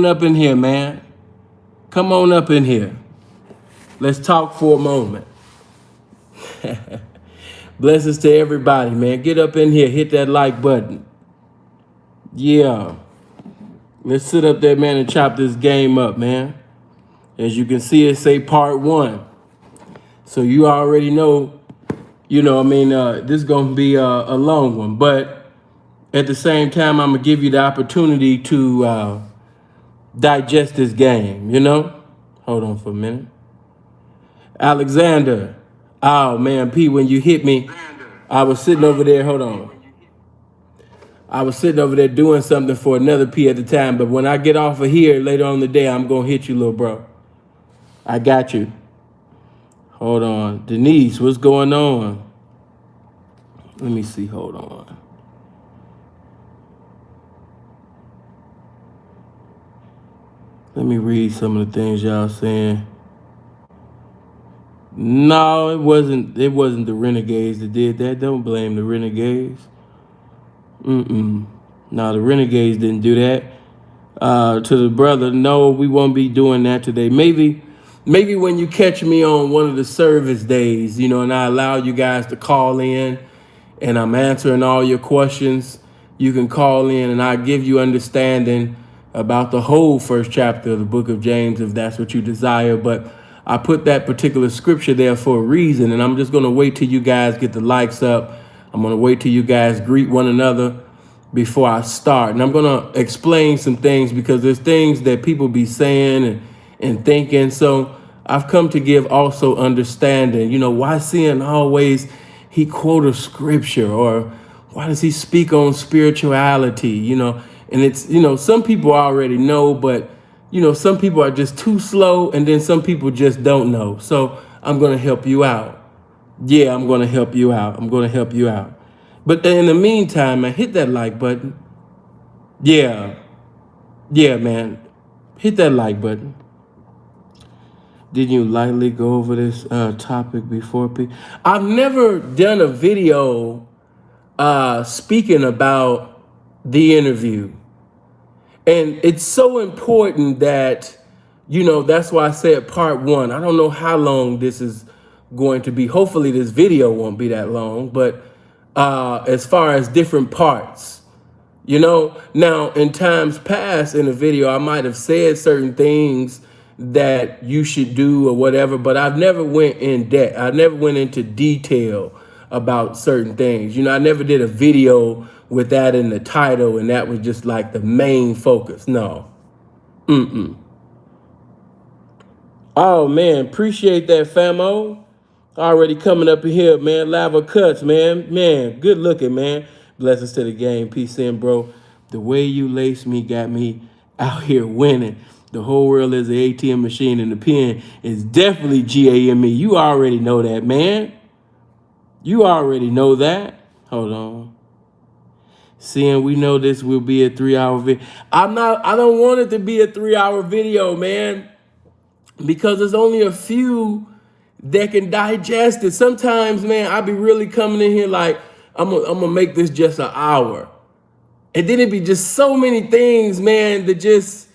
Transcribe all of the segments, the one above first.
Up in here, man. Come on up in here. Let's talk for a moment. Blessings to everybody, man. Get up in here. Hit that like button. Yeah. Let's sit up there, man, and chop this game up, man. As you can see, it say part 1. So you already know, this is going to be a long one. But at the same time, I'm going to give you the opportunity to digest this game, Hold on for a minute. Alexander. Oh, man, P, when you hit me, I was sitting over there. Hold on. I was sitting over there doing something for another P at the time. But when I get off of here later on in the day, I'm going to hit you, little bro. I got you. Hold on. Denise, what's going on? Let me see. Hold on. Let me read some of the things y'all saying. No, it wasn't the Renegades that did that. Don't blame the Renegades. No, the Renegades didn't do that. To the brother, no, we won't be doing that today. Maybe when you catch me on one of the service days, and I allow you guys to call in and I'm answering all your questions, you can call in and I give you understanding about the whole first chapter of the book of James, if that's what you desire. But I put that particular scripture there for a reason, and I'm just going to wait till you guys get the likes up. I'm going to wait till you guys greet one another before I start. And I'm going to explain some things because there's things that people be saying and thinking. So I've come to give also understanding, why seeing always he quote a scripture, or why does he speak on spirituality, and it's, some people already know, but, some people are just too slow, and then some people just don't know. So I'm going to help you out. Yeah, I'm going to help you out. But in the meantime, man, hit that like button. Yeah, man, hit that like button. Did you lightly go over this topic before, P? I've never done a video speaking about the interview. And it's so important that, that's why I said part 1. I don't know how long this is going to be. Hopefully this video won't be that long, but as far as different parts, now in times past in the video, I might have said certain things that you should do or whatever, but I've never went in depth. I never went into detail about certain things. I never did a video with that in the title and that was just like the main focus. No. Oh, man, appreciate that, famo. Already coming up in here, man. Lava cuts, man. Man, good looking, man. Blessings to the game. Peace in, bro. The way you lace me got me out here winning. The whole world is an ATM machine and the pen is definitely GAME. You already know that, man. You already know that. Hold on. Seeing we know this will be a 3-hour video. I don't want it to be a 3-hour video, man, because there's only a few that can digest it. Sometimes, man, I be really coming in here like, I'm gonna make this just an hour. And then it be just so many things, man, that just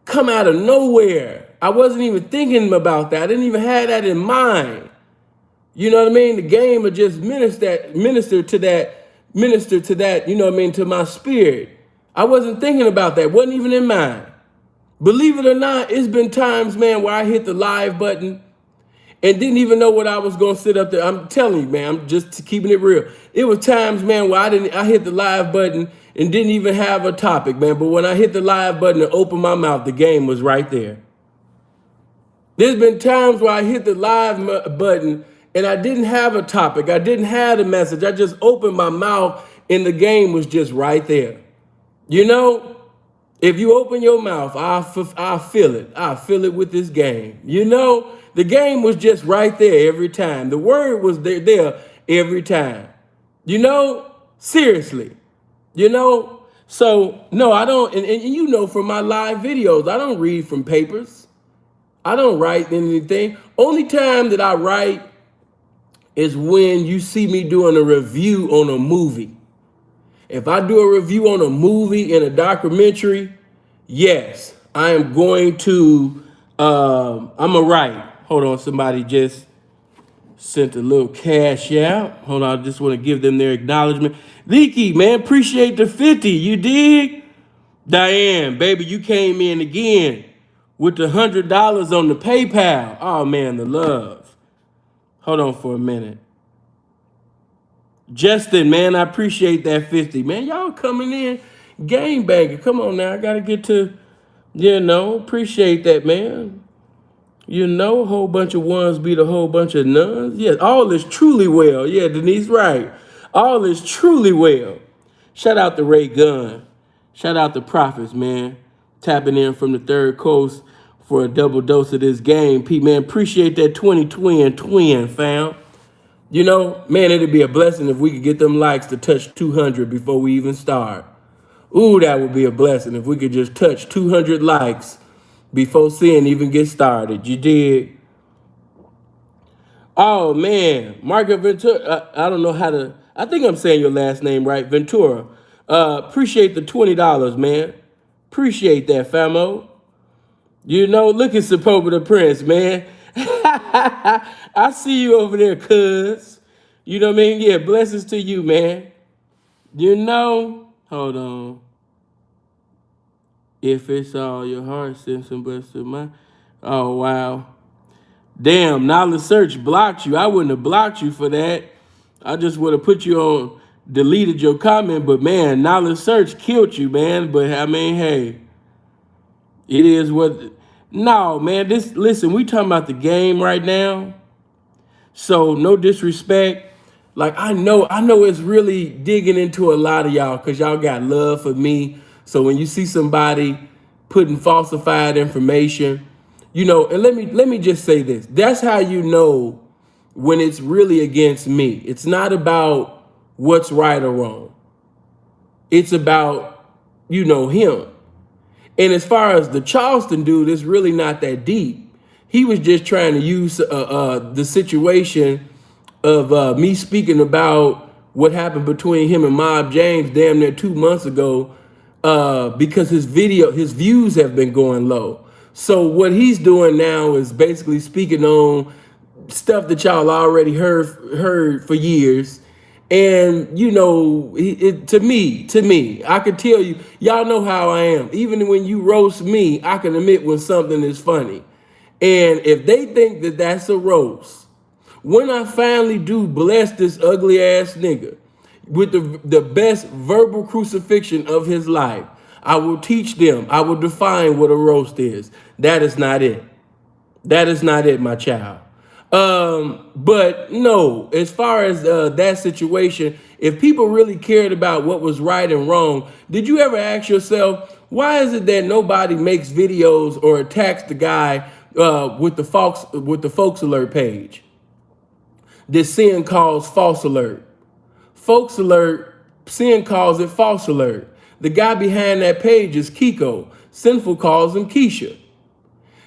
come out of nowhere. I wasn't even thinking about that. I didn't even have that in mind. You know what I mean? The game will just minister to that, to my spirit. I wasn't thinking about that. Wasn't even in mind. Believe it or not, it's been times, man, where I hit the live button and didn't even know what I was going to sit up there. I'm telling you, man, I'm just keeping it real. It was times, man, where I hit the live button and didn't even have a topic, man. But when I hit the live button and opened my mouth, the game was right there. There's been times where I hit the live button and I didn't have a topic. I didn't have a message. I just opened my mouth and the game was just right there. If you open your mouth, I'll feel it. I'll feel it with this game. The game was just right there every time. The word was there every time. Seriously. So, no, I don't. And from my live videos, I don't read from papers. I don't write anything. Only time that I write is when you see me doing a review on a movie. If I do a review on a movie and a documentary, yes, I am going to, I'm going to write. Hold on, somebody just sent a little cash out. Hold on, I just want to give them their acknowledgement. Leaky, man, appreciate the 50. You dig? Diane, baby, you came in again with the $100 on the PayPal. Oh, man, the love. Hold on for a minute. Justin, man, I appreciate that 50. Man, y'all coming in game banging. Come on now, I got to get to, appreciate that, man. A whole bunch of ones beat a whole bunch of nuns. Yeah, all is truly well. Yeah, Denise, right. All is truly well. Shout out to Ray Gunn. Shout out to Prophets, man. Tapping in from the third coast for a double dose of this game. Pete, man, appreciate that 20 twin, fam. Man, it'd be a blessing if we could get them likes to touch 200 before we even start. Ooh, that would be a blessing if we could just touch 200 likes before sin even get started. You did. Oh, man. Margaret Ventura. I don't know how to. I think I'm saying your last name right. Ventura. Appreciate the $20, man. Appreciate that, famo. Look at Sapoba the Prince, man. I see you over there, cuz. You know what I mean? Yeah, blessings to you, man. Hold on. If it's all your heart, send some blessings to mine. Oh, wow. Damn, Knowledge Search blocked you. I wouldn't have blocked you for that. I just would have put you on, deleted your comment. But, man, Knowledge Search killed you, man. But, I mean, hey, it is what... No, man, listen, we talking about the game right now. So, no disrespect. Like, I know it's really digging into a lot of y'all because y'all got love for me. So when you see somebody putting falsified information, and let me just say this. That's how you know when it's really against me. It's not about what's right or wrong. It's about, him. And as far as the Charleston dude, it's really not that deep. He was just trying to use the situation of me speaking about what happened between him and Mob James damn near 2 months ago because his views have been going low. So what he's doing now is basically speaking on stuff that y'all already heard for years. And, to me, I could tell you, y'all know how I am. Even when you roast me, I can admit when something is funny. And if they think that that's a roast, when I finally do bless this ugly ass nigga with the best verbal crucifixion of his life, I will teach them, I will define what a roast is. That is not it. That is not it, my child. But no, as far as that situation, if people really cared about what was right and wrong, did you ever ask yourself, why is it that nobody makes videos or attacks the guy with the Folks Alert page? This Sin calls false alert. Folks Alert, Sin calls it false alert. The guy behind that page is Kiko. Sinful calls him Keisha.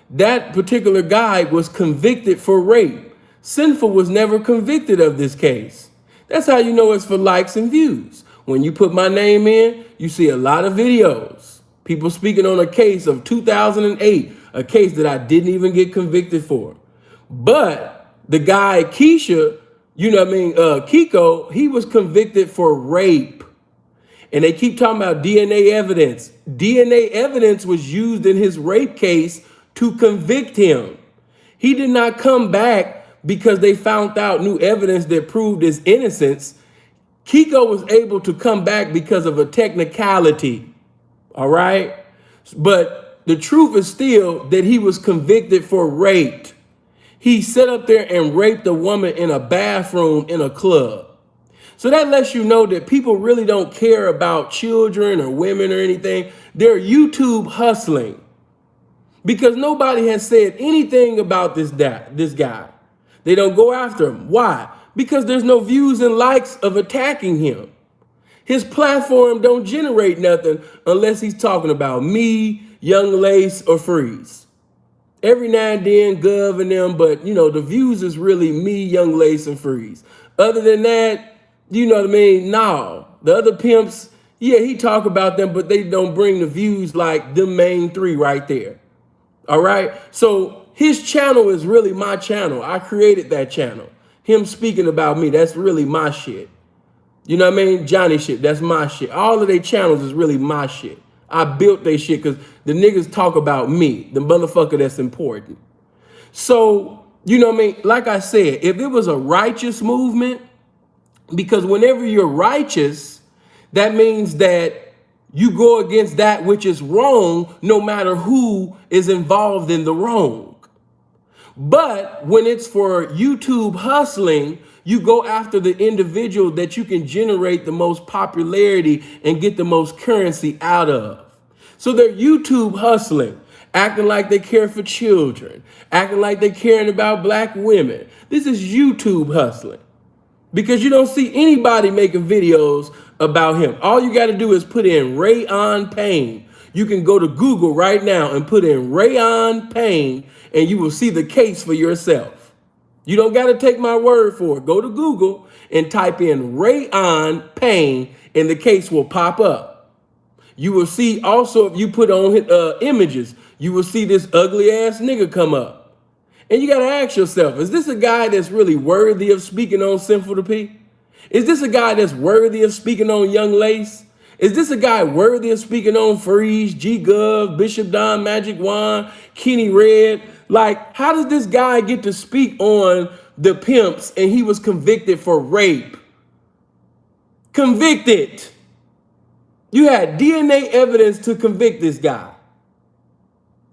That particular guy was convicted for rape. Sinful was never convicted of this case. That's how you know it's for likes and views. When you put my name in, you see a lot of videos. People speaking on a case of 2008, a case that I didn't even get convicted for. But the guy, Keisha, Kiko, he was convicted for rape. And they keep talking about DNA evidence. DNA evidence was used in his rape case to convict him. He did not come back because they found out new evidence that proved his innocence. Kiko was able to come back because of a technicality. All right? But the truth is still that he was convicted for rape. He sat up there and raped a woman in a bathroom in a club. So that lets you know that people really don't care about children or women or anything. They're YouTube hustling because nobody has said anything about this guy. They don't go after him. Why? Because there's no views and likes of attacking him. His platform don't generate nothing unless he's talking about me, Young Lace, or Freeze. Every now and then, Gov and them, but, the views is really me, Young Lace, and Freeze. Other than that, you know what I mean? No. The other pimps, Yeah, he talk about them, but they don't bring the views like the main three right there. All right. So his channel is really my channel. I created that channel. Him speaking about me, that's really my shit. You know what I mean? Johnny shit, that's my shit. All of their channels is really my shit. I built their shit because the niggas talk about me, the motherfucker that's important. So, you know what I mean? Like I said, if it was a righteous movement, because whenever you're righteous, that means that you go against that which is wrong, no matter who is involved in the wrong. But when it's for YouTube hustling, you go after the individual that you can generate the most popularity and get the most currency out of. So they're YouTube hustling, acting like they care for children, acting like they're caring about black women. This is YouTube hustling. Because you don't see anybody making videos about him. All you got to do is put in Rayon Payne. You can go to Google right now and put in Rayon Payne and you will see the case for yourself. You don't got to take my word for it. Go to Google and type in Rayon Payne and the case will pop up. You will see also, if you put on images, you will see this ugly ass nigga come up. And you got to ask yourself, is this a guy that's really worthy of speaking on Sinful the P? Is this a guy that's worthy of speaking on Young Lace? Is this a guy worthy of speaking on Freeze, G Gov, Bishop Don Magic Wand, Kenny Red? Like, how does this guy get to speak on the Pimps and he was convicted for rape? Convicted. You had DNA evidence to convict this guy.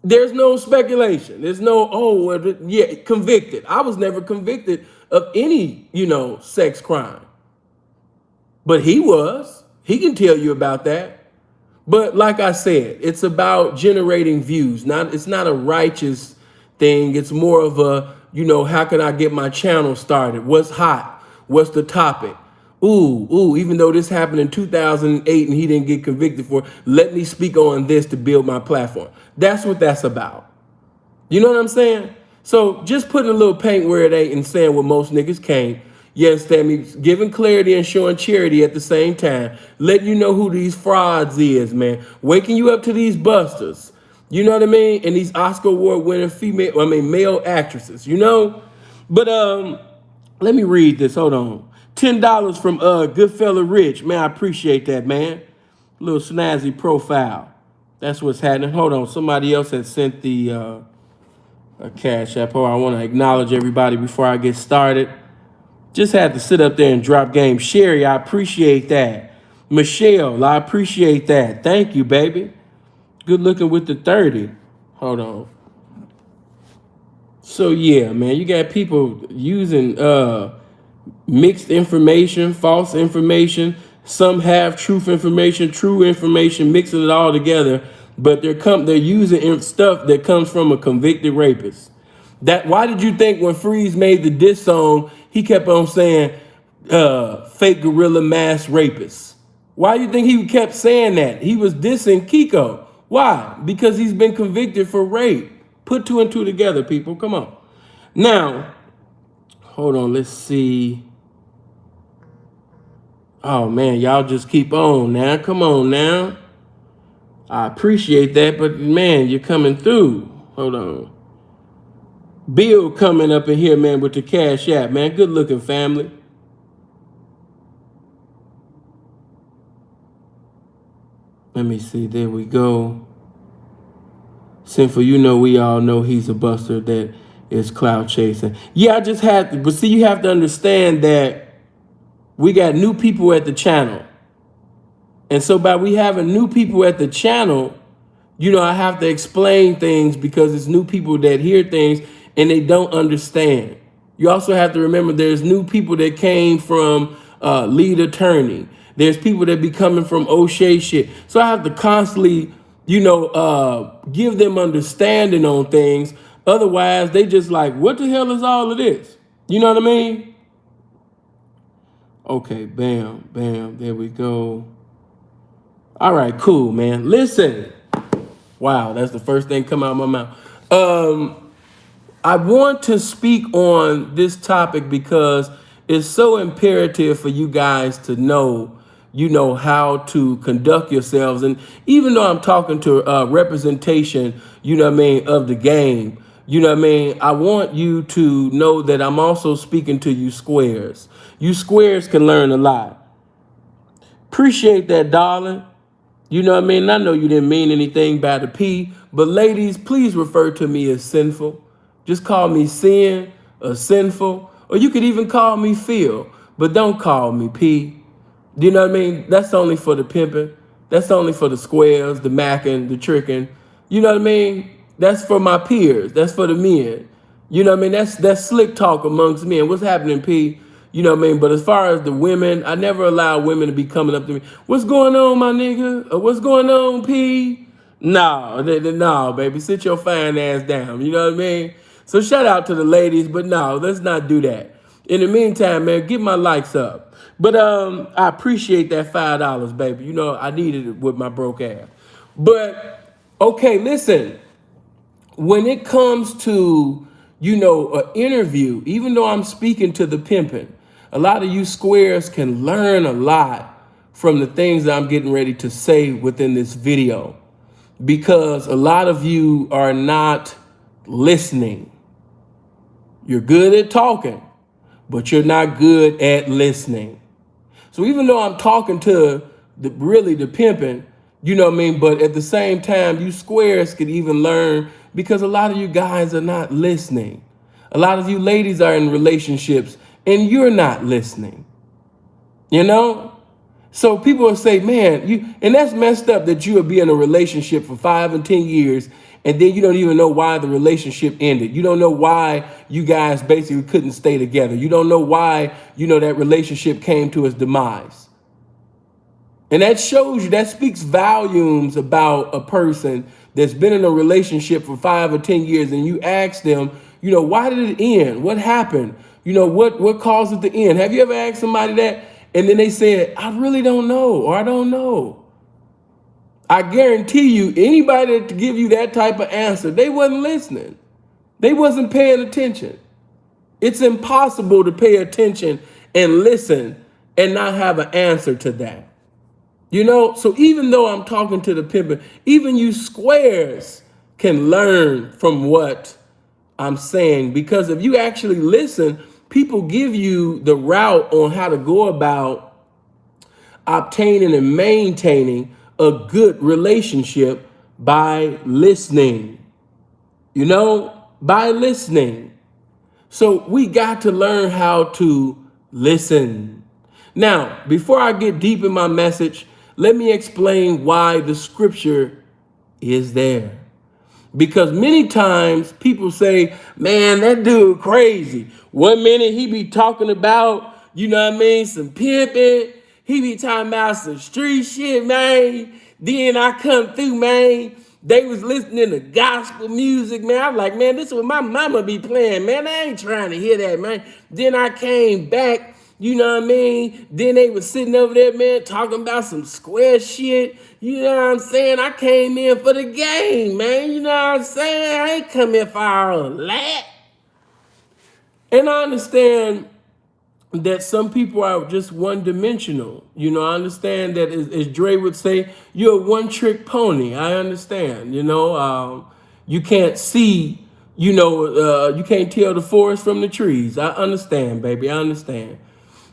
There's no speculation. There's no, yeah, convicted. I was never convicted of any, sex crime. But he was. He can tell you about that. But like I said, it's about generating views. It's not a righteous thing. It's more of a, how can I get my channel started? What's hot? What's the topic? Even though this happened in 2008 and he didn't get convicted for it, let me speak on this to build my platform. That's what that's about. You know what I'm saying? So just putting a little paint where it ain't and saying what most niggas can't. You understand me? Giving clarity and showing charity at the same time. Letting you know who these frauds is, man. Waking you up to these busters. You know what I mean? And these Oscar Award winning male actresses, But let me read this. Hold on. $10 from Goodfella Rich. Man, I appreciate that, man. Little snazzy profile. That's what's happening. Hold on. Somebody else had sent the a cash app. I want to acknowledge everybody before I get started. Just had to sit up there and drop game. Sherry, I appreciate that. Michelle, I appreciate that. Thank you, baby. Good looking with the 30. Hold on. So, yeah, man, you got people using mixed information, false information. Some have truth information, true information, mixing it all together. But they're using stuff that comes from a convicted rapist. Why did you think when Freeze made the diss song, he kept on saying fake gorilla mass rapists? Why do you think he kept saying that? He was dissing Kiko. Why? Because he's been convicted for rape. Put two and two together, people. Come on. Now, hold on. Let's see. Oh, man, y'all just keep on now. Come on now. I appreciate that, but, man, you're coming through. Hold on. Bill coming up in here, man, with the cash app, man. Good looking family. Let me see. There we go. Sinful, we all know he's a buster that is cloud chasing. Yeah, I just had to, but see, you have to understand that we got new people at the channel. And so by we having new people at the channel, I have to explain things because it's new people that hear things and they don't understand. You also have to remember there's new people that came from lead attorney. There's people that be coming from O'Shea shit. So I have to constantly, give them understanding on things. Otherwise, they just like, what the hell is all of this? You know what I mean? Okay, bam, bam, there we go. All right, cool, man. Listen. Wow, that's the first thing come out of my mouth. I want to speak on this topic because it's so imperative for you guys to know, how to conduct yourselves. And even though I'm talking to representation, of the game, I want you to know that I'm also speaking to you squares. You squares can learn a lot. Appreciate that, darling. I know you didn't mean anything by the P, but ladies, please refer to me as sinful. Just call me sin or sinful, or you could even call me Phil, but don't call me P. That's only for the pimping. That's only for the squares, the macking, the tricking. That's for my peers. That's for the men. That's slick talk amongst men. What's happening, P? But as far as the women, I never allow women to be coming up to me. What's going on, my nigga? Or what's going on, P? No, baby. Sit your fine ass down. You know what I mean? So shout out to the ladies, but no, let's not do that. In the meantime, man, get my likes up. But I appreciate that $5, baby. I needed it with my broke ass. But okay, listen. When it comes to, an interview, even though I'm speaking to the pimping, a lot of you squares can learn a lot from the things that I'm getting ready to say within this video, because a lot of you are not listening. You're good at talking, but you're not good at listening. So even though I'm talking to the pimping, but at the same time, you squares could even learn, because a lot of you guys are not listening. A lot of you ladies are in relationships and you're not listening. So people will say, man, and that's messed up that you would be in a relationship for 5 and 10 years and then you don't even know why the relationship ended. You don't know why you guys basically couldn't stay together. You don't know why, that relationship came to its demise. And that shows you, that speaks volumes about a person that's been in a relationship for 5 or 10 years, and you ask them, why did it end? What happened? What caused it to end? Have you ever asked somebody that? And then they said, I really don't know, or I don't know. I guarantee you, anybody that give you that type of answer, they wasn't listening. They wasn't paying attention. It's impossible to pay attention and listen and not have an answer to that. So even though I'm talking to the pimpin', even you squares can learn from what I'm saying, because if you actually listen, people give you the route on how to go about obtaining and maintaining a good relationship by listening, by listening. So we got to learn how to listen. Now, before I get deep in my message, let me explain why the scripture is there. Because many times people say, man, that dude crazy. 1 minute he be talking about, some pimping. He be talking about some street shit, man. Then I come through, man. They was listening to gospel music, man. I'm like, man, this is what my mama be playing, man. I ain't trying to hear that, man. Then I came back. Then they was sitting over there, man, talking about some square shit. I came in for the game, man. I ain't come in for all that. And I understand that some people are just one-dimensional. I understand that, as Dre would say, you're a one-trick pony. I understand. You can't see, you can't tell the forest from the trees. I understand, baby. I understand.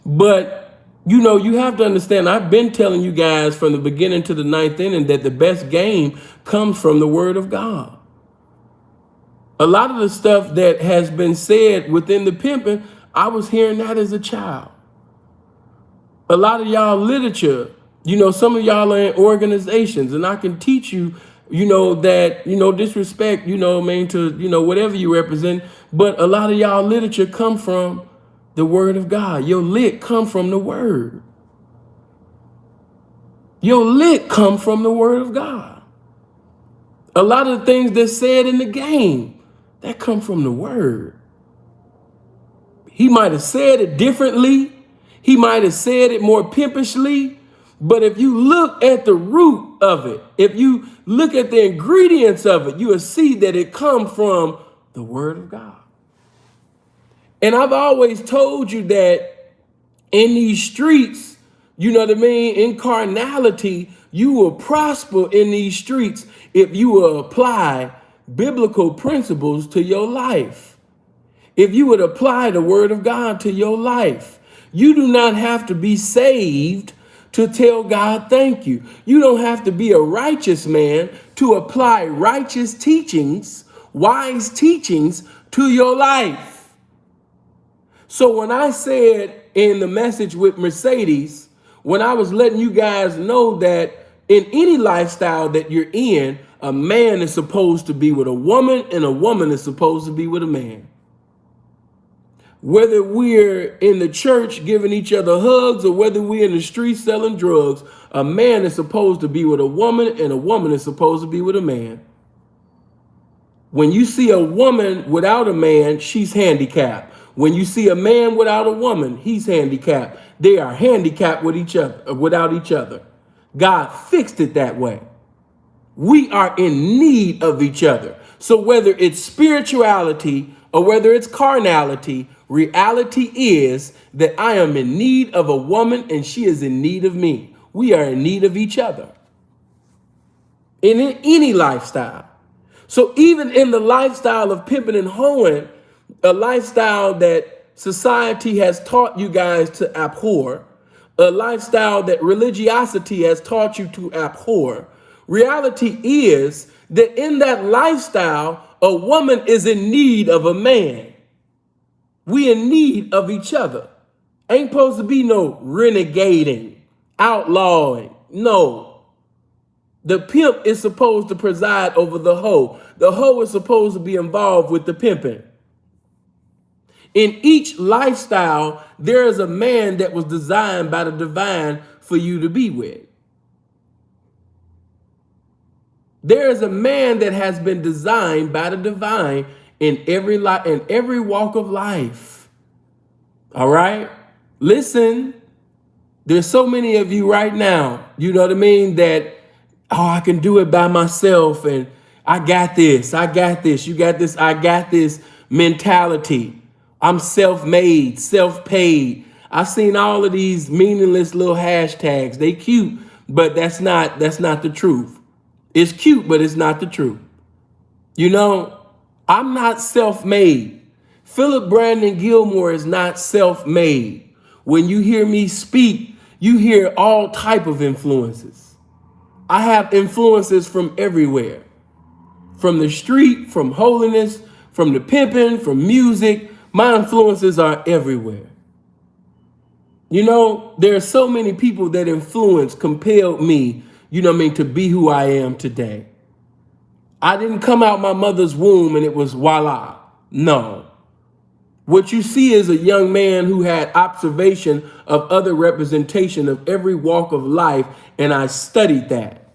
But, you have to understand, I've been telling you guys from the beginning to the 9th inning that the best game comes from the word of God. A lot of the stuff that has been said within the pimping, I was hearing that as a child. A lot of y'all literature, some of y'all are in organizations, and I can teach you, that, disrespect, to, whatever you represent. But a lot of y'all literature come from the word of God. Your lit come from the word. Your lit come from the word of God. A lot of the things that's said in the game, that come from the word. He might have said it differently. He might have said it more pimpishly. But if you look at the root of it, if you look at the ingredients of it, you will see that it comes from the word of God. And I've always told you that in these streets, You know what I mean? In carnality, you will prosper in these streets if you will apply biblical principles to your life. If you would apply the word of God to your life. You do not have to be saved to tell God thank you. You don't have to be a righteous man to apply righteous teachings, wise teachings to your life. So when I said in the message with Mercedes, when I was letting you guys know that in any lifestyle that you're in, a man is supposed to be with a woman and a woman is supposed to be with a man. Whether we're in the church giving each other hugs or whether we're in the streets selling drugs, a man is supposed to be with a woman and a woman is supposed to be with a man. When you see a woman without a man, she's handicapped. When you see a man without a woman, he's handicapped. They are handicapped with each other, without each other. God fixed it that way. We are in need of each other. So whether it's spirituality or whether it's carnality, reality is that I am in need of a woman and she is in need of me. We are in need of each other in any lifestyle. So even in the lifestyle of pimping and hoeing, a lifestyle that society has taught you guys to abhor, a lifestyle that religiosity has taught you to abhor, reality is that in that lifestyle, a woman is in need of a man. We in need of each other. Ain't supposed to be no renegading, outlawing. No. The pimp is supposed to preside over the hoe. The hoe is supposed to be involved with the pimping. In each lifestyle, there is a man that was designed by the divine for you to be with. There is a man that has been designed by the divine in every walk of life. All right? Listen, there's so many of you right now, you know what I mean, that, oh, I can do it by myself and I got this, you got this, I got this mentality. I'm self-made, self-paid. I've seen all of these meaningless little hashtags. They cute, but that's not the truth. It's cute, but it's not the truth. You know, I'm not self-made. Philip Brandon Gilmore is not self-made. When you hear me speak, you hear all type of influences. I have influences from everywhere. From the street, from holiness, from the pimping, from music. My influences are everywhere. You know, there are so many people that compelled me, you know what I mean, to be who I am today. I didn't come out my mother's womb and it was voila. No. What you see is a young man who had observation of other representation of every walk of life, and I studied that.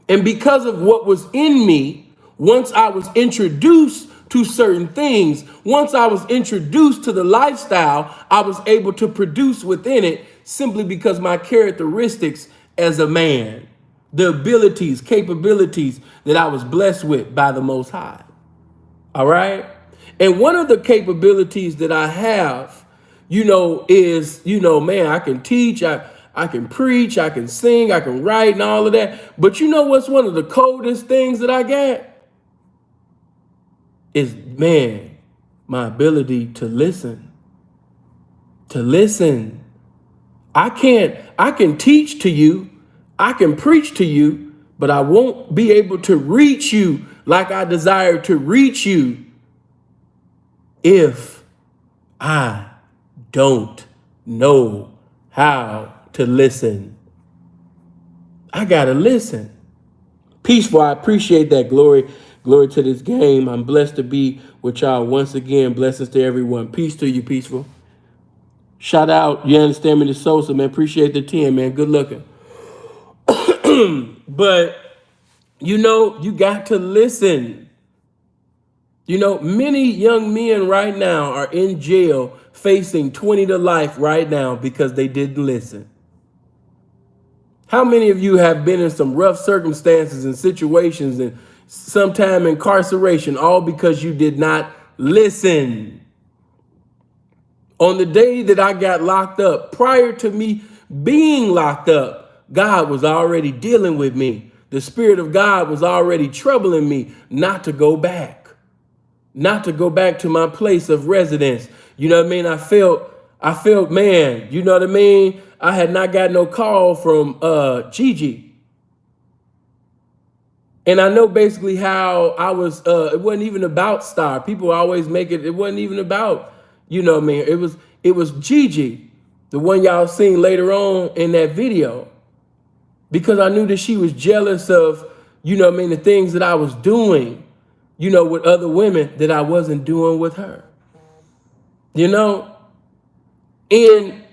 And because of what was in me, once I was introduced to certain things, once I was introduced to the lifestyle, I was able to produce within it simply because my characteristics as a man, the abilities, capabilities that I was blessed with by the Most High. All right. And one of the capabilities that I have, you know, is, you know, man, I can teach, I can preach, I can sing, I can write and all of that. But you know what's one of the coldest things that I got? Is, man, my ability to listen. To listen. I can teach to you, I can preach to you, but I won't be able to reach you like I desire to reach you if I don't know how to listen. I gotta listen. Peaceful, I appreciate that. Glory to this game. I'm blessed to be with y'all once again. Blessings to everyone. Peace to you, Peaceful. Shout out, you understand me, to Sosa, man. Appreciate the 10, man. Good looking. But, you know, you got to listen. You know, many young men right now are in jail facing 20 to life right now because they didn't listen. How many of you have been in some rough circumstances and situations and sometime incarceration, all because you did not listen? On the day that I got locked up, prior to me being locked up, God was already dealing with me. The Spirit of God was already troubling me not to go back, not to go back to my place of residence. You know what I mean? I felt, man, you know what I mean? I had not got no call from Gigi. And I know basically how I was, it wasn't even about Star. People always make it wasn't even about, you know what I mean? It was Gigi, the one y'all seen later on in that video. Because I knew that she was jealous of, you know what I mean, the things that I was doing, you know, with other women that I wasn't doing with her. You know? And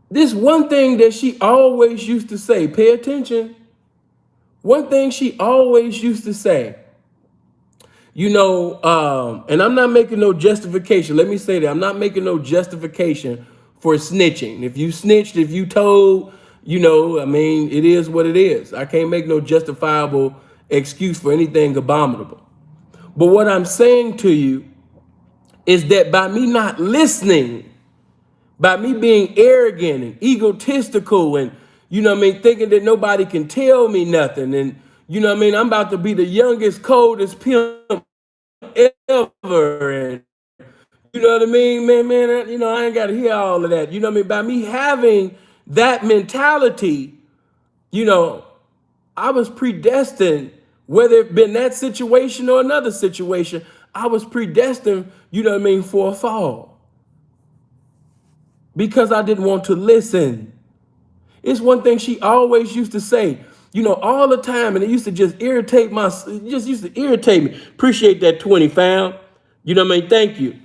this one thing that she always used to say, pay attention. One thing she always used to say, you know, and I'm not making no justification. Let me say that. I'm not making no justification for snitching. If you snitched, if you told, you know, I mean, it is what it is. I can't make no justifiable excuse for anything abominable. But what I'm saying to you is that by me not listening, by me being arrogant and egotistical and, you know what I mean, thinking that nobody can tell me nothing. And, you know what I mean, I'm about to be the youngest, coldest pimp ever. And, you know what I mean, man, you know, I ain't got to hear all of that. You know what I mean? By me having that mentality, you know, I was predestined, whether it been that situation or another situation, I was predestined, you know what I mean, for a fall. Because I didn't want to listen. It's one thing she always used to say, you know, all the time, and it used to just irritate me. Appreciate that 20, fam. You know what I mean? Thank you.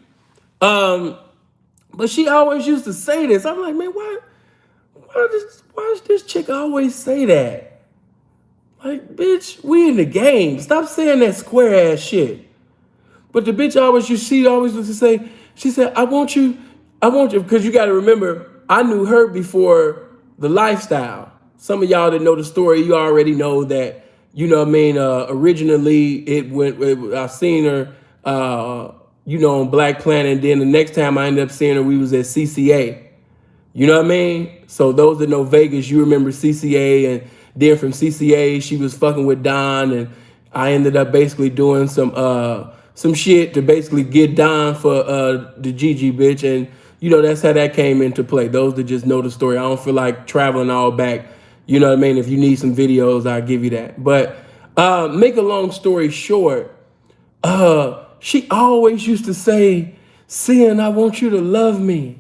But she always used to say this. I'm like, man, why does this chick always say that? Like, bitch, we in the game. Stop saying that square ass shit. But the bitch always used to say, she said, I want you, because you got to remember, I knew her before the lifestyle. Some of y'all that know the story, you already know that, you know what I mean, originally I seen her, you know, on Black Planet, and then the next time I ended up seeing her, we was at CCA. You know what I mean? So those that know Vegas, you remember CCA, and then from CCA, she was fucking with Don, and I ended up basically doing some shit to basically get Don for the Gigi bitch, and you know that's how that came into play. Those that just know the story, I don't feel like traveling all back. You know what I mean? If you need some videos, I'll give you that. But make a long story short, she always used to say, "Sin, I want you to love me.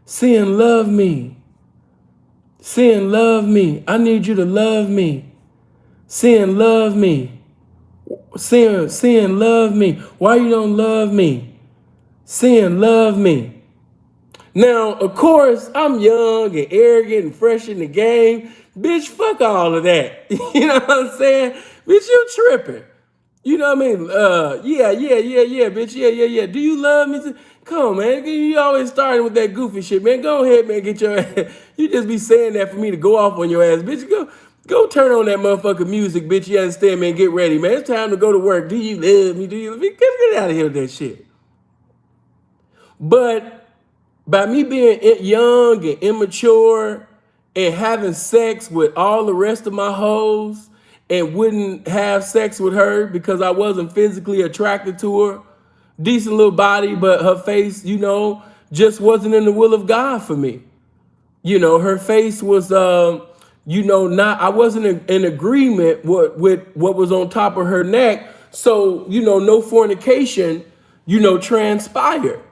Sin, love me. Sin, love me. I need you to love me. Sin, love me. Sin, love me. Why you don't love me? Sin, love me." Now, of course, I'm young and arrogant and fresh in the game. Bitch, fuck all of that. You know what I'm saying? Bitch, you tripping. You know what I mean? Yeah, bitch. Yeah. Do you love me? Come on, man. You always starting with that goofy shit, man. Go ahead, man. Get your ass. You just be saying that for me to go off on your ass, bitch. Go turn on that motherfucking music, bitch. You understand, man? Get ready, man. It's time to go to work. Do you love me? Do you love me? Get out of here with that shit. But by me being young and immature and having sex with all the rest of my hoes and wouldn't have sex with her because I wasn't physically attracted to her, decent little body, but her face, you know, just wasn't in the will of God for me. You know, her face was, you know, I wasn't in agreement with what was on top of her neck. So, you know, no fornication, you know, transpired.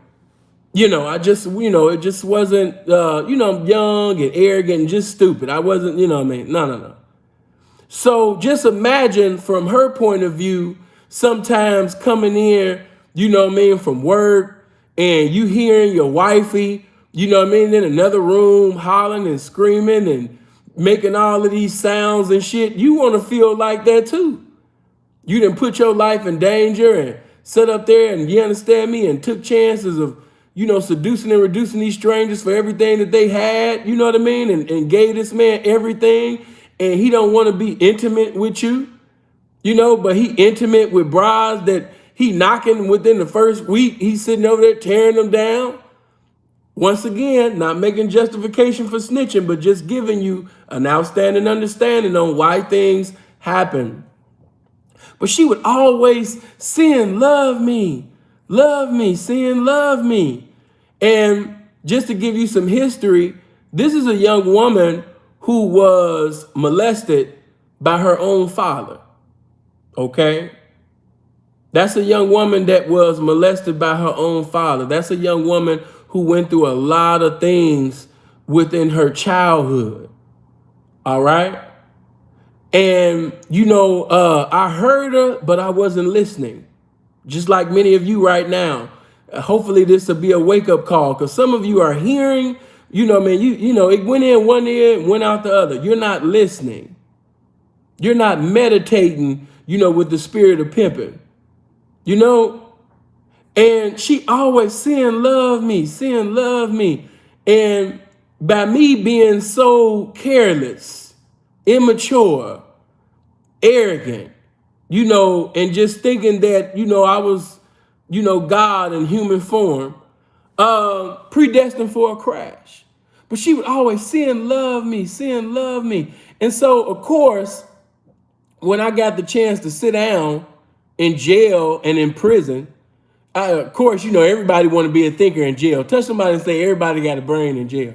You know, it just wasn't, you know, I'm young and arrogant and just stupid. I wasn't, you know what I mean? No. So just imagine from her point of view, sometimes coming in, you know what I mean, from work, and you hearing your wifey, you know what I mean, in another room hollering and screaming and making all of these sounds and shit. You want to feel like that too. You done put your life in danger and sat up there and, you understand me, and took chances of, you know, seducing and reducing these strangers for everything that they had, you know what I mean? And gave this man everything, and he don't want to be intimate with you, you know, but he intimate with bras that he knocking within the first week. He's sitting over there tearing them down. Once again, not making justification for snitching, but just giving you an outstanding understanding on why things happen. But she would always sin, love me, sin, love me. And just to give you some history, this is a young woman who was molested by her own father. Okay? That's a young woman that was molested by her own father. That's a young woman who went through a lot of things within her childhood. All right? And, I heard her, but I wasn't listening. Just like many of you right now. Hopefully this will be a wake-up call, because some of you are hearing, it went in one ear and went out the other. You're not listening. You're not meditating, with the spirit of pimping. And she always sin, love me. And by me being so careless, immature, arrogant, and just thinking that, I was, God in human form, predestined for a crash. But she would always sin, love me. And so, of course, when I got the chance to sit down in jail and in prison, of course, everybody want to be a thinker in jail. Touch somebody and say everybody got a brain in jail.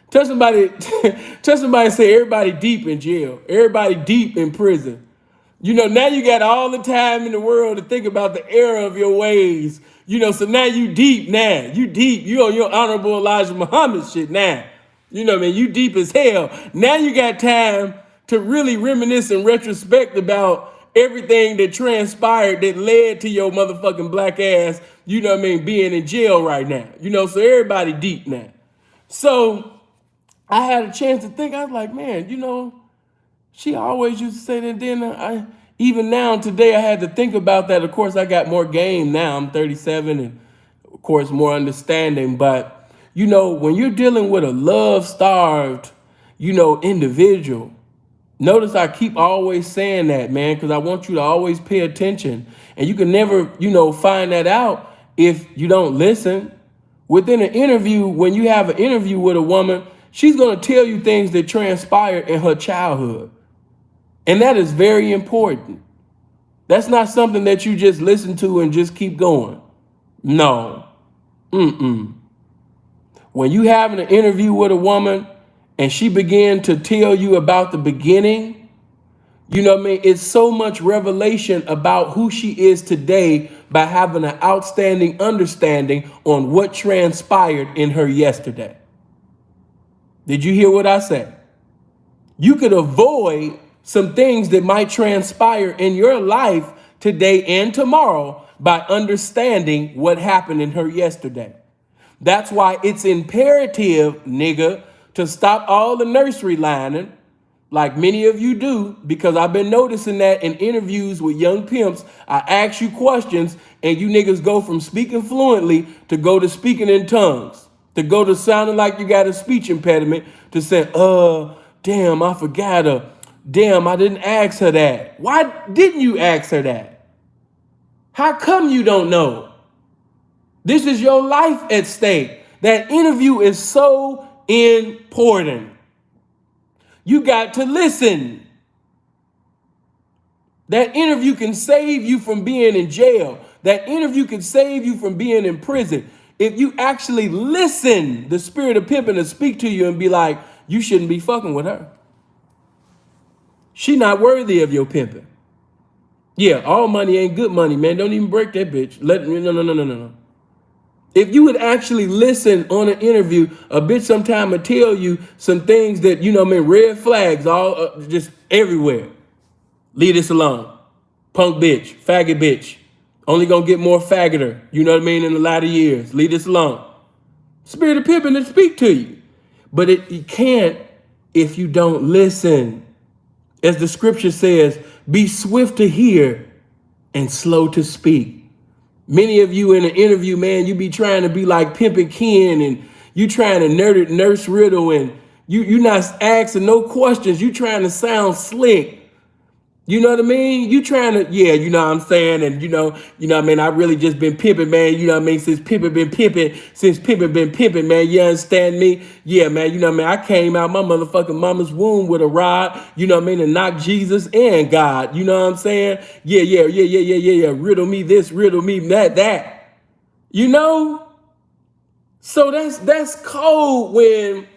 Touch somebody and say everybody deep in jail. Everybody deep in prison. Now you got all the time in the world to think about the error of your ways. So now you deep now. You deep. You on your honorable Elijah Muhammad shit now. You deep as hell. Now you got time to really reminisce and retrospect about everything that transpired that led to your motherfucking black ass, being in jail right now. So everybody deep now. So I had a chance to think. I was like, man, she always used to say that. Then even now, today, I had to think about that. Of course, I got more game now. I'm 37 and, of course, more understanding. But, when you're dealing with a love-starved, individual, notice I keep always saying that, man, because I want you to always pay attention. And you can never, find that out if you don't listen. Within an interview, when you have an interview with a woman, she's going to tell you things that transpired in her childhood. And that is very important. That's not something that you just listen to and just keep going. No. When you having an interview with a woman and she began to tell you about the beginning, it's so much revelation about who she is today by having an outstanding understanding on what transpired in her yesterday. Did you hear what I said? You could avoid some things that might transpire in your life today and tomorrow by understanding what happened in her yesterday. That's why it's imperative, nigga, to stop all the nursery lining, like many of you do, because I've been noticing that in interviews with young pimps, I ask you questions and you niggas go from speaking fluently to go to speaking in tongues, to go to sounding like you got a speech impediment, to say, damn, I forgot her. Damn, I didn't ask her that. Why didn't you ask her that? How come you don't know? This is your life at stake. That interview is so important. You got to listen. That interview can save you from being in jail. That interview can save you from being in prison. If you actually listen, the spirit of pimping to speak to you and be like, you shouldn't be fucking with her. She not worthy of your pimping. Yeah, all money ain't good money, man. Don't even break that bitch. No. If you would actually listen on an interview, a bitch sometime will tell you some things that, red flags all just everywhere. Leave this alone. Punk bitch, faggot bitch. Only gonna get more faggoter, in the latter years. Leave this alone. Spirit of pimping to speak to you. But it can't if you don't listen. As the scripture says, be swift to hear and slow to speak. Many of you in an interview, man, you be trying to be like Pimp and Ken, and you trying to nurse riddle, and you not asking no questions. You trying to sound slick. You know what I mean? You trying to, yeah, you know what I'm saying? And you know what I mean? I really just been pimping, man. You know what I mean? Since pimping been pimping, man. You understand me? Yeah, man. You know what I mean? I came out my motherfucking mama's womb with a rod, you know what I mean? And knock Jesus and God. You know what I'm saying? Yeah. Riddle me this, riddle me that. You know? So that's cold when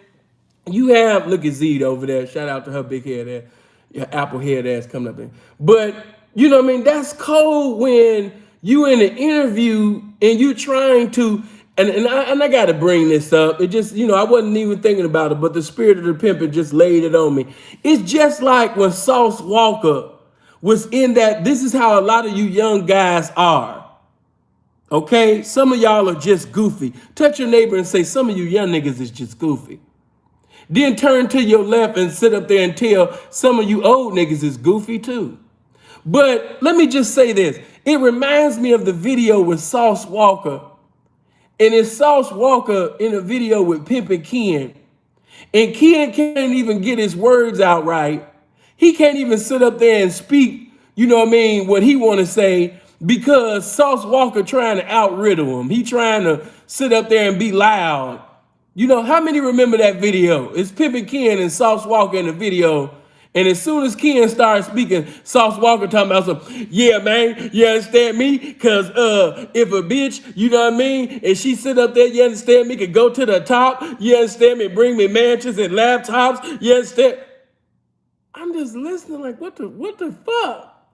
you have, look at Zed over there. Shout out to her big head there. Your apple head ass coming up there. But you know what I mean? That's cold when you in an interview and you trying to, and I gotta bring this up. It just, I wasn't even thinking about it, but the spirit of the pimp just laid it on me. It's just like when Sauce Walker was in that, this is how a lot of you young guys are. Okay? Some of y'all are just goofy. Touch your neighbor and say, some of you young niggas is just goofy. Then turn to your left and sit up there and tell some of you old niggas is goofy too. But let me just say this. It reminds me of the video with Sauce Walker. And it's Sauce Walker in a video with Pimp and Ken. And Ken can't even get his words out right. He can't even sit up there and speak, you know what I mean, what he want to say, because Sauce Walker trying to outriddle him. He trying to sit up there and be loud. You know, how many remember that video? It's Pimp and Ken and Sauce Walker in the video. And as soon as Ken started speaking, Sauce Walker talking about some, yeah, man, you understand me? Because if a bitch, you know what I mean, and she sit up there, you understand me, could go to the top, you understand me, bring me mansions and laptops, you understand? I'm just listening like, what the fuck?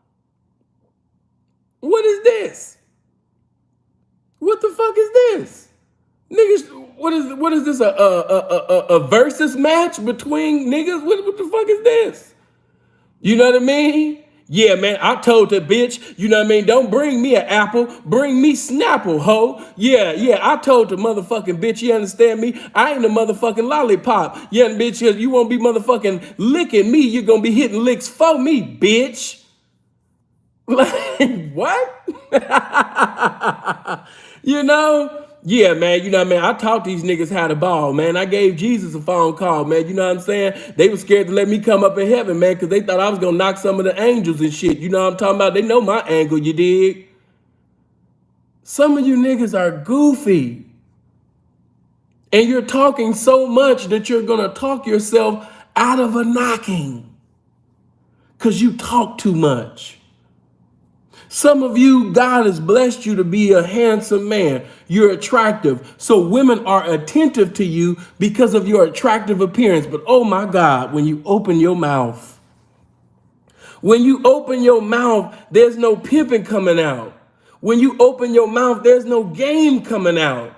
What is this? What the fuck is this? Niggas, what is this, a versus match between niggas? What the fuck is this? You know what I mean? Yeah, man, I told the bitch, you know what I mean, don't bring me an apple, bring me Snapple, ho. Yeah, I told the motherfucking bitch, you understand me? I ain't a motherfucking lollipop. Yeah, bitch, you won't be motherfucking licking me, you're gonna be hitting licks for me, bitch. Like, what? You know? Yeah, man, you know what I mean? I taught these niggas how to ball, man. I gave Jesus a phone call, man. You know what I'm saying? They were scared to let me come up in heaven, man, because they thought I was going to knock some of the angels and shit. You know what I'm talking about? They know my angle, you dig? Some of you niggas are goofy. And you're talking so much that you're going to talk yourself out of a knocking because you talk too much. Some of you, God has blessed you to be a handsome man. You're attractive. So women are attentive to you because of your attractive appearance. But oh my God, when you open your mouth, there's no pimping coming out. When you open your mouth, there's no game coming out.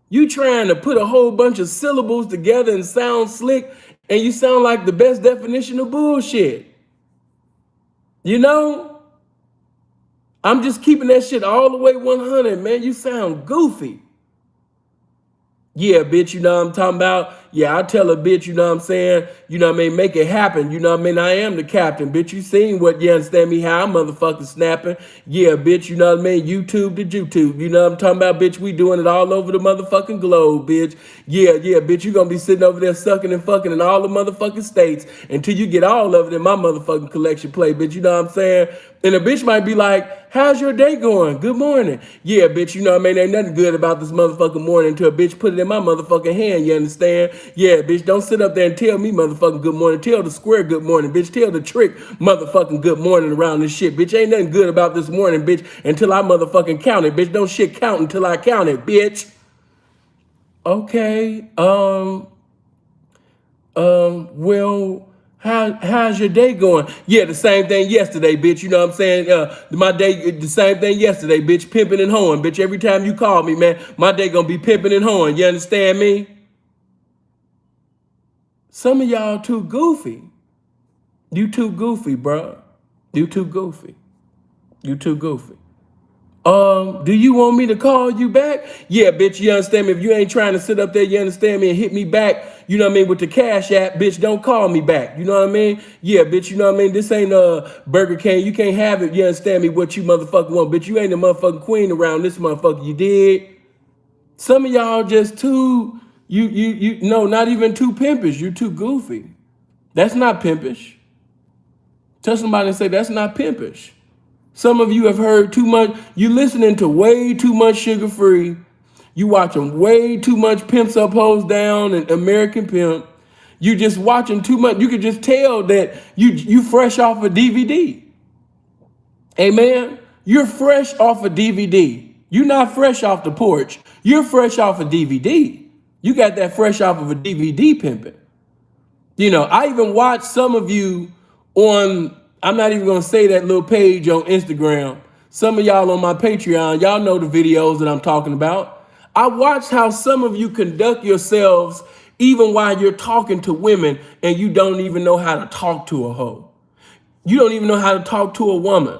You trying to put a whole bunch of syllables together and sound slick, and you sound like the best definition of bullshit. You know? I'm just keeping that shit all the way 100, man. You sound goofy. Yeah, bitch, you know what I'm talking about? Yeah, I tell a bitch, you know what I'm saying? You know what I mean? Make it happen. You know what I mean? I am the captain, bitch. You seen what, you understand me, how I'm motherfucking snapping. Yeah, bitch, you know what I mean? YouTube to YouTube. You know what I'm talking about, bitch? We doing it all over the motherfucking globe, bitch. Yeah, bitch, you gonna be sitting over there sucking and fucking in all the motherfucking states until you get all of it in my motherfucking collection plate, bitch. You know what I'm saying? And a bitch might be like, how's your day going? Good morning. Yeah, bitch, you know what I mean? Ain't nothing good about this motherfucking morning until a bitch put it in my motherfucking hand, you understand? Yeah, bitch, don't sit up there and tell me motherfucking good morning. Tell the square good morning, bitch. Tell the trick motherfucking good morning around this shit, bitch. Ain't nothing good about this morning, bitch, until I motherfucking count it, bitch. Don't shit count until I count it, bitch. Okay, well, how's your day going? Yeah, the same thing yesterday, bitch. You know what I'm saying? My day, the same thing yesterday, bitch. Pimping and hoeing, bitch. Every time you call me, man, my day gonna be pimping and hoeing. You understand me? Some of y'all too goofy. You too goofy, bro. You too goofy. You too goofy. Do you want me to call you back? Yeah, bitch, you understand me? If you ain't trying to sit up there, you understand me, and hit me back, you know what I mean, with the Cash App, bitch, don't call me back. You know what I mean? Yeah, bitch, you know what I mean? This ain't Burger King. You can't have it, you understand me, what you motherfucking want. Bitch, you ain't the motherfucking queen around this motherfucker, you did. Some of y'all just too, no, not even too pimpish. You too goofy. That's not pimpish. Tell somebody and say, that's not pimpish. Some of you have heard too much. You listening to way too much Sugar Free. You watching way too much Pimps Up, Hoes Down and American Pimp. You just watching too much. You can just tell that you fresh off a DVD. Amen. You're fresh off a DVD. You're not fresh off the porch. You're fresh off a DVD. You got that fresh off of a DVD pimping. You know, I even watched some of you on, I'm not even going to say that little page on Instagram. Some of y'all on my Patreon, y'all know the videos that I'm talking about. I watched how some of you conduct yourselves even while you're talking to women and you don't even know how to talk to a hoe. You don't even know how to talk to a woman.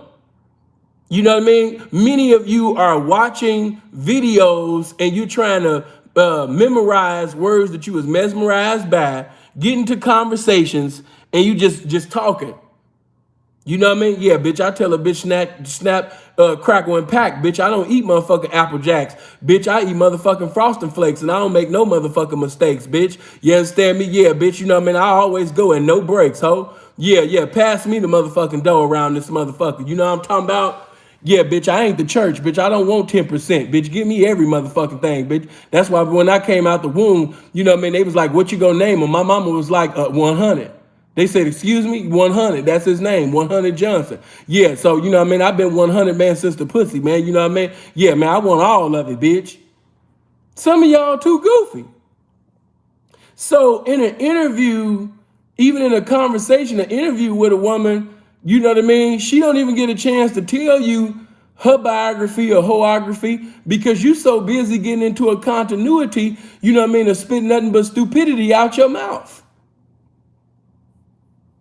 You know what I mean? Many of you are watching videos and you trying to memorize words that you was mesmerized by, get into conversations, and you just talking. You know what I mean? Yeah, bitch, I tell a bitch snap, crackle, and pack. Bitch, I don't eat motherfucking Apple Jacks. Bitch, I eat motherfucking Frosted Flakes, and I don't make no motherfucking mistakes, bitch. You understand me? Yeah, bitch, you know what I mean? I always go and no breaks, ho. Yeah, pass me the motherfucking dough around this motherfucker. You know what I'm talking about? Yeah, bitch, I ain't the church, bitch. I don't want 10%. Bitch, give me every motherfucking thing, bitch. That's why when I came out the womb, you know what I mean? They was like, what you gonna name him? My mama was like, 100. They said, excuse me, 100. That's his name, 100 Johnson. Yeah, so, you know what I mean? I've been 100, man, since the pussy, man. You know what I mean? Yeah, man, I want all of it, bitch. Some of y'all too goofy. So in an interview, even in a conversation, an interview with a woman, you know what I mean? She don't even get a chance to tell you her biography or hoography because you so busy getting into a continuity, you know what I mean, to spit nothing but stupidity out your mouth.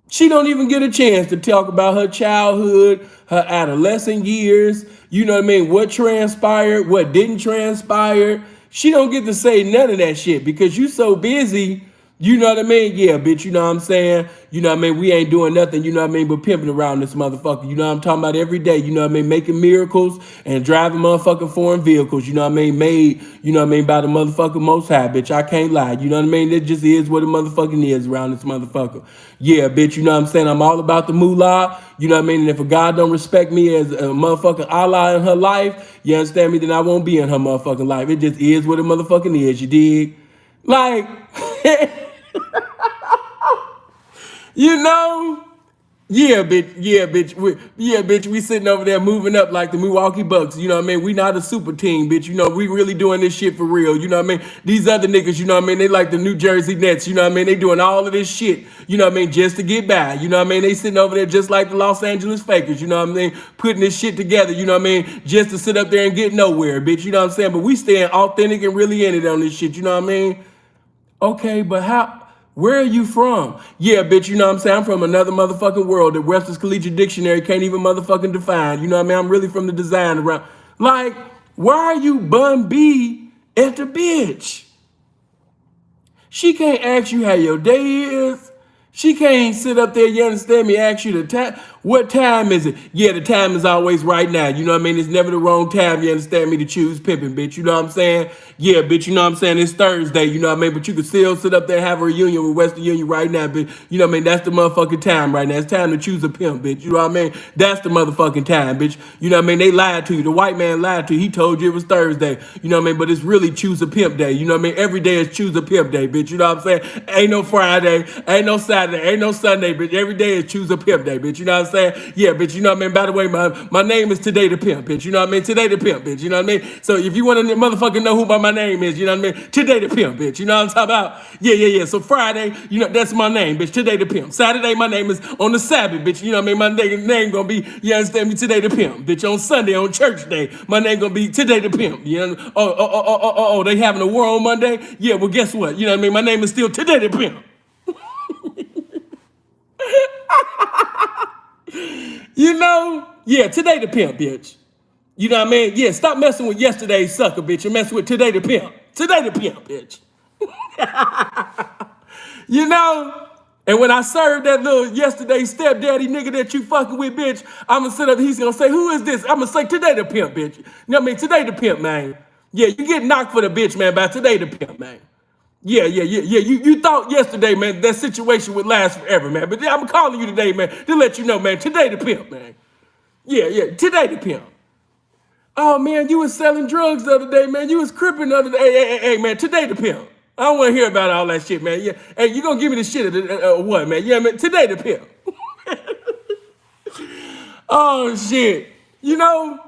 She don't even get a chance to talk about her childhood, her adolescent years, you know what I mean, what transpired, what didn't transpire. She don't get to say none of that shit because you so busy, you know what I mean? Yeah, bitch, you know what I'm saying? You know what I mean? We ain't doing nothing, you know what I mean, but pimping around this motherfucker. You know what I'm talking about? Every day, you know what I mean? Making miracles and driving motherfucking foreign vehicles, you know what I mean? Made, you know what I mean, by the motherfucking Most High, bitch. I can't lie. You know what I mean? It just is what it motherfucking is around this motherfucker. Yeah, bitch, you know what I'm saying? I'm all about the moolah, you know what I mean? And if a God don't respect me as a motherfucking Allah in her life, you understand me? Then I won't be in her motherfucking life. It just is what it motherfucking is, you dig? Like... You know, yeah, bitch, we sitting over there moving up like the Milwaukee Bucks, you know what I mean? We not a super team, bitch, you know, we really doing this shit for real, you know what I mean? These other niggas, you know what I mean, they like the New Jersey Nets, you know what I mean? They doing all of this shit, you know what I mean, just to get by, you know what I mean? They sitting over there just like the Los Angeles Fakers, you know what I mean? Putting this shit together, you know what I mean? Just to sit up there and get nowhere, bitch, you know what I'm saying? But we staying authentic and really in it on this shit, you know what I mean? Okay, but where are you from? Yeah, bitch, you know what I'm saying? I'm from another motherfucking world that Webster's Collegiate Dictionary can't even motherfucking define. You know what I mean? I'm really from the design around. Like, why are you bun B at the bitch? She can't ask you how your day is. She can't sit up there, you understand me, ask you the time. What time is it? Yeah, the time is always right now. You know what I mean? It's never the wrong time, you understand me, to choose pimping, bitch. You know what I'm saying? Yeah, bitch, you know what I'm saying? It's Thursday, you know what I mean? But you can still sit up there and have a reunion with Western Union right now, bitch. You know what I mean? That's the motherfucking time right now. It's time to choose a pimp, bitch. You know what I mean? That's the motherfucking time, bitch. You know what I mean? They lied to you. The white man lied to you. He told you it was Thursday. You know what I mean? But it's really choose a pimp day. You know what I mean? Every day is choose a pimp day, bitch. You know what I'm saying? Ain't no Friday, ain't no Saturday, ain't no Sunday, bitch. Every day is choose a pimp day, bitch. You know what I'm saying? Yeah, bitch. You know what I mean? By the way, my name is Today the Pimp, bitch. You know what I mean? Today the Pimp, bitch. You know what I mean? So if you want to motherfucking know who my name is, you know what I mean? Today the Pimp, bitch. You know what I'm talking about? Yeah. So Friday, you know, that's my name, bitch. Today the Pimp. Saturday, my name is on the Sabbath, bitch. You know what I mean? My name gonna be, you understand me? Today the Pimp, bitch. On Sunday, on church day, my name gonna be Today the Pimp. You know? Oh, they having a war on Monday? Yeah, well, guess what? You know what I mean? My name is still Today the Pimp. You know? Yeah, Today the Pimp, bitch. You know what I mean? Yeah, stop messing with yesterday's sucker, bitch, and mess with Today the Pimp. Today the Pimp, bitch. You know? And when I serve that little yesterday stepdaddy nigga that you fucking with, bitch, I'm gonna sit up, he's gonna say, who is this? I'm gonna say, Today the Pimp, bitch. You know what I mean? Today the Pimp, man. Yeah, you get knocked for the bitch, man, by Today the Pimp, man. Yeah. You thought yesterday, man, that situation would last forever, man. But I'm calling you today, man, to let you know, man, today the pimp, man. Yeah, today the pimp. Oh, man, you was selling drugs the other day, man. You was cripping the other day. Hey, man, today the pimp. I don't want to hear about all that shit, man. Yeah, hey, you gonna give me the shit or what, man? Yeah, man, today the pimp. Oh, shit. You know,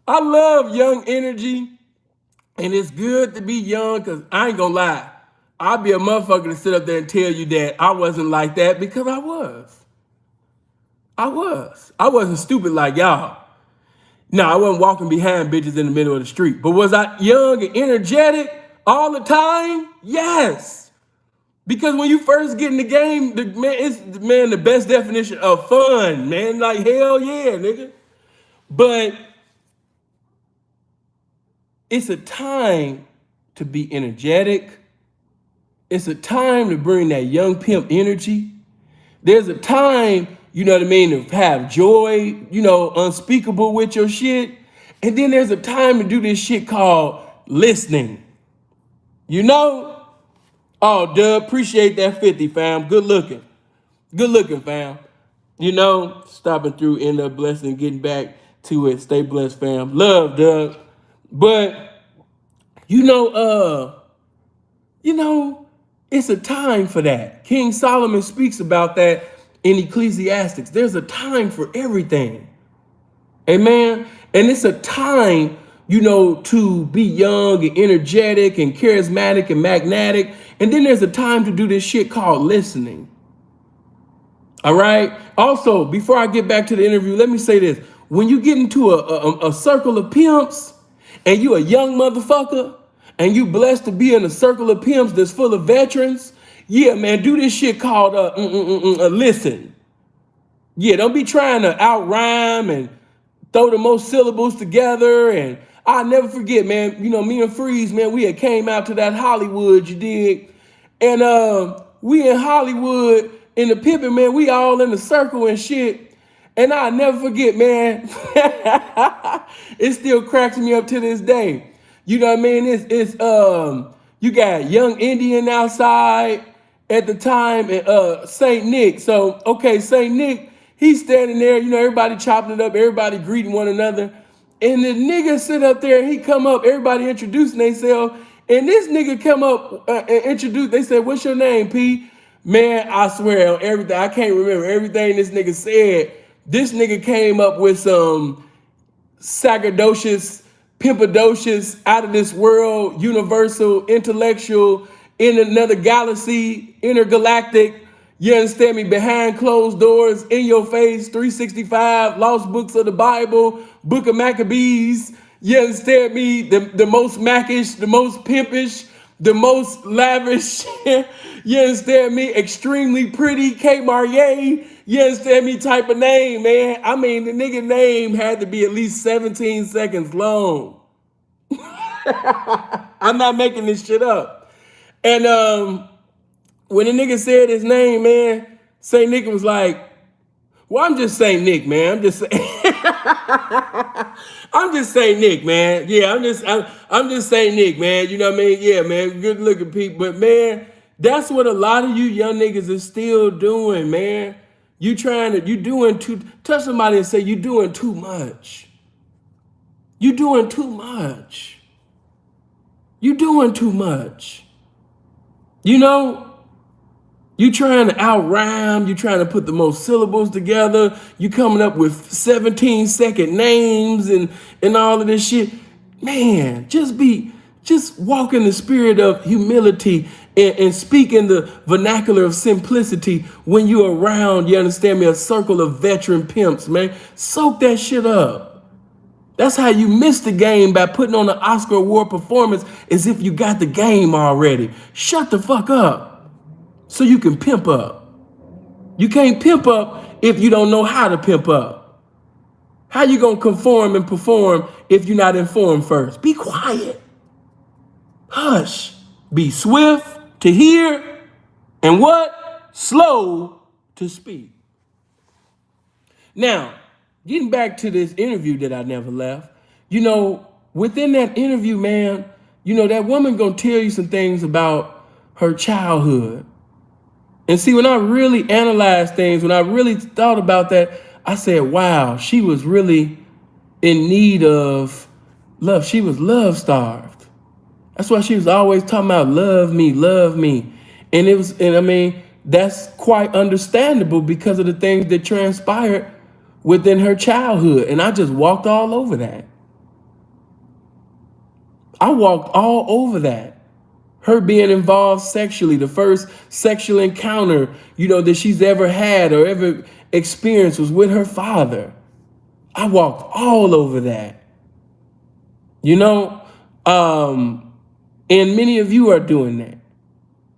I love young energy, and it's good to be young, because I ain't gonna lie. I'll be a motherfucker to sit up there and tell you that I wasn't like that, because I was. I wasn't stupid like y'all. No, I wasn't walking behind bitches in the middle of the street. But was I young and energetic all the time? Yes. Because when you first get in the game, it's the best definition of fun, man. Like, hell yeah, nigga. But it's a time to be energetic. It's a time to bring that young pimp energy. There's a time, you know what I mean, to have joy, you know, unspeakable with your shit. And then there's a time to do this shit called listening. You know? Oh, Dub, appreciate that 50, fam. Good looking. Good looking, fam. You know, stopping through, end up blessing, getting back to it. Stay blessed, fam. Love, Dub. But, you know, it's a time for that. King Solomon speaks about that in Ecclesiastics. There's a time for everything. Amen. And it's a time, you know, to be young and energetic and charismatic and magnetic. And then there's a time to do this shit called listening. All right. Also, before I get back to the interview, let me say this. When you get into a circle of pimps and you a young motherfucker and you blessed to be in a circle of pimps that's full of veterans, yeah, man, do this shit called listen. Yeah, don't be trying to outrhyme and throw the most syllables together. And I'll never forget, man, you know, me and Freeze, man, we had came out to that Hollywood, you dig? And we in Hollywood in the pimping, man, we all in the circle and shit. And I'll never forget, man, it still cracks me up to this day. You know what I mean? It's you got Young Indian outside at the time, and Saint Nick. So, okay, Saint Nick, he's standing there, you know, everybody chopping it up, everybody greeting one another. And the nigga sit up there, and he come up, everybody introducing themselves. And this nigga come up and introduce, they said, what's your name, P? Man, I swear on everything, I can't remember everything this nigga said. This nigga came up with some sacerdocious, pimpadocious, out of this world, universal, intellectual, in another galaxy, intergalactic, you understand me, behind closed doors, in your face, 365, lost books of the Bible, book of Maccabees, you understand me, the most mackish, the most pimpish, the most lavish, you understand me, extremely pretty, Kate Marrier, you understand me, type of name, man. I mean, the nigga name had to be at least 17 seconds long. I'm not making this shit up. And when the nigga said his name, man, Saint Nick was like, well, I'm just Saint Nick, man. I'm just Saint Nick, man. Yeah, I'm just Saint Nick, man. You know what I mean? Yeah, man, good looking people. But man, that's what a lot of you young niggas is still doing, man. You doing touch somebody and say you doing too much. You doing too much. You doing too much. You know? You trying to outrhyme, you trying to put the most syllables together, you coming up with 17-second names and all of this shit. Man, just walk in the spirit of humility and speak in the vernacular of simplicity when you're around, you understand me, a circle of veteran pimps, man. Soak that shit up. That's how you miss the game, by putting on an Oscar award performance as if you got the game already. Shut the fuck up. So you can pimp up. You can't pimp up if you don't know how to pimp up. How you gonna conform and perform if you're not informed first? Be quiet. Hush. Be swift to hear and what? Slow to speak. Now, getting back to this interview that I never left, you know, within that interview, man, you know, that woman gonna tell you some things about her childhood. And see, when I really analyzed things, when I really thought about that, I said, wow, she was really in need of love. She was love starved. That's why she was always talking about love me, love me. And I mean, that's quite understandable because of the things that transpired within her childhood. And I just walked all over that. I walked all over that. Her being involved sexually, the first sexual encounter, that she's ever had or ever experienced was with her father. I walked all over that. And many of you are doing that.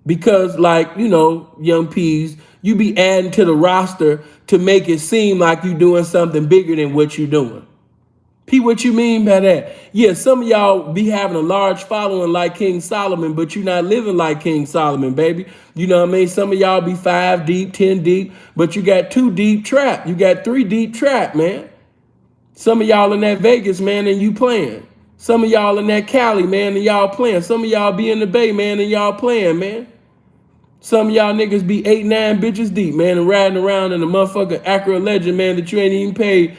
Because young peas, you be adding to the roster to make it seem like you're doing something bigger than what you're doing. P, what you mean by that? Yeah, some of y'all be having a large following like King Solomon, but you're not living like King Solomon, baby. You know what I mean? Some of y'all be 5 deep, 10 deep, but you got 2 deep trap. You got 3 deep trap, man. Some of y'all in that Vegas, man, and you playing. Some of y'all in that Cali, man, and y'all playing. Some of y'all be in the Bay, man, and y'all playing, man. Some of y'all niggas be 8, 9 bitches deep, man, and riding around in a motherfucking Acura Legend, man, that you ain't even paid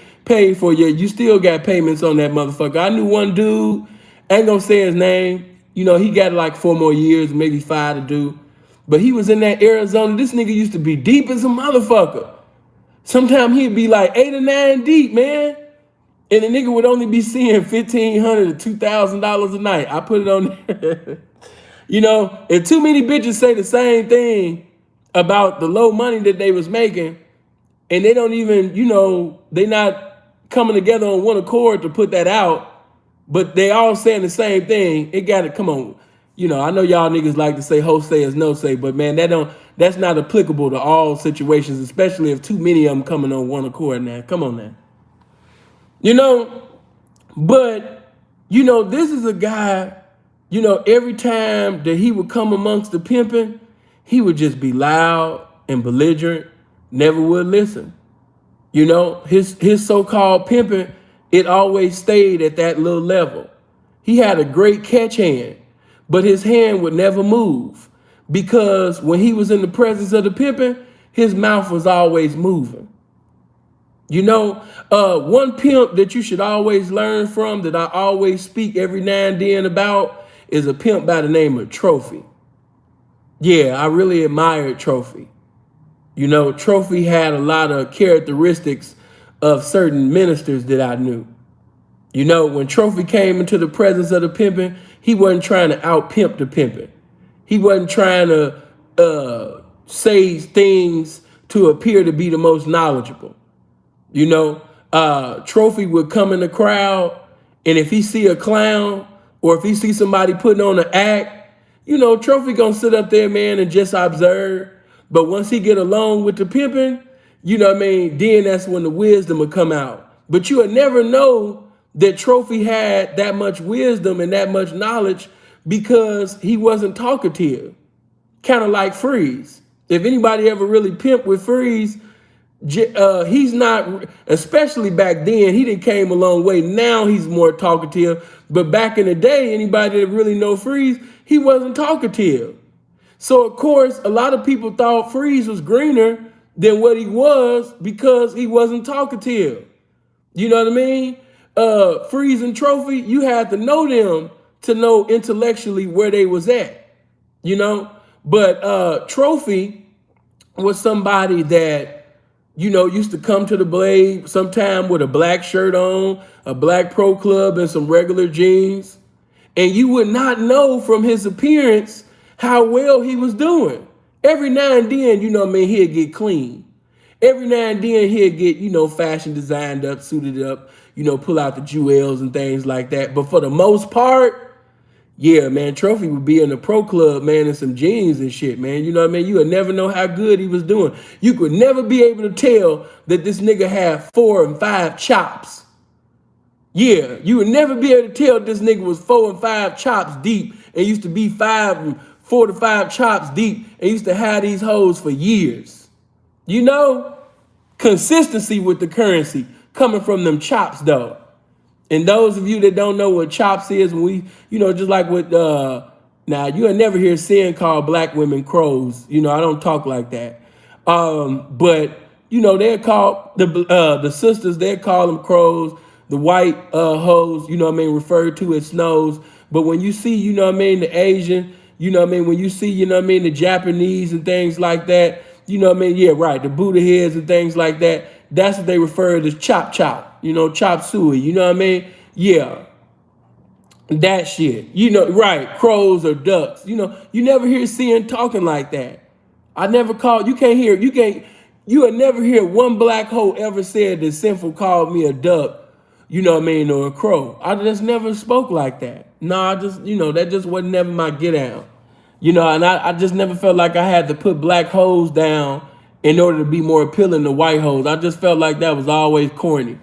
for yet. You still got payments on that motherfucker. I knew one dude, ain't gonna say his name. He got like 4 more years, maybe 5 to do. But he was in that Arizona. This nigga used to be deep as a motherfucker. Sometimes he'd be like 8 or 9 deep, man. And the nigga would only be seeing $1,500 to $2,000 a night. I put it on there. And too many bitches say the same thing about the low money that they was making, and they don't even, they not coming together on one accord to put that out, but they all saying the same thing. It got to come on. I know y'all niggas like to say ho say is no say, but man, that's not applicable to all situations, especially if too many of them coming on one accord now. Come on now. But this is a guy, every time that he would come amongst the pimping, he would just be loud and belligerent, never would listen. His so-called pimping, it always stayed at that little level. He had a great catch hand, but his hand would never move because when he was in the presence of the pimping, his mouth was always moving. One pimp that you should always learn from, that I always speak every now and then about, is a pimp by the name of Trophy. Yeah, I really admired Trophy. Trophy had a lot of characteristics of certain ministers that I knew. When Trophy came into the presence of the pimping, he wasn't trying to out-pimp the pimping. He wasn't trying to say things to appear to be the most knowledgeable. Trophy would come in the crowd, and if he see a clown or if he see somebody putting on an act, Trophy gonna sit up there, man, and just observe. But once he get along with the pimping, then that's when the wisdom will come out. But you would never know that Trophy had that much wisdom and that much knowledge because he wasn't talkative. Kind of like Freeze. If anybody ever really pimped with Freeze, he's not, especially back then, he didn't came a long way. Now he's more talkative. But back in the day, anybody that really know Freeze, he wasn't talkative. So of course, a lot of people thought Freeze was greener than what he was because he wasn't talkative. You know what I mean? Freeze and Trophy, you had to know them to know intellectually where they was at. But Trophy was somebody that used to come to the Blade sometime with a black shirt on, a black Pro Club, and some regular jeans. And you would not know from his appearance how well he was doing. Every now and then, he'd get clean. Every now and then he'd get, fashion designed up, suited up, pull out the jewels and things like that. But for the most part, yeah, man, Trophy would be in the Pro Club, man, in some jeans and shit, man. You know what I mean? You would never know how good he was doing. You could never be able to tell that this nigga had 4 and 5 chops. Yeah, you would never be able to tell this nigga was 4 and 5 chops deep and used to be 4 to 5 chops deep and used to have these hoes for years. Consistency with the currency coming from them chops, though. And those of you that don't know what chops is, when we, just like with Now, you'll never hear Sin call black women crows. You know, I don't talk like that. But, you know, they'll call the sisters, they'll call them crows. The white hoes, you know what I mean, referred to as snows. But when you see, you know what I mean, the Asian, you know what I mean, when you see, you know what I mean, the Japanese and things like that, you know what I mean, yeah, right, the Buddha heads and things like that, that's what they refer to as chop chop, you know, chop suey, you know what I mean? Yeah. That shit, you know, right? Crows or ducks, you know. You never hear Sin talking like that. I never called. You can't hear. You can't. You will never hear one black hoe ever said that Sinful called me a duck. You know what I mean, or a crow. I just never spoke like that. No, I just, you know, that just wasn't never my get out. You know, and I just never felt like I had to put black hoes down in order to be more appealing to white hoes. I just felt like that was always corny.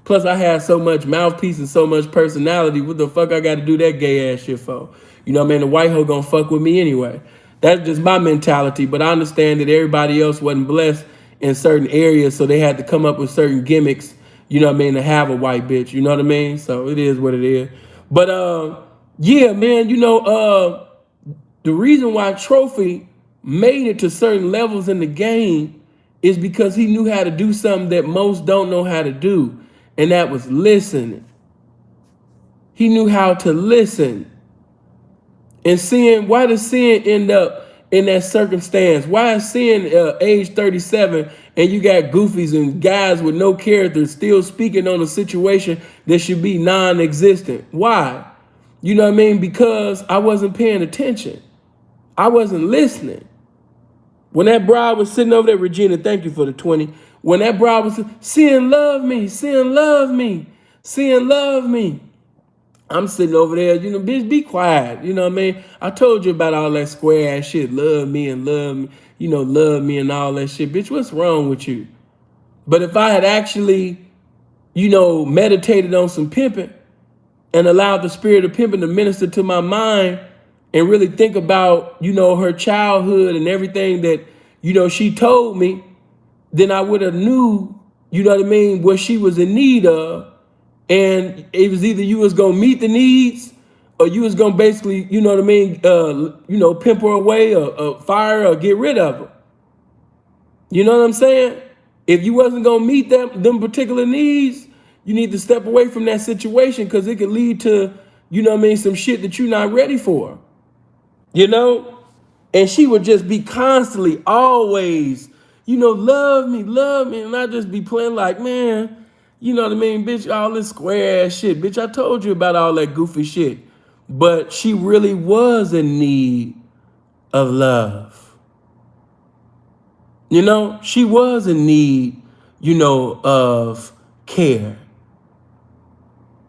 Plus, I had so much mouthpiece and so much personality. What the fuck I got to do that gay ass shit for? You know what I mean? The white hoe gonna fuck with me anyway. That's just my mentality. But I understand that everybody else wasn't blessed in certain areas, so they had to come up with certain gimmicks, you know what I mean, to have a white bitch. You know what I mean? So it is what it is. But yeah, man, you know, the reason why Trophy made it to certain levels in the game is because he knew how to do something that most don't know how to do. And that was listening. He knew how to listen. And why does Sin end up in that circumstance? Why is Sin age 37 and you got goofies and guys with no character still speaking on a situation that should be non-existent? Why? You know what I mean? Because I wasn't paying attention. I wasn't listening. When that bride was sitting over there, Regina, thank you for the 20. When that bride was Sin love me, Sin love me, Sin love me. I'm sitting over there, you know, bitch, be quiet. You know what I mean? I told you about all that square ass shit. Love me and love me, you know, love me and all that shit. Bitch, what's wrong with you? But if I had actually, you know, meditated on some pimping and allowed the spirit of pimping to minister to my mind and really think about, you know, her childhood and everything that, you know, she told me, then I would have knew, you know what I mean, what she was in need of. And it was either you was gonna meet the needs or you was gonna basically, you know what I mean, you know, pimp her away or fire her or get rid of her. You know what I'm saying? If you wasn't gonna meet them particular needs, you need to step away from that situation because it could lead to, you know what I mean, some shit that you're not ready for. You know? And she would just be constantly, always, you know, love me. And I just be playing like, man, you know what I mean, bitch, all this square ass shit. Bitch, I told you about all that goofy shit. But she really was in need of love. You know, she was in need, you know, of care.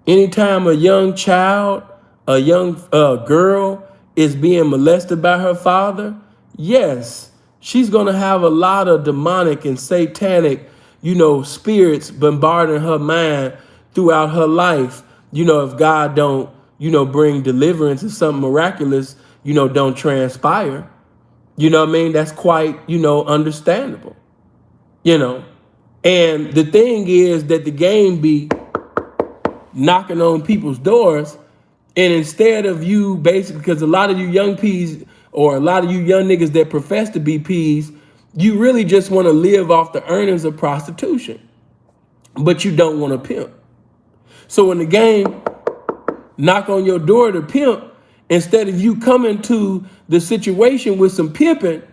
Anytime a young child, a young girl is being molested by her father, yes, she's going to have a lot of demonic and satanic, you know, spirits bombarding her mind throughout her life. You know, if God don't, you know, bring deliverance and something miraculous, you know, don't transpire. You know what I mean? That's quite, you know, understandable. You know, and the thing is that the game be knocking on people's doors, and instead of you basically, because a lot of you young peas or a lot of you young niggas that profess to be peas, you really just want to live off the earnings of prostitution, but you don't want to pimp. So when the game knock on your door to pimp, instead of you coming to the situation with some pimping,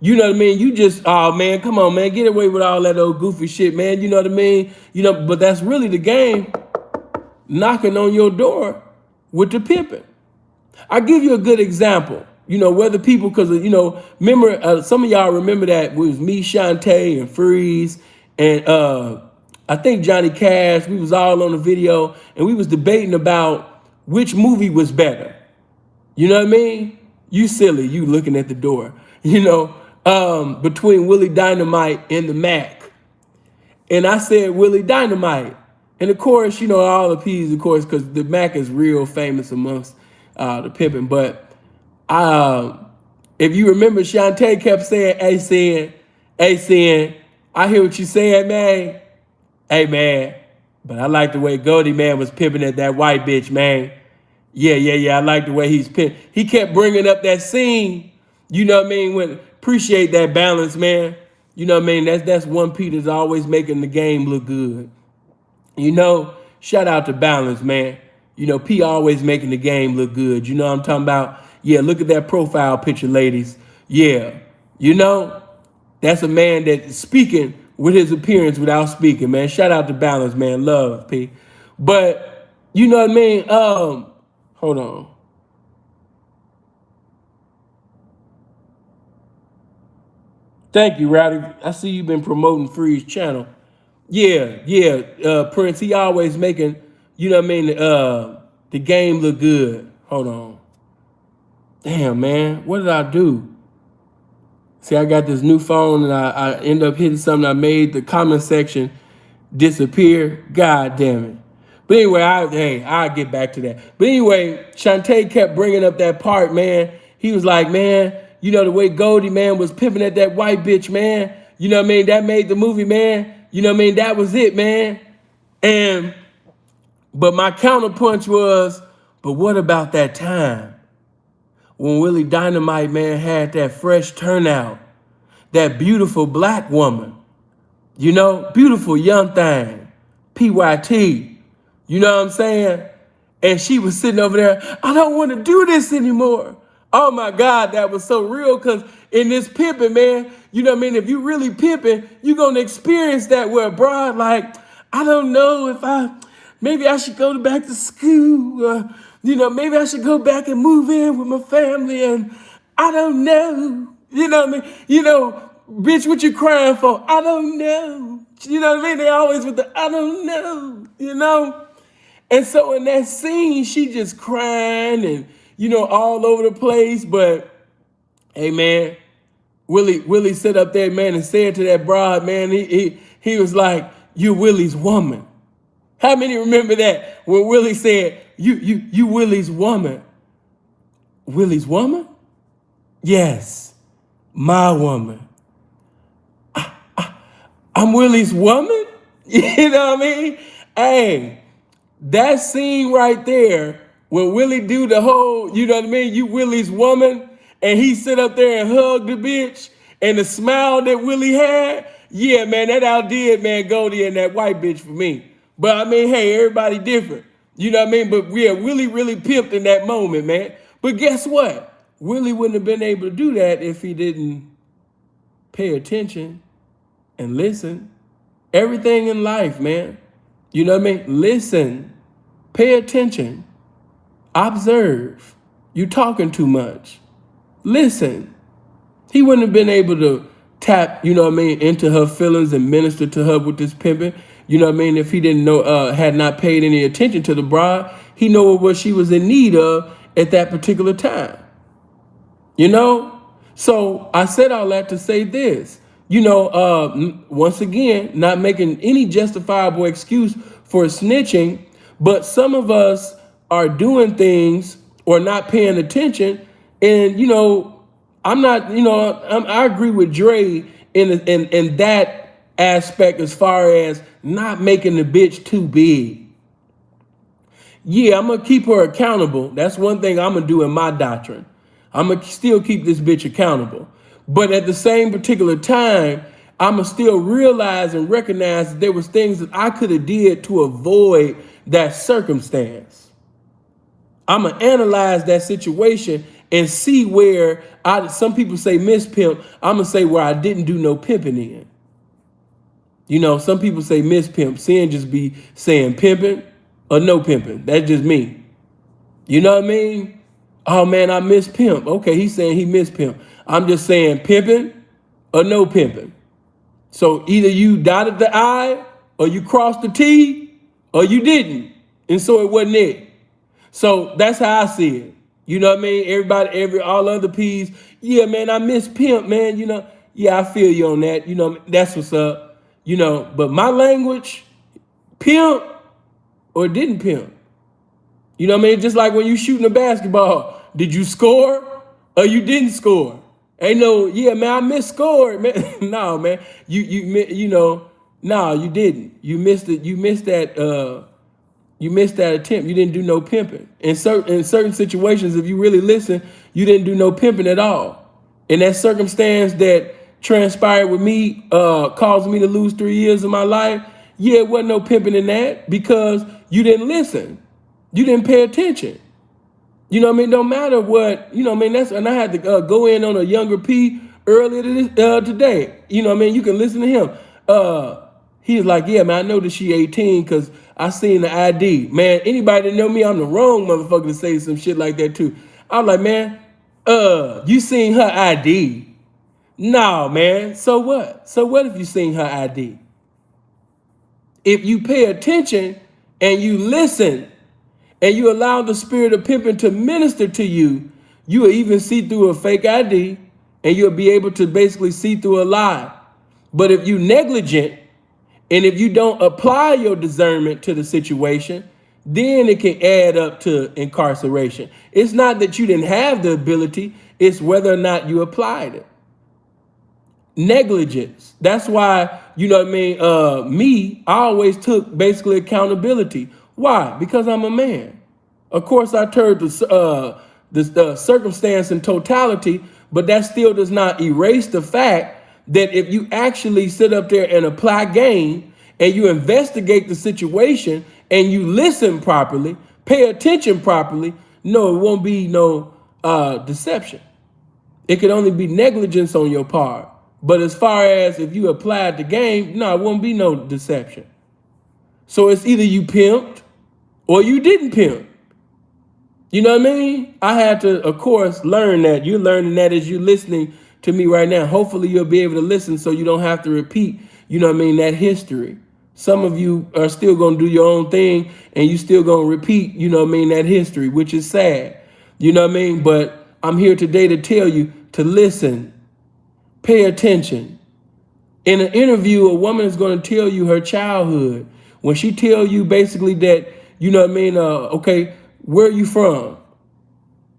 you know what I mean? You just, oh man, come on, man, get away with all that old goofy shit, man. You know what I mean? You know, but that's really the game knocking on your door with the pimping. I give you a good example. You know, whether people, because, you know, remember, some of y'all remember that it was me, Shantae, and Freeze, and I think Johnny Cash. We was all on the video, and we was debating about which movie was better. You know what I mean? You silly, you looking at the door. You know, between Willie Dynamite and the Mac. And I said Willie Dynamite. And of course, you know, all the P's, of course, because the Mac is real famous amongst the pimping. But if you remember, Shantae kept saying, hey, Sin, I hear what you saying, man. Hey, man. But I like the way Goldie, man, was pimping at that white bitch, man. Yeah. I like the way he's pinned. He kept bringing up that scene. You know what I mean? When appreciate that balance, man. You know what I mean? That's one P that's always making the game look good. You know, shout out to Balance, man. You know, P always making the game look good. You know what I'm talking about? Yeah, look at that profile picture, ladies. Yeah, you know, that's a man that's speaking with his appearance without speaking, man. Shout out to Balance, man. Love, P. But, you know what I mean? Hold on. Thank you, Rowdy. I see you've been promoting Free's channel. Yeah. Prince, he always making, you know what I mean, the game look good. Hold on. Damn, man. What did I do? See, I got this new phone and I end up hitting something. I made the comment section disappear. God damn it. But anyway, I'll get back to that. But anyway, Shantae kept bringing up that part, man. He was like, man, you know, the way Goldie, man, was pimping at that white bitch, man. You know what I mean? That made the movie, man. You know what I mean? That was it, man. But my counterpunch was, but what about that time when Willie Dynamite, man, had that fresh turnout, that beautiful black woman, you know, beautiful young thing, PYT, you know what I'm saying? And she was sitting over there, I don't want to do this anymore. Oh my God, that was so real, because in this pimping, man, you know what I mean? If you really pimping, you're going to experience that where broad, like, I don't know if maybe I should go back to school, you know, maybe I should go back and move in with my family, and I don't know, you know what I mean? You know, bitch, what you crying for? I don't know. You know what I mean? They always with the, I don't know, you know? And so in that scene, she just crying and, you know, all over the place. But, hey, man, Willie sit up there, man, and said to that broad, man, he was like, you're Willie's woman. How many remember that when Willie said, you Willie's woman? Willie's woman? Yes, my woman. I'm Willie's woman? You know what I mean? Hey, that scene right there, when Willie do the whole, you know what I mean, you Willie's woman, and he sit up there and hug the bitch, and the smile that Willie had, yeah, man, that outdid, man, Goldie and that white bitch for me. But I mean, hey, everybody different. You know what I mean? But yeah, Willie really pimped in that moment, man. But guess what? Willie wouldn't have been able to do that if he didn't pay attention and listen. Everything in life, man. You know what I mean? Listen, pay attention, observe. You talking too much. Listen. He wouldn't have been able to tap, you know what I mean, into her feelings and minister to her with this pimping. You know what I mean? If he didn't know, had not paid any attention to the bride, he know what she was in need of at that particular time. You know? So I said all that to say this. You know, once again, not making any justifiable excuse for snitching, but some of us are doing things or not paying attention. And, you know, I'm not, you know, I agree with Dre in that aspect as far as not making the bitch too big. Yeah, I'm going to keep her accountable. That's one thing I'm going to do in my doctrine. I'm going to still keep this bitch accountable. But at the same particular time, I'm going to still realize and recognize that there was things that I could have did to avoid that circumstance. I'm going to analyze that situation and see where some people say miss pimp. I'm going to say where I didn't do no pimping in. You know, some people say miss pimp. Sin just be saying pimping or no pimping. That's just me. You know what I mean? Oh, man, I miss pimp. Okay, he's saying he miss pimp. I'm just saying pimping or no pimping. So either you dotted the I or you crossed the T or you didn't. And so it wasn't it. So that's how I see it. You know what I mean? Everybody, all other P's, yeah, man, I miss pimp, man. You know, yeah, I feel you on that. You know, that's what's up. You know, but my language, pimp or didn't pimp. You know what I mean? Just like when you shooting a basketball, did you score or you didn't score? Ain't no, yeah, man, I misscored, man. No, man, you know, no, you didn't. You missed it. You missed that You missed that attempt. You didn't do no pimping. In certain situations, if you really listen, you didn't do no pimping at all. And that circumstance that transpired with me, caused me to lose 3 years of my life, yeah, it wasn't no pimping in that because you didn't listen. You didn't pay attention. You know what I mean? Don't matter what, you know what I mean? And I had to go in on a younger P earlier today. You know what I mean? You can listen to him. He's like, yeah, man, I know that she 18 because I seen the ID. Man, anybody that know me, I'm the wrong motherfucker to say some shit like that too. I was like, man, you seen her ID? No, man. So what? So what if you seen her ID? If you pay attention and you listen and you allow the spirit of pimping to minister to you, you will even see through a fake ID and you'll be able to basically see through a lie. But if you negligent and if you don't apply your discernment to the situation, then it can add up to incarceration. It's not that you didn't have the ability, it's whether or not you applied it. Negligence. That's why, you know what I mean? I always took basically accountability. Why? Because I'm a man. Of course, I turned the circumstance in totality, but that still does not erase the fact that if you actually sit up there and apply game and you investigate the situation and you listen properly, pay attention properly, no, it won't be no deception. It could only be negligence on your part. But as far as if you applied the game, no, it won't be no deception. So it's either you pimped or you didn't pimp. You know what I mean? I had to, of course, learn that. You're learning that as you're listening to me right now. Hopefully you'll be able to listen so you don't have to repeat, you know what I mean, that history. Some of you are still going to do your own thing and you still going to repeat, you know what I mean, that history, which is sad. You know what I mean? But I'm here today to tell you to listen, pay attention. In an interview, a woman is going to tell you her childhood. When she tell you basically that, you know what I mean, okay, where are you from?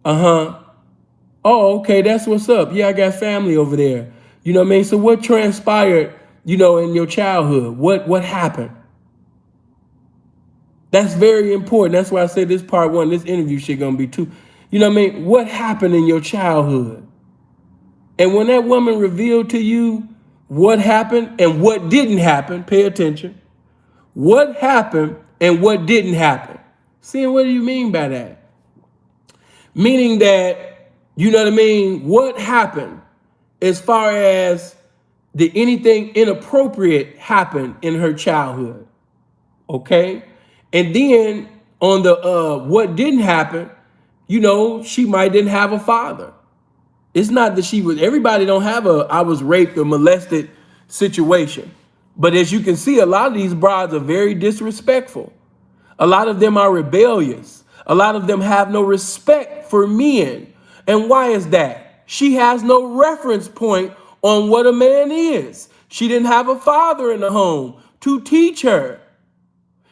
Oh, okay, that's what's up. Yeah, I got family over there. You know what I mean? So what transpired, you know, in your childhood? What happened? That's very important. That's why I say this part one, this interview shit gonna be too, you know what I mean? What happened in your childhood? And when that woman revealed to you what happened and what didn't happen, pay attention. What happened and what didn't happen. See, what do you mean by that? Meaning that, you know what I mean, what happened as far as did anything inappropriate happen in her childhood? Okay? And then on the what didn't happen, you know, she might didn't have a father. It's not that she was, everybody don't have a I was raped or molested situation. But as you can see, a lot of these brides are very disrespectful. A lot of them are rebellious. A lot of them have no respect for men. And why is that? She has no reference point on what a man is. She didn't have a father in the home to teach her.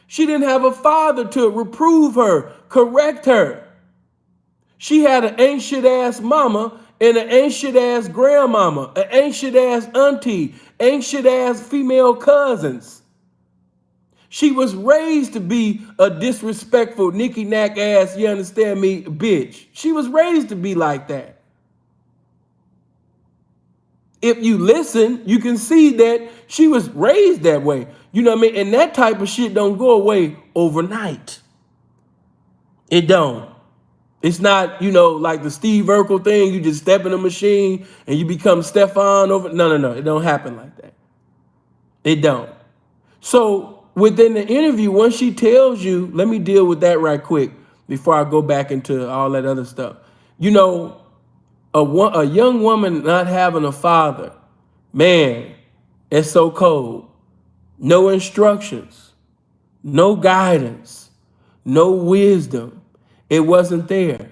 She didn't have a father to reprove her, correct her. She had an ancient ass mama and an ancient ass grandmama, an ancient ass auntie, ancient ass female cousins. She was raised to be a disrespectful, nicky-knack ass, you understand me, bitch. She was raised to be like that. If you listen, you can see that she was raised that way. You know what I mean? And that type of shit don't go away overnight. It don't. It's not, you know, like the Steve Urkel thing. You just step in a machine and you become Stefan over. No. It don't happen like that. It don't. So within the interview, once she tells you, let me deal with that right quick before I go back into all that other stuff. You know, a young woman not having a father, man, it's so cold. No instructions, no guidance, no wisdom. It wasn't there.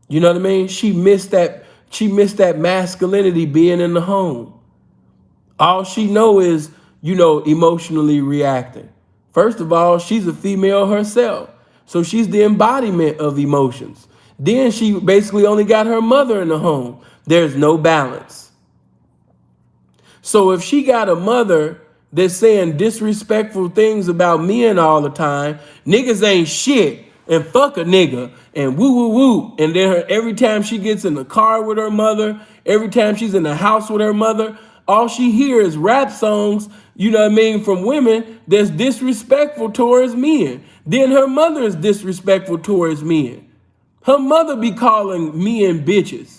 You know what I mean? She missed that masculinity being in the home. All she know is, you know, emotionally reacting. First of all, she's a female herself. So she's the embodiment of emotions. Then she basically only got her mother in the home. There's no balance. So if she got a mother, that's saying disrespectful things about men all the time. Niggas ain't shit and fuck a nigga and woo woo woo. And then every time she gets in the car with her mother, every time she's in the house with her mother, all she hears is rap songs, you know what I mean, from women that's disrespectful towards men. Then her mother is disrespectful towards men. Her mother be calling men bitches.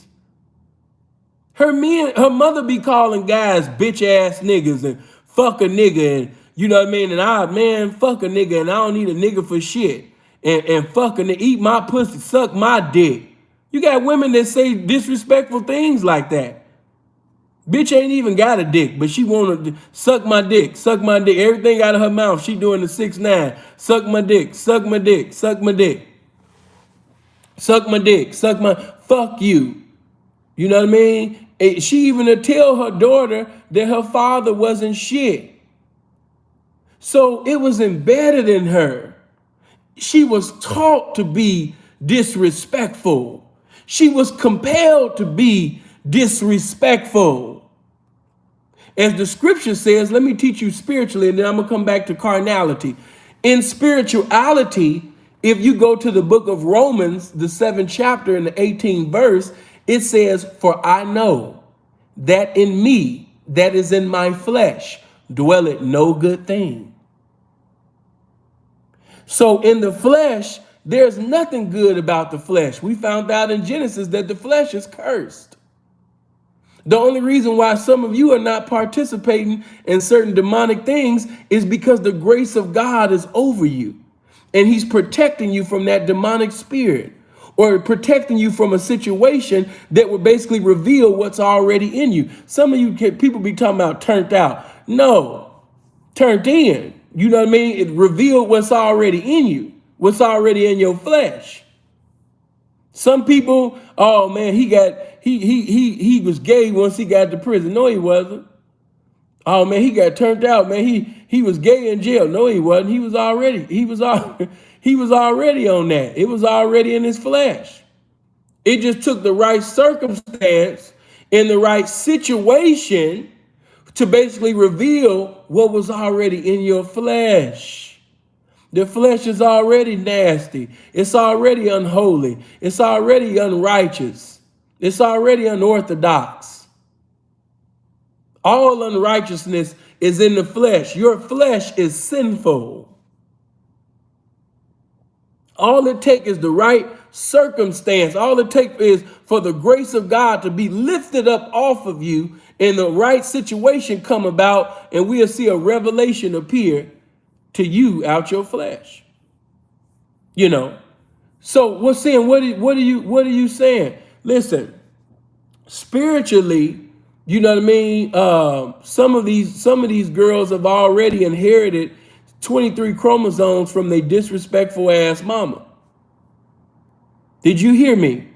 Her mother be calling guys bitch ass niggas and fuck a nigga and you know what I mean, and fuck a nigga and I don't need a nigga for shit and fuck a nigga, eat my pussy, suck my dick. You got women that say disrespectful things like that. Bitch ain't even got a dick, but she wanna suck my dick, everything out of her mouth. She doing the 6ix9ine, suck my dick, suck my dick, suck my dick, suck my dick, suck my, fuck you. You know what I mean? She even to tell her daughter that her father wasn't shit. So it was embedded in her. She was taught to be disrespectful. She was compelled to be disrespectful. As the scripture says, let me teach you spiritually, and then I'm going to come back to carnality. In spirituality, if you go to the book of Romans, the 7th chapter and the 18th verse, it says, for I know that in me, that is in my flesh, dwelleth no good thing. So in the flesh, there's nothing good about the flesh. We found out in Genesis that the flesh is cursed. The only reason why some of you are not participating in certain demonic things is because the grace of God is over you and he's protecting you from that demonic spirit, or protecting you from a situation that would basically reveal what's already in you. Some of you people be talking about turned out. No, turned in. You know what I mean? It revealed what's already in you, what's already in your flesh. Some people, oh man, he was gay once he got to prison. No, he wasn't. Oh man, he got turned out. Man, he was gay in jail. No, he wasn't. He was already on that. It was already in his flesh. It just took the right circumstance in the right situation to basically reveal what was already in your flesh. The flesh is already nasty. It's already unholy. It's already unrighteous. It's already unorthodox. All unrighteousness is in the flesh. Your flesh is sinful. All it takes is the right circumstance. All it takes is for the grace of God to be lifted up off of you and the right situation come about, and we'll see a revelation appear to you out your flesh. You know. So what's saying? What are you saying? Listen, spiritually, you know what I mean? Some of these girls have already inherited 23 chromosomes from their disrespectful ass mama. Did you hear me?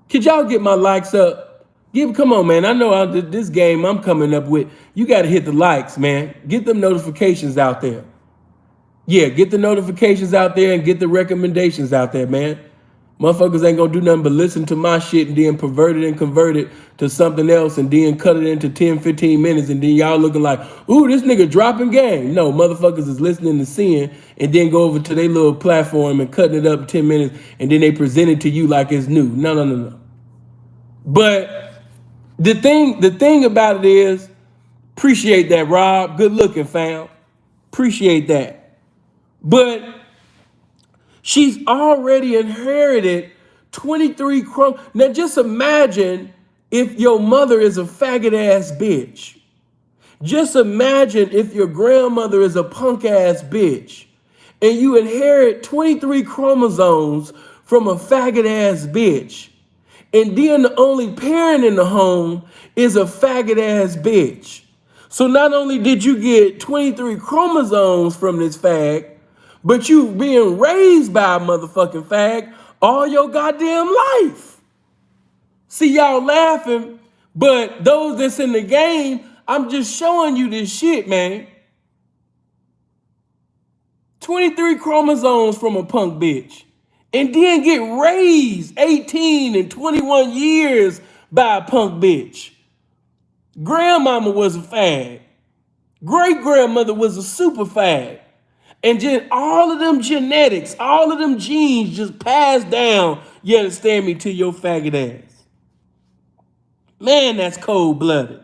Could y'all get my likes up? Come on, man. I know this game I'm coming up with. You got to hit the likes, man. Get them notifications out there. Yeah, get the notifications out there and get the recommendations out there, man. Motherfuckers ain't gonna do nothing but listen to my shit and then pervert it and convert it to something else and then cut it into 10, 15 minutes and then y'all looking like, ooh, this nigga dropping game. No, motherfuckers is listening to seeing and then go over to their little platform and cutting it up in 10 minutes and then they present it to you like it's new. No. But the thing about it is, appreciate that, Rob. Good looking, fam. Appreciate that. But she's already inherited 23 chromosomes. Now just imagine if your mother is a faggot ass bitch. Just imagine if your grandmother is a punk ass bitch and you inherit 23 chromosomes from a faggot ass bitch. And then the only parent in the home is a faggot ass bitch. So not only did you get 23 chromosomes from this fag, but you being raised by a motherfucking fag all your goddamn life. See, y'all laughing, but those that's in the game, I'm just showing you this shit, man. 23 chromosomes from a punk bitch. And then get raised 18 and 21 years by a punk bitch. Grandmama was a fag. Great-grandmother was a super fag. And just all of them genetics, all of them genes just passed down, you understand me, to your faggot ass. Man, that's cold-blooded.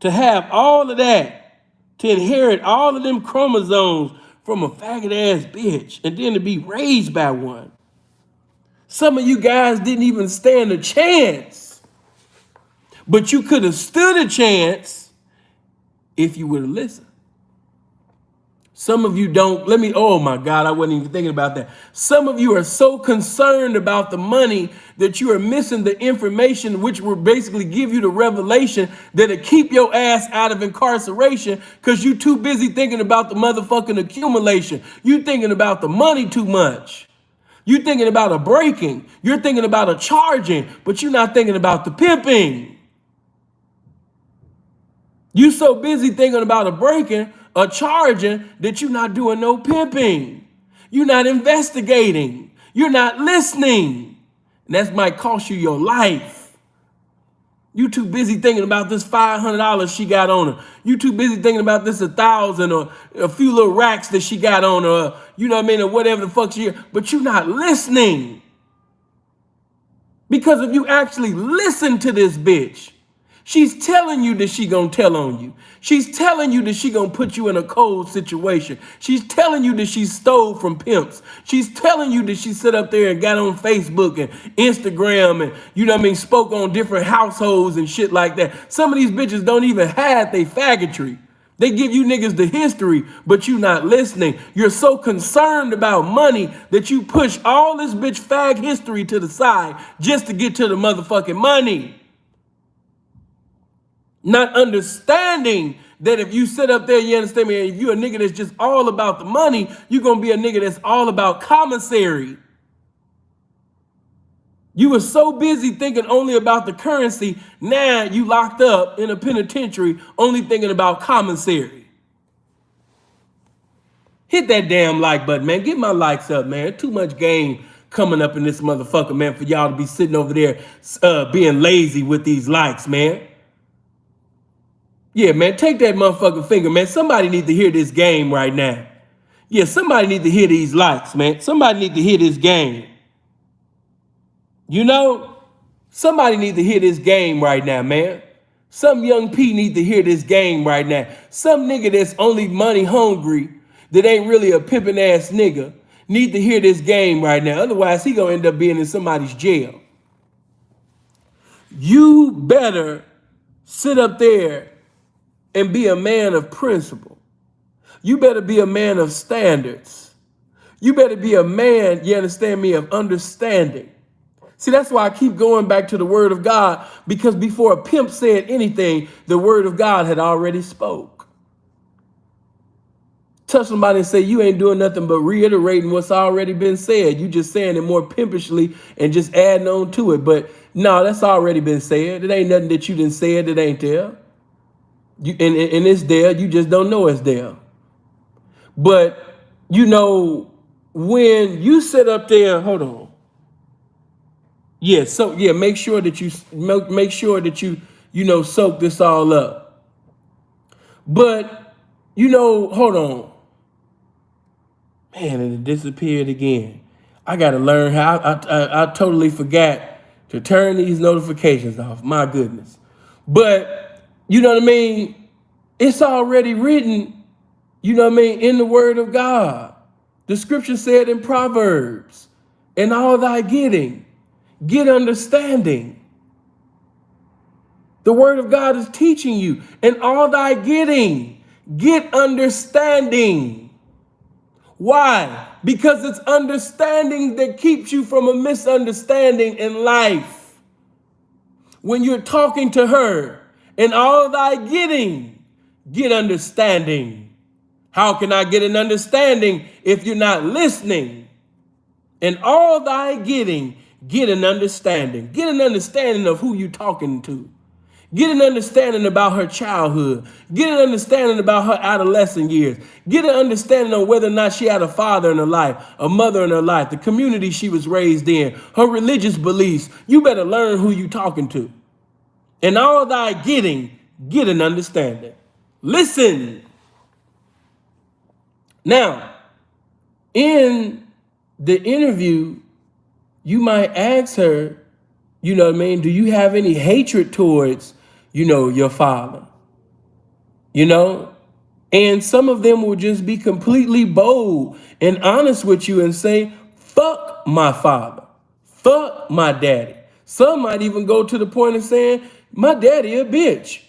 To have all of that, to inherit all of them chromosomes from a faggot-ass bitch, and then to be raised by one. Some of you guys didn't even stand a chance. But you could have stood a chance if you would have listened. Some of you don't, oh my God, I wasn't even thinking about that. Some of you are so concerned about the money that you are missing the information which will basically give you the revelation that'll keep your ass out of incarceration because you too busy thinking about the motherfucking accumulation. You thinking about the money too much. You thinking about a breaking. You're thinking about a charging, but you're not thinking about the pimping. You so busy thinking about a breaking, a charging, that you're not doing no pimping. You're not investigating. You're not listening. And that might cost you your life. You too busy thinking about this $500 she got on her. You too busy thinking about this 1,000 or a few little racks that she got on her, you know what I mean, or whatever the fuck she is. But you're not listening. Because if you actually listen to this bitch, she's telling you that she gonna tell on you. She's telling you that she gonna put you in a cold situation. She's telling you that she stole from pimps. She's telling you that she sit up there and got on Facebook and Instagram and, you know what I mean, spoke on different households and shit like that. Some of these bitches don't even have they faggotry. They give you niggas the history, but you not listening. You're so concerned about money that you push all this bitch fag history to the side just to get to the motherfucking money. Not understanding that if you sit up there, you understand me, if you're a nigga that's just all about the money, you're going to be a nigga that's all about commissary. You were so busy thinking only about the currency, now you locked up in a penitentiary only thinking about commissary. Hit that damn like button, man. Get my likes up, man. Too much game coming up in this motherfucker, man, for y'all to be sitting over there being lazy with these likes, man. Yeah, man, take that motherfucking finger, man. Somebody need to hear this game right now. Yeah, somebody need to hear these likes, man. Somebody need to hear this game. You know, somebody need to hear this game right now, man. Some young P need to hear this game right now. Some nigga that's only money hungry, that ain't really a pimping ass nigga, need to hear this game right now. Otherwise, he gonna end up being in somebody's jail. You better sit up there and be a man of principle. You better be a man of standards. You better be a man, you understand me, of understanding. See, that's why I keep going back to the word of God, because before a pimp said anything, the word of God had already spoke. Touch somebody and say, you ain't doing nothing but reiterating what's already been said. You just saying it more pimpishly and just adding on to it. But no, that's already been said. It ain't nothing that you didn't say that ain't there. And it's there, you just don't know it's there. But, you know, when you sit up there, hold on. Yeah, so, yeah, make sure that you, you know, soak this all up. But, you know, hold on. Man, and it disappeared again. I got to learn how, I totally forgot to turn these notifications off. My goodness. But, you know what I mean? It's already written, you know what I mean, in the word of God. The scripture said in Proverbs, in all thy getting, get understanding. The word of God is teaching you, in all thy getting, get understanding. Why? Because it's understanding that keeps you from a misunderstanding in life. When you're talking to her, in all thy getting, get understanding. How can I get an understanding if you're not listening? In all thy getting, get an understanding. Get an understanding of who you're talking to. Get an understanding about her childhood. Get an understanding about her adolescent years. Get an understanding of whether or not she had a father in her life, a mother in her life, the community she was raised in, her religious beliefs. You better learn who you're talking to. In all thy getting, get an understanding. Listen. Now, in the interview, you might ask her, you know what I mean? Do you have any hatred towards, your father? And some of them will just be completely bold and honest with you and say, fuck my father. Fuck my daddy. Some might even go to the point of saying, my daddy a bitch.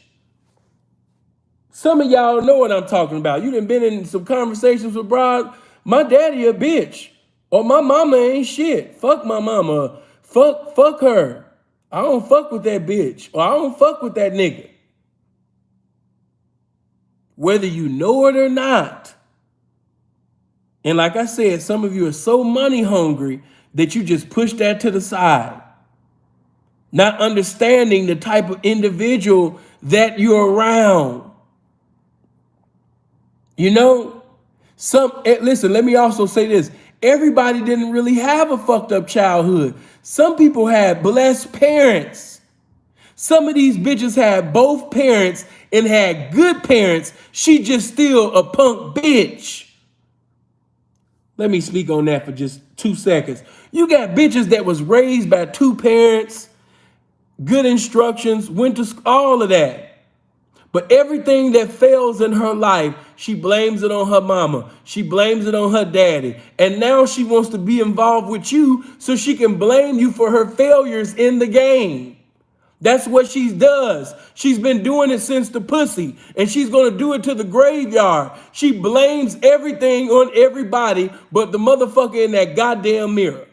Some of y'all know what I'm talking about. You done been in some conversations with broad. My daddy a bitch. Or my mama ain't shit. Fuck my mama. Fuck her. I don't fuck with that bitch. Or I don't fuck with that nigga. Whether you know it or not. And like I said, some of you are so money hungry that you just push that to the side. Not understanding the type of individual that you're around. Listen, let me also say this. Everybody didn't really have a fucked up childhood. Some people had blessed parents. Some of these bitches had both parents and had good parents. She just still a punk bitch. Let me speak on that for just 2 seconds. You got bitches that was raised by 2 parents, good instructions, went to school, all of that. But everything that fails in her life, she blames it on her mama. She blames it on her daddy. And now she wants to be involved with you so she can blame you for her failures in the game. That's what she does. She's been doing it since the pussy, and she's going to do it to the graveyard. She blames everything on everybody but the motherfucker in that goddamn mirror.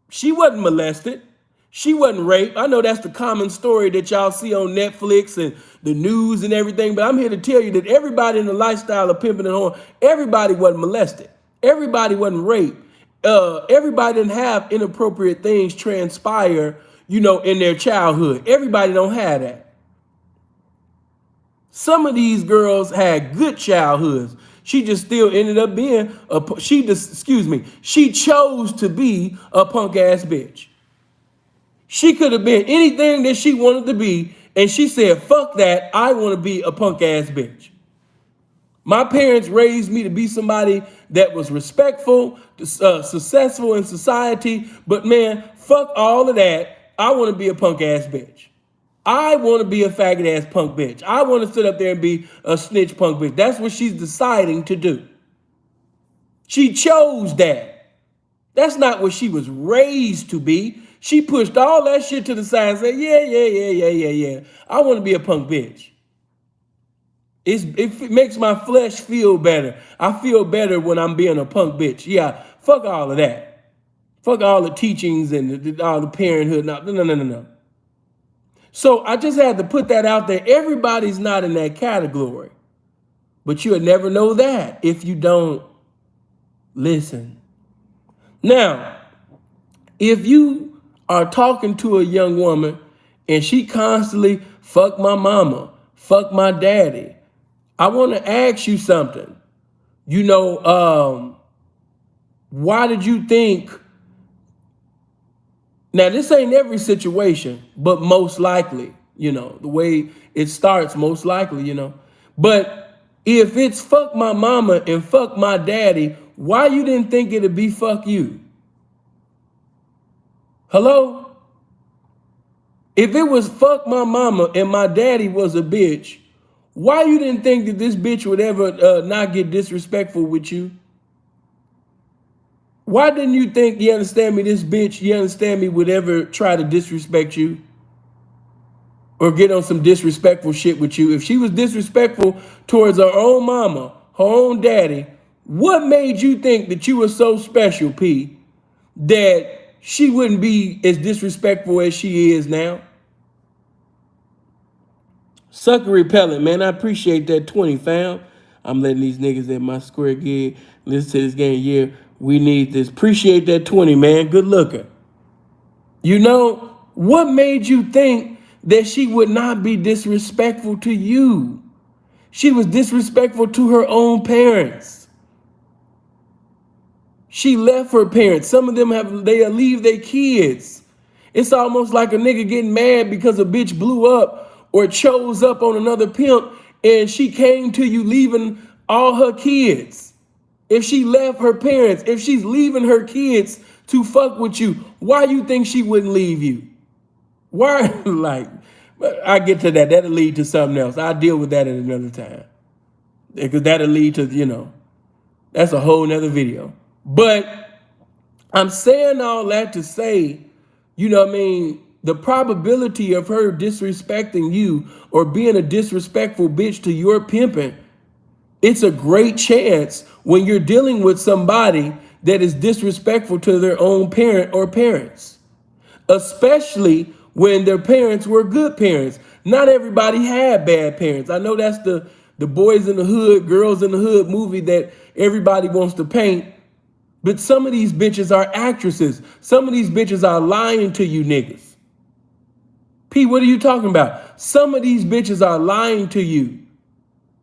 She wasn't molested. She wasn't raped. I know that's the common story that y'all see on Netflix and the news and everything, but I'm here to tell you that everybody in the lifestyle of pimping and whoring, everybody wasn't molested. Everybody wasn't raped. Everybody didn't have inappropriate things transpire, in their childhood. Everybody don't have that. Some of these girls had good childhoods. She just still ended up being she chose to be a punk ass bitch. She could have been anything that she wanted to be, and she said, fuck that, I want to be a punk ass bitch. My parents raised me to be somebody that was respectful, successful in society, but man, fuck all of that. I want to be a punk ass bitch. I want to be a faggot ass punk bitch. I want to sit up there and be a snitch punk bitch. That's what she's deciding to do. She chose that. That's not what she was raised to be. She pushed all that shit to the side and said, yeah. I want to be a punk bitch. It makes my flesh feel better. I feel better when I'm being a punk bitch. Yeah, fuck all of that. Fuck all the teachings and all the parenthood. No. So I just had to put that out there. Everybody's not in that category. But you'll never know that if you don't listen. Now, if you are talking to a young woman and she constantly, fuck my mama, fuck my daddy, I want to ask you something. Why did you think, now this ain't every situation, but most likely, the way it starts, most likely, But if it's fuck my mama and fuck my daddy, why you didn't think it'd be fuck you? Hello? If it was fuck my mama and my daddy was a bitch, why you didn't think that this bitch would ever not get disrespectful with you? Why didn't you think, you understand me, this bitch, you understand me, would ever try to disrespect you? Or get on some disrespectful shit with you? If she was disrespectful towards her own mama, her own daddy, what made you think that you were so special, P, that she wouldn't be as disrespectful as she is now? Sucker repellent, man. I appreciate that 20, fam. I'm letting these niggas at my square gig listen to this game. Yeah, we need this. Appreciate that 20, man. Good looker. What made you think that she would not be disrespectful to you? She was disrespectful to her own parents. She left her parents. Some of them they leave their kids. It's almost like a nigga getting mad because a bitch blew up or chose up on another pimp, and she came to you leaving all her kids, if she left her parents, if she's leaving her kids to fuck with you, why you think she wouldn't leave you? Why? Like, I get to that. That'll lead to something else. I'll deal with that at another time. Because that'll lead to, that's a whole nother video. But I'm saying all that to say, the probability of her disrespecting you or being a disrespectful bitch to your pimping, it's a great chance when you're dealing with somebody that is disrespectful to their own parent or parents, especially when their parents were good parents. Not everybody had bad parents. I know that's the boys in the hood, girls in the hood movie that everybody wants to paint. But some of these bitches are actresses. Some of these bitches are lying to you niggas. P, what are you talking about? Some of these bitches are lying to you.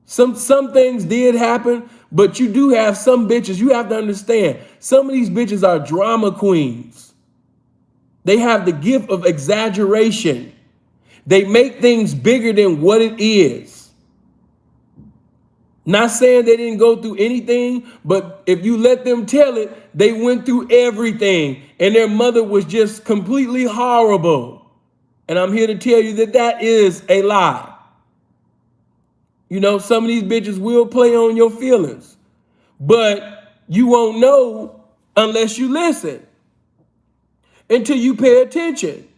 Some things did happen, but you do have some bitches. You have to understand, some of these bitches are drama queens. They have the gift of exaggeration. They make things bigger than what it is. Not saying they didn't go through anything, but if you let them tell it, they went through everything, and their mother was just completely horrible. And I'm here to tell you that that is a lie. Some of these bitches will play on your feelings, but you won't know unless you listen, until you pay attention.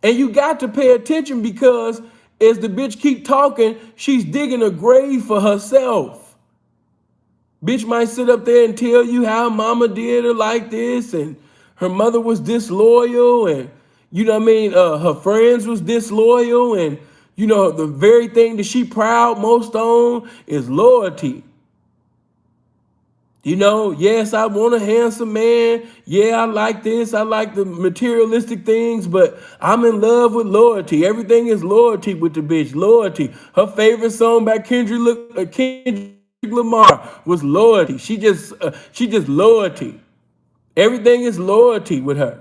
And you got to pay attention, because as the bitch keep talking, she's digging a grave for herself. Bitch might sit up there and tell you how mama did her like this, and her mother was disloyal, and her friends was disloyal, and the very thing that she proud most on is loyalty. Yes, I want a handsome man. Yeah, I like this. I like the materialistic things, but I'm in love with loyalty. Everything is loyalty with the bitch. Loyalty. Her favorite song by Kendrick Lamar was loyalty. She just loyalty. Everything is loyalty with her.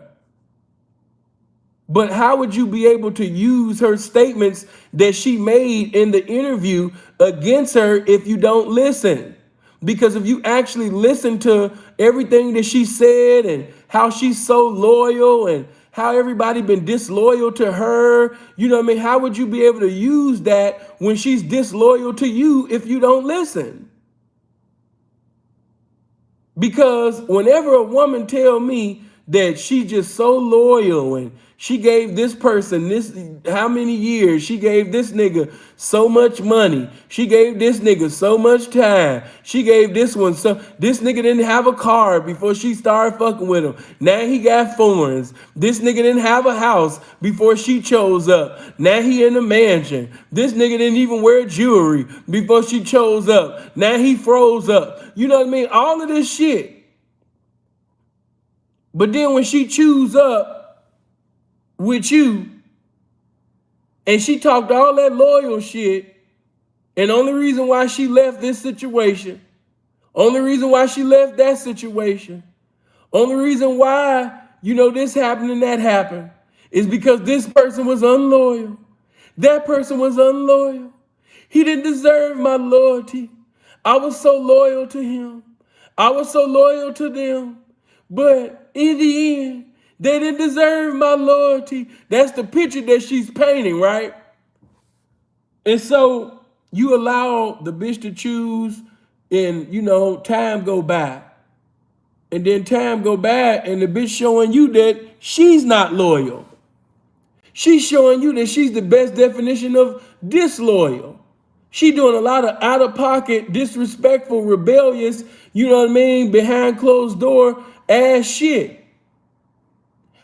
But how would you be able to use her statements that she made in the interview against her if you don't listen? Because if you actually listen to everything that she said and how she's so loyal and how everybody been disloyal to her, how would you be able to use that when she's disloyal to you if you don't listen? Because whenever a woman tell me that she just so loyal and she gave this person this how many years, she gave this nigga so much money, she gave this nigga so much time, she gave this one this nigga didn't have a car before she started fucking with him, now he got foreigns. This nigga didn't have a house before she chose up, now he in a mansion. This nigga didn't even wear jewelry before she chose up, now he froze up. You know what I mean? All of this shit. But then when she choose up with you and she talked all that loyal shit, and only reason why she left this situation, only reason why she left that situation, only reason why, this happened and that happened is because this person was unloyal. That person was unloyal. He didn't deserve my loyalty. I was so loyal to him. I was so loyal to them. But in the end, they didn't deserve my loyalty. That's the picture that she's painting, right? And so you allow the bitch to choose, and, time go by. And then time go by, and the bitch showing you that she's not loyal. She's showing you that she's the best definition of disloyal. She doing a lot of out-of-pocket, disrespectful, rebellious, behind closed door ass shit.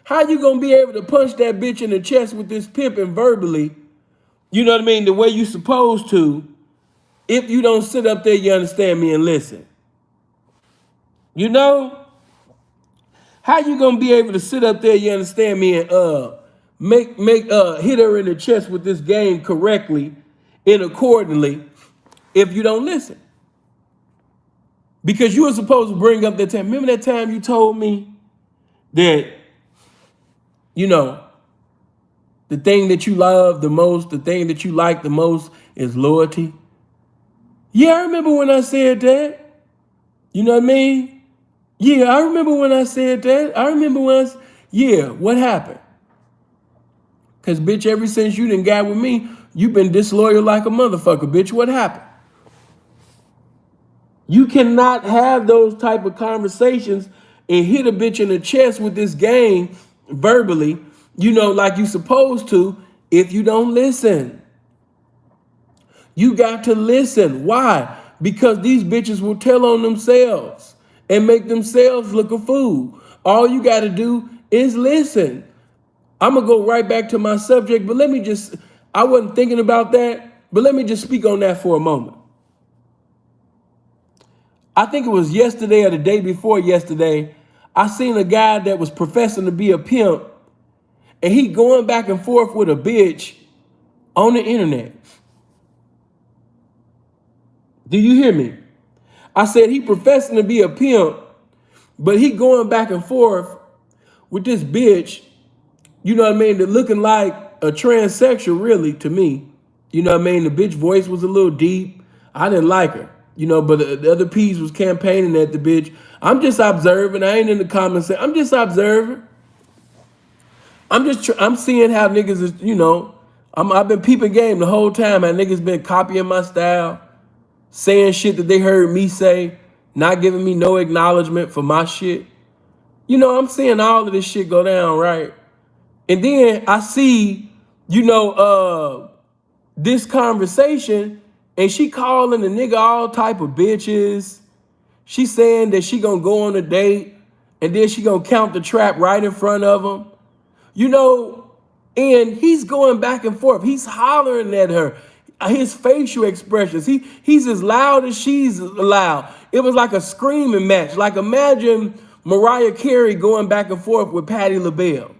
How you gonna be able to punch that bitch in the chest with this pimping verbally, the way you supposed to, if you don't sit up there, you understand me, and listen? How you gonna be able to sit up there, you understand me, and hit her in the chest with this game correctly and accordingly if you don't listen? Because you were supposed to bring up that time. Remember that time you told me that, The thing that you love the most, the thing that you like the most is loyalty. Yeah, I remember when I said that. You know what I mean? Yeah, I remember when I said that. I remember when yeah, what happened? Because, bitch, ever since you done got with me, you been disloyal like a motherfucker, bitch. What happened? You cannot have those type of conversations and hit a bitch in the chest with this game verbally, like you supposed to, if you don't listen. You got to listen. Why? Because these bitches will tell on themselves and make themselves look a fool. All you got to do is listen. I'm going to go right back to my subject, but I wasn't thinking about that, but let me just speak on that for a moment. I think it was yesterday or the day before yesterday, I seen a guy that was professing to be a pimp, and he going back and forth with a bitch on the internet. Do you hear me? I said he professing to be a pimp, but he going back and forth with this bitch, you know what I mean, that looking like a transsexual, really, to me. You know what I mean? The bitch voice was a little deep. I didn't like her, but the other piece was campaigning at the bitch. I'm just observing. I ain't in the comments. I'm just observing. I'm seeing how niggas is, I've been peeping game the whole time. How niggas been copying my style, saying shit that they heard me say, not giving me no acknowledgement for my shit. I'm seeing all of this shit go down, right? And then I see, this conversation, and she calling the nigga all type of bitches. She saying that she gonna go on a date, and then she gonna count the trap right in front of him. And he's going back and forth. He's hollering at her. His facial expressions. He's as loud as she's loud. It was like a screaming match. Like, imagine Mariah Carey going back and forth with Patti LaBelle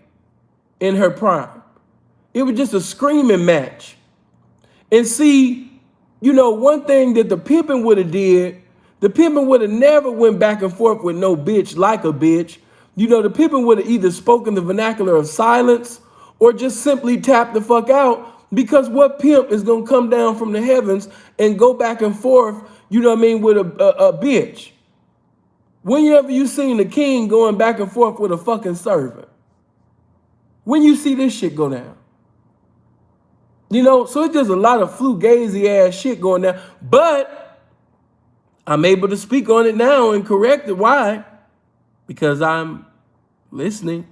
in her prime. It was just a screaming match. And see, one thing that the pimping would have did, the pimping would have never went back and forth with no bitch like a bitch. The pimping would have either spoken the vernacular of silence or just simply tapped the fuck out, because what pimp is going to come down from the heavens and go back and forth, with a bitch? Whenever you seen the king going back and forth with a fucking servant? When you see this shit go down? So it's just a lot of fugazi ass shit going down. But I'm able to speak on it now and correct it. Why? Because I'm listening.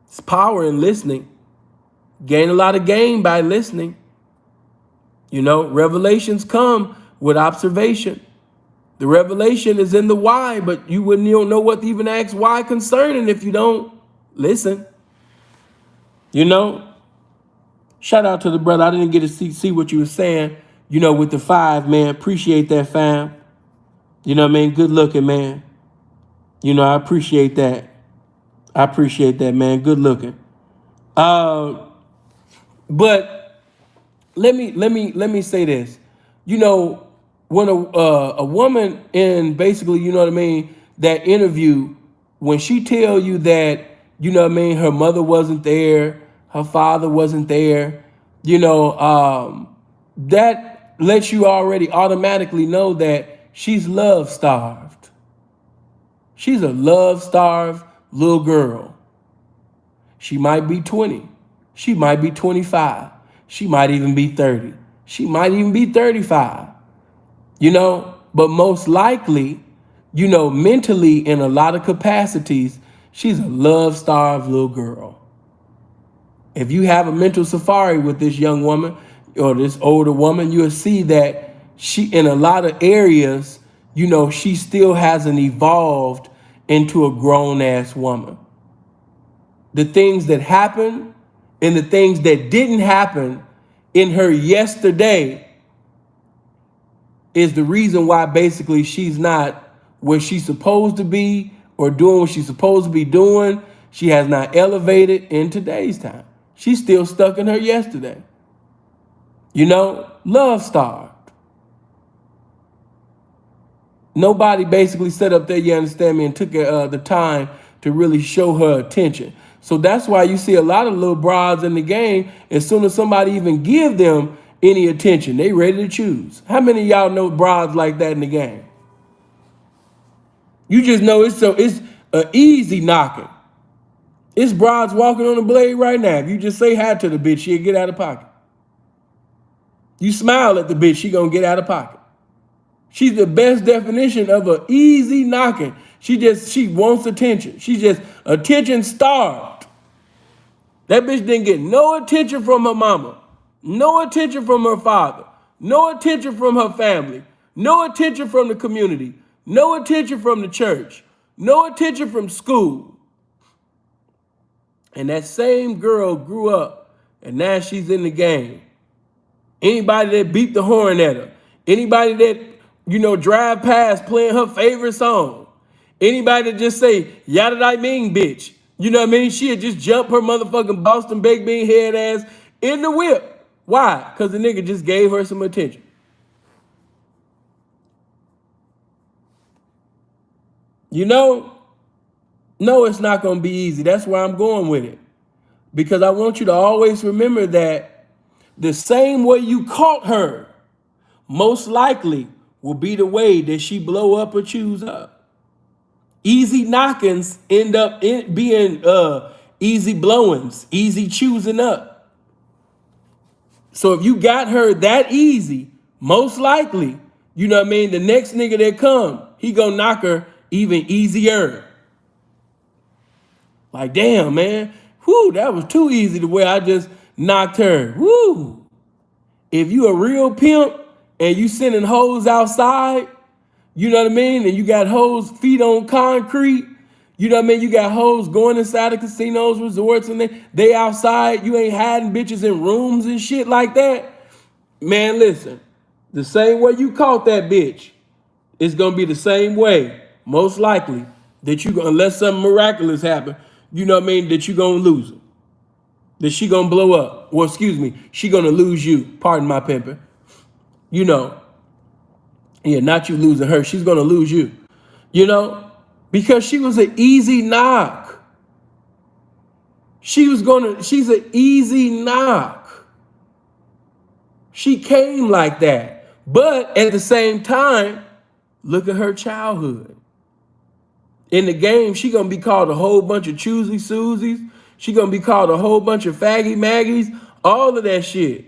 It's power in listening. Gain a lot of gain by listening. Revelations come with observation. The revelation is in the why, but you don't know what to even ask why concerning if you don't listen. Shout out to the brother. I didn't get to see what you were saying, with the 5, man. Appreciate that, fam. Good looking, man. I appreciate that. Man. Good looking. But let me say this. When a woman in basically, that interview, when she tell you that, her mother wasn't there, her father wasn't there, that lets you already automatically know that she's love starved. She's a love starved little girl. She might be 20. She might be 25. She might even be 30. She might even be 35. But most likely, mentally in a lot of capacities, she's a love-starved little girl. If you have a mental safari with this young woman or this older woman, you'll see that she, in a lot of areas, she still hasn't evolved into a grown-ass woman. The things that happened and the things that didn't happen in her yesterday is the reason why basically she's not where she's supposed to be or doing what she's supposed to be doing. She has not elevated in today's time. She's still stuck in her yesterday. Love starved. Nobody basically sat up there, you understand me, and took the time to really show her attention. So that's why you see a lot of little broads in the game. As soon as somebody even give them any attention, they ready to choose. How many of y'all know broads like that in the game? You just know it's a easy knocking. It's broads walking on the blade right now. If you just say hi to the bitch, she'll get out of pocket. You smile at the bitch, she gonna get out of pocket. She's the best definition of a easy knocking. She wants attention. She's just attention starved. That bitch didn't get no attention from her mama, no attention from her father, no attention from her family, no attention from the community, no attention from the church, no attention from school. And that same girl grew up and now she's in the game. Anybody that beat the horn at her, anybody that, drive past playing her favorite song, anybody that just say, yada I mean, bitch. You know what I mean? She'd just jump her motherfucking Boston baked bean head ass in the whip. Why? Because the nigga just gave her some attention. No, it's not going to be easy. That's where I'm going with it. Because I want you to always remember that the same way you caught her, most likely will be the way that she blow up or choose up. Easy knockings end up being easy blowings, easy choosing up. So if you got her that easy, most likely, the next nigga that come, he gonna knock her even easier. Like, damn, man, whoo, that was too easy the way I just knocked her. Woo. If you a real pimp and you sending hoes outside, you know what I mean? And you got hoes feet on concrete. You know what I mean? You got hoes going inside of casinos, resorts, and they outside. You ain't hiding bitches in rooms and shit like that. Man, listen. The same way you caught that bitch, it's going to be the same way, most likely, that unless something miraculous happen, you know what I mean, that you going to lose her. That she going to blow up. Well, excuse me, she going to lose you. Pardon my pimping. Yeah, not you losing her. She's going to lose you, because she was an easy knock. She's an easy knock. She came like that. But at the same time, look at her childhood. In the game, she going to be called a whole bunch of choosy Susies. She going to be called a whole bunch of faggy Maggies, all of that shit.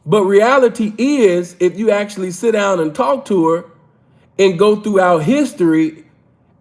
But reality is, if you actually sit down and talk to her and go throughout history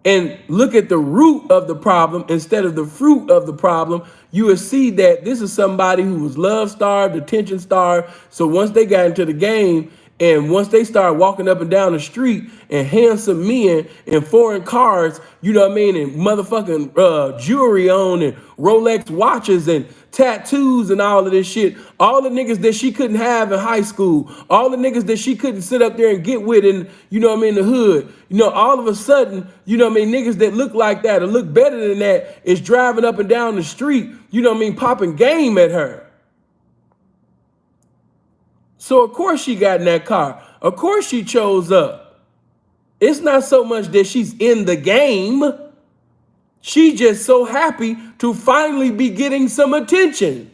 and look at the root of the problem instead of the fruit of the problem, you will see that this is somebody who was love-starved, attention-starved. So once they got into the game and once they started walking up and down the street and handsome men in foreign cars, you know what I mean, and motherfucking jewelry on and Rolex watches and tattoos and all of this shit, all the niggas that she couldn't have in high school, all the niggas that she couldn't sit up there and get with in, the hood, all of a sudden, niggas that look like that or look better than that is driving up and down the street, popping game at her. So of course she got in that car. Of course she chose up. It's not so much that she's in the game. She just so happy to finally be getting some attention.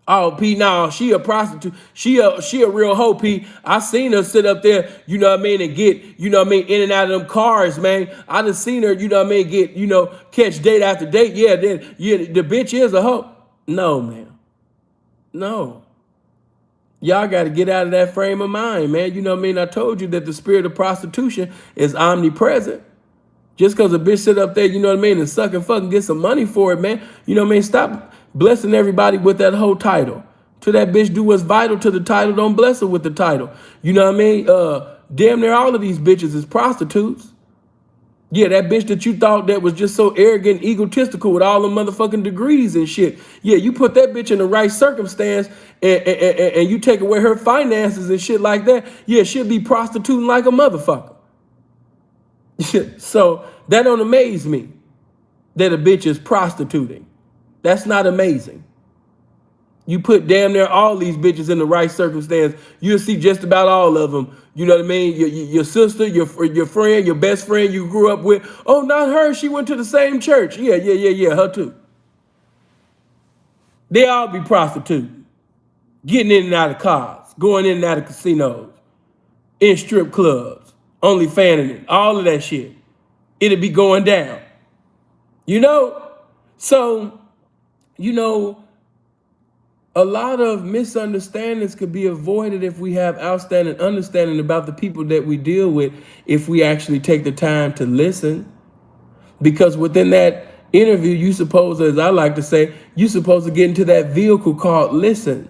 Oh, P, no, she a prostitute. She a real hoe, P. I seen her sit up there, and get, in and out of them cars, man. I done seen her, get, catch date after date. Yeah, the bitch is a hoe. No, man. No. Y'all got to get out of that frame of mind, man. I told you that the spirit of prostitution is omnipresent. Just because a bitch sit up there, and suck and fucking get some money for it, man. Stop blessing everybody with that whole title. To that bitch do what's vital to the title, don't bless her with the title. Damn near all of these bitches is prostitutes. Yeah, that bitch that you thought that was just so arrogant, egotistical with all the motherfucking degrees and shit. Yeah, you put that bitch in the right circumstance and you take away her finances and shit like that. Yeah, she'll be prostituting like a motherfucker. So that don't amaze me that a bitch is prostituting. That's not amazing. You put damn near all these bitches in the right circumstance, you'll see just about all of them. You know what I mean? Your sister, your friend, your best friend you grew up with. Oh, not her. She went to the same church. Yeah. Her too. They all be prostitutes, getting in and out of cars, going in and out of casinos, in strip clubs, only fanning it, all of that shit. It'll be going down. You know? So, you know, a lot of misunderstandings could be avoided if we have outstanding understanding about the people that we deal with, if we actually take the time to listen. Because within that interview, you supposed, as I like to say, you supposed to get into that vehicle called listen.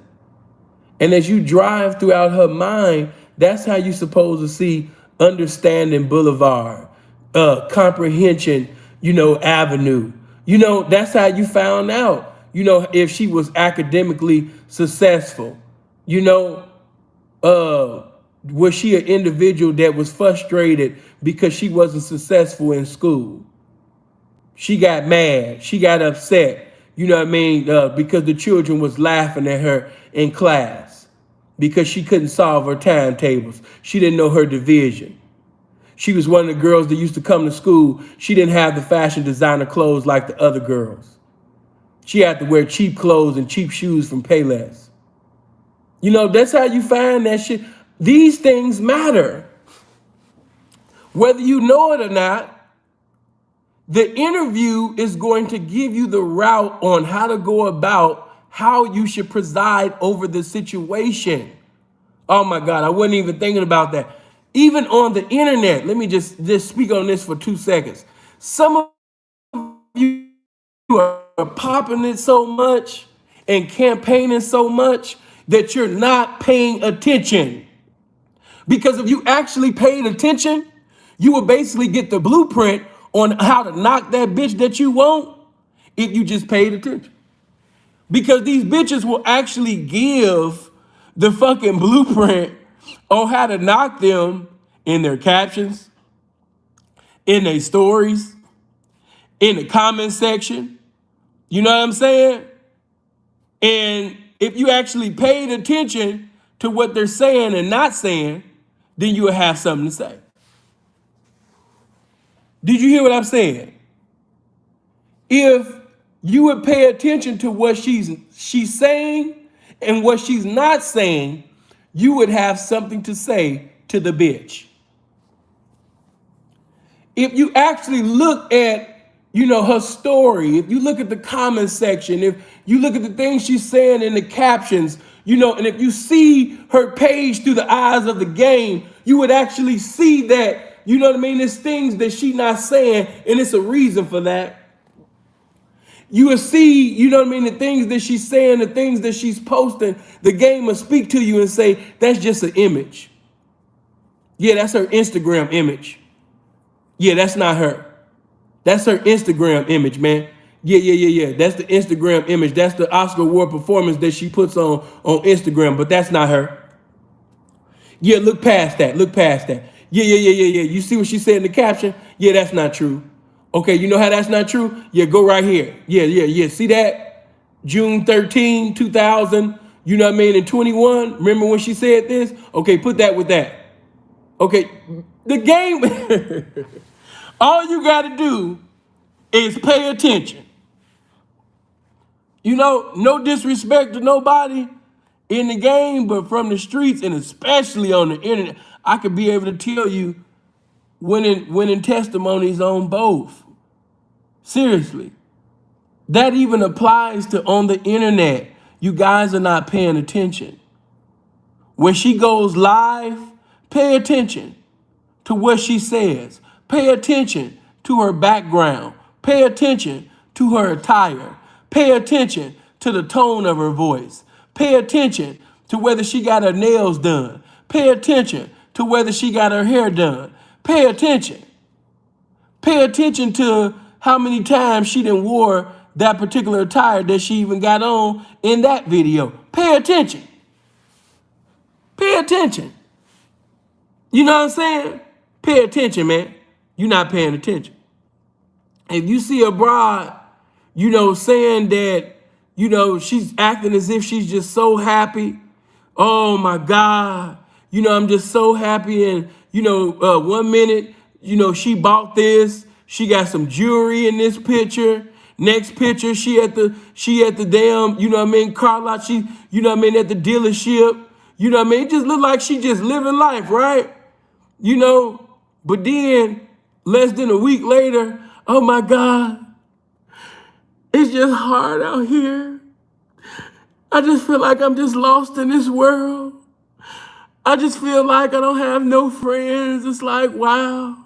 And as you drive throughout her mind, that's how you supposed to see understanding boulevard, comprehension, avenue. That's how you found out, if she was academically successful. Was she an individual that was frustrated because she wasn't successful in school? She got mad. She got upset. Because the children was laughing at her in class because she couldn't solve her timetables. She didn't know her division. She was one of the girls that used to come to school. She didn't have the fashion designer clothes like the other girls. She had to wear cheap clothes and cheap shoes from Payless. That's how you find that shit. These things matter. Whether you know it or not, the interview is going to give you the route on how to go about how you should preside over the situation. Oh my God, I wasn't even thinking about that. Even on the internet, let me just speak on this for 2 seconds. Some of you are popping it so much and campaigning so much that you're not paying attention. Because if you actually paid attention, you will basically get the blueprint on how to knock that bitch that you want if you just paid attention. Because these bitches will actually give the fucking blueprint on how to knock them in their captions, in their stories, in the comment section. You know what I'm saying? And if you actually paid attention to what they're saying and not saying, then you will have something to say. Did you hear what I'm saying? If you would pay attention to what she's saying and what she's not saying, you would have something to say to the bitch. If you actually look at, her story, if you look at the comment section, if you look at the things she's saying in the captions, and if you see her page through the eyes of the game, you would actually see that, there's things that she's not saying, and it's a reason for that. You will see, the things that she's saying, the things that she's posting, the game will speak to you and say, that's just an image. Yeah, that's her Instagram image. Yeah, that's not her. That's her Instagram image, man. Yeah. That's the Instagram image. That's the Oscar Award performance that she puts on Instagram, but that's not her. Yeah, look past that. Yeah. You see what she said in the caption? Yeah, that's not true. Okay, you know how that's not true? Yeah, go right here. Yeah. See that? June 13, 2000, and 21. Remember when she said this? Okay, put that with that. Okay, the game, all you got to do is pay attention. No disrespect to nobody in the game, but from the streets and especially on the internet, I could be able to tell you winning testimonies on both. Seriously. That even applies to on the internet. You guys are not paying attention. When she goes live, pay attention to what she says. Pay attention to her background. Pay attention to her attire. Pay attention to the tone of her voice. Pay attention to whether she got her nails done. Pay attention to whether she got her hair done. Pay attention. Pay attention to how many times she done wore that particular attire that she even got on in that video. Pay attention. Pay attention. You know what I'm saying? Pay attention, man. You're not paying attention. If you see a broad, saying that, You know, she's acting as if she's just so happy. Oh my God. You know, I'm just so happy. And, you know, 1 minute, you know, she bought this. She got some jewelry in this picture. Next picture, she at the damn, you know what I mean, car lot. She, you know what I mean, at the dealership. You know what I mean? It just looked like she just living life, right? You know, but then less than a week later, oh my God, it's just hard out here. I just feel like I'm just lost in this world. I just feel like I don't have no friends. It's like, wow.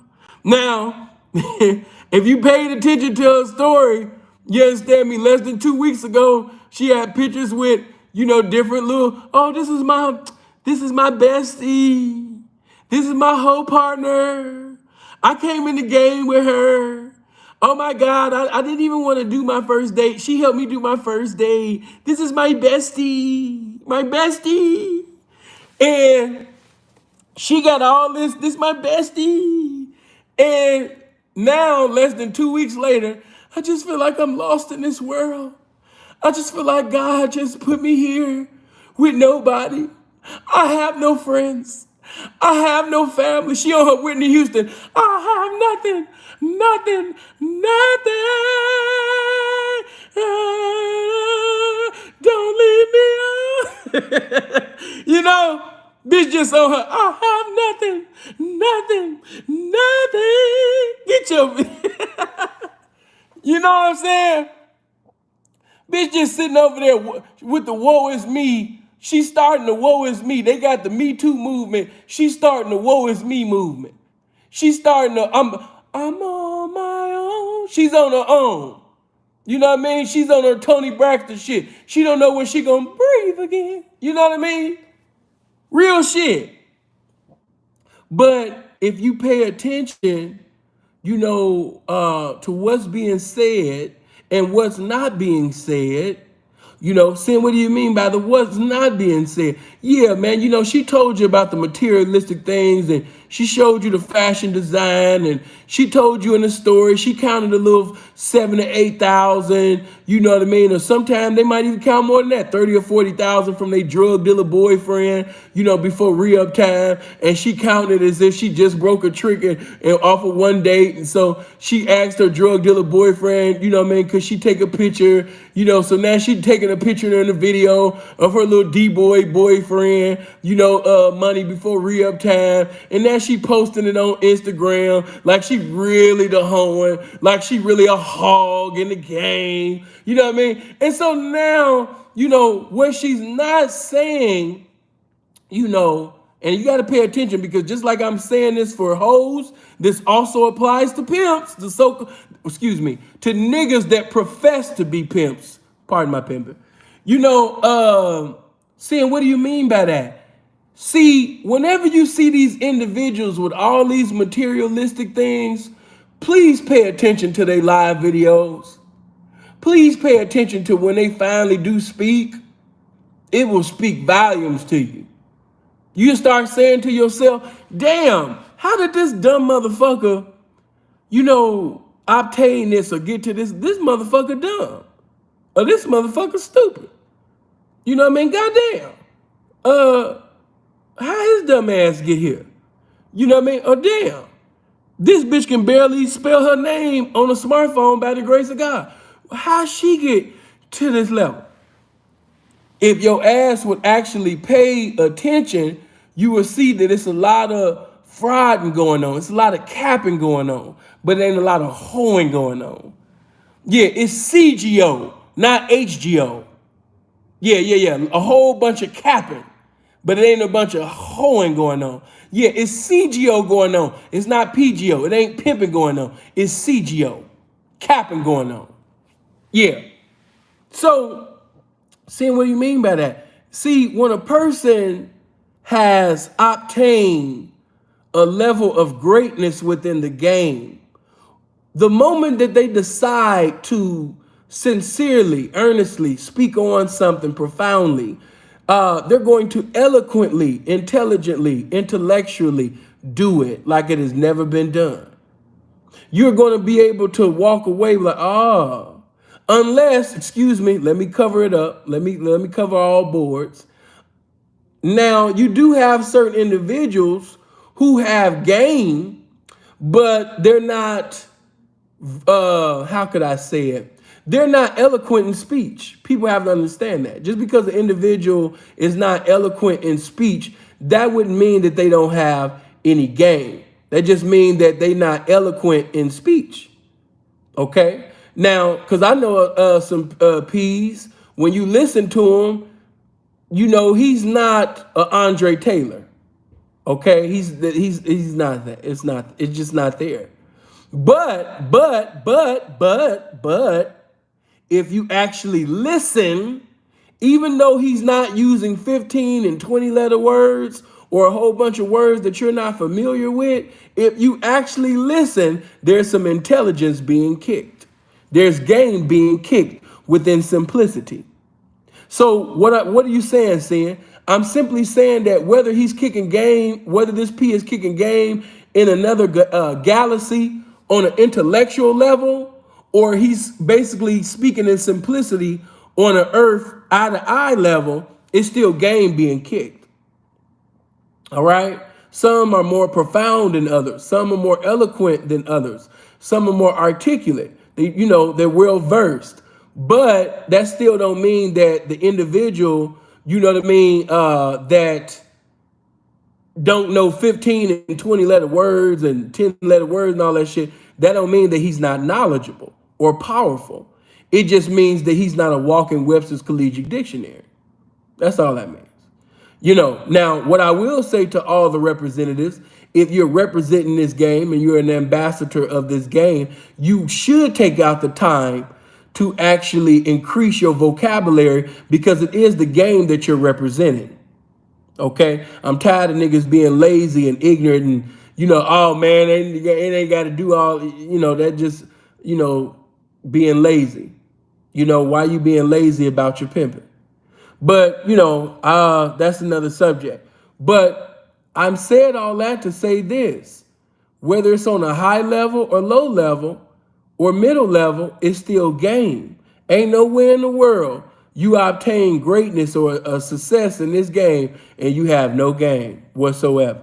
Now, if you paid attention to her story, you understand me, less than 2 weeks ago, she had pictures with, you know, different little, oh, this is my bestie. This is my whole partner. I came in the game with her. Oh my God, I didn't even want to do my first date. She helped me do my first date. This is my bestie. My bestie. And she got all this my bestie. And now, less than 2 weeks later, I just feel like I'm lost in this world. I just feel like God just put me here with nobody. I have no friends. I have no family. She on her Whitney Houston. I have nothing, nothing, nothing. Don't leave me on. You know, bitch just on her. I have nothing, nothing, nothing. Get your, you know what I'm saying? Bitch just sitting over there with the woe is me. She's starting the woe is me. They got the Me Too movement. She's starting the woe is me movement. She's starting the I'm on my own. She's on her own. You know what I mean? She's on her Tony Braxton shit. She don't know when she gonna breathe again. You know what I mean? Real shit. But if you pay attention, you know, to what's being said and what's not being said, you know, saying, what do you mean by the what's not being said? Yeah, man, you know, she told you about the materialistic things and she showed you the fashion design and she told you in the story, she counted a little 7,000 to 8,000, you know what I mean? Or sometimes they might even count more than that, 30 or 40,000 from their drug dealer boyfriend, you know, before re-up time. And she counted as if she just broke a trick and off of one date. And so she asked her drug dealer boyfriend, you know what I mean, could she take a picture, you know, so now she's taking a picture in the video of her little D-boy boyfriend, you know, money before re-up time. And now she posting it on Instagram like she really the hoeing, like she really a hog in the game. You know what I mean? And so now, you know, what she's not saying, you know, and you got to pay attention because just like I'm saying this for hoes, this also applies to pimps, to niggas that profess to be pimps. Pardon my pimping. You know, saying, what do you mean by that? See, whenever you see these individuals with all these materialistic things, please pay attention to their live videos. Please pay attention to when they finally do speak. It will speak volumes to you. You start saying to yourself, damn, how did this dumb motherfucker, you know, obtain this or get to this? This motherfucker dumb. Or this motherfucker stupid. You know what I mean? Goddamn. How his dumb ass get here? You know what I mean? Oh, damn. This bitch can barely spell her name on a smartphone by the grace of God. How she get to this level? If your ass would actually pay attention, you will see that it's a lot of frauding going on. It's a lot of capping going on, but it ain't a lot of hoeing going on. Yeah, it's CGO, not HGO. Yeah. A whole bunch of capping, but it ain't a bunch of hoeing going on. Yeah, it's CGO going on. It's not PGO. It ain't pimping going on. It's CGO, capping going on. Yeah. So, seeing what you mean by that. See, when a person has obtained a level of greatness within the game, the moment that they decide to sincerely, earnestly speak on something profoundly, they're going to eloquently, intelligently, intellectually do it like it has never been done. You're going to be able to walk away like, Unless, excuse me, let me cover it up. Let me cover all boards. Now, you do have certain individuals who have game, but they're not, how could I say it? They're not eloquent in speech. People have to understand that. Just because an individual is not eloquent in speech, that wouldn't mean that they don't have any game. That just means that they're not eloquent in speech. Okay? Now, because I know some P's, when you listen to him, you know he's not Andre Taylor. Okay? He's not that. It's just not there. But, if you actually listen, even though he's not using 15 and 20 letter words or a whole bunch of words that you're not familiar with, if you actually listen, there's some intelligence being kicked. There's game being kicked within simplicity. So what are you saying, Sin? I'm simply saying that whether he's kicking game, whether this P is kicking game in another galaxy on an intellectual level, or he's basically speaking in simplicity on an earth eye-to-eye level, it's still game being kicked. All right? Some are more profound than others. Some are more eloquent than others. Some are more articulate. They're well-versed. But that still don't mean that the individual, that don't know 15 and 20 letter words and 10 letter words and all that shit, that don't mean that he's not knowledgeable or powerful. It just means that he's not a walking Webster's Collegiate Dictionary. That's all that means. Now what I will say to all the representatives, if you're representing this game and you're an ambassador of this game, you should take out the time to actually increase your vocabulary, because it is the game that you're representing. Okay? I'm tired of niggas being lazy and ignorant and, oh man, it ain't got to do all, that just, being lazy. Why you being lazy about your pimping? But, that's another subject. But I'm saying all that to say this, whether it's on a high level or low level or middle level, it's still game. Ain't nowhere in the world you obtain greatness or a success in this game and you have no game whatsoever.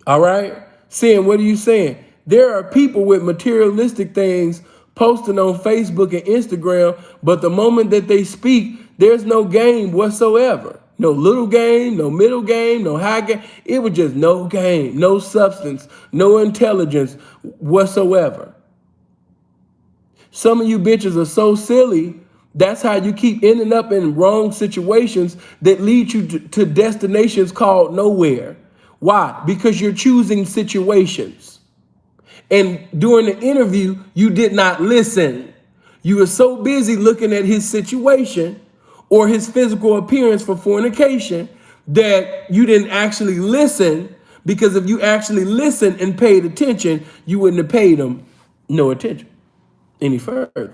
All right? Saying, what are you saying? There are people with materialistic things posting on Facebook and Instagram, but the moment that they speak, there's no game whatsoever. No little game, no middle game, no high game. It was just no game, no substance, no intelligence whatsoever. Some of you bitches are so silly. That's how you keep ending up in wrong situations that lead you to destinations called nowhere. Why? Because you're choosing situations. And during the interview, you did not listen. You were so busy looking at his situation or his physical appearance for fornication that you didn't actually listen, because if you actually listened and paid attention, you wouldn't have paid him no attention any further.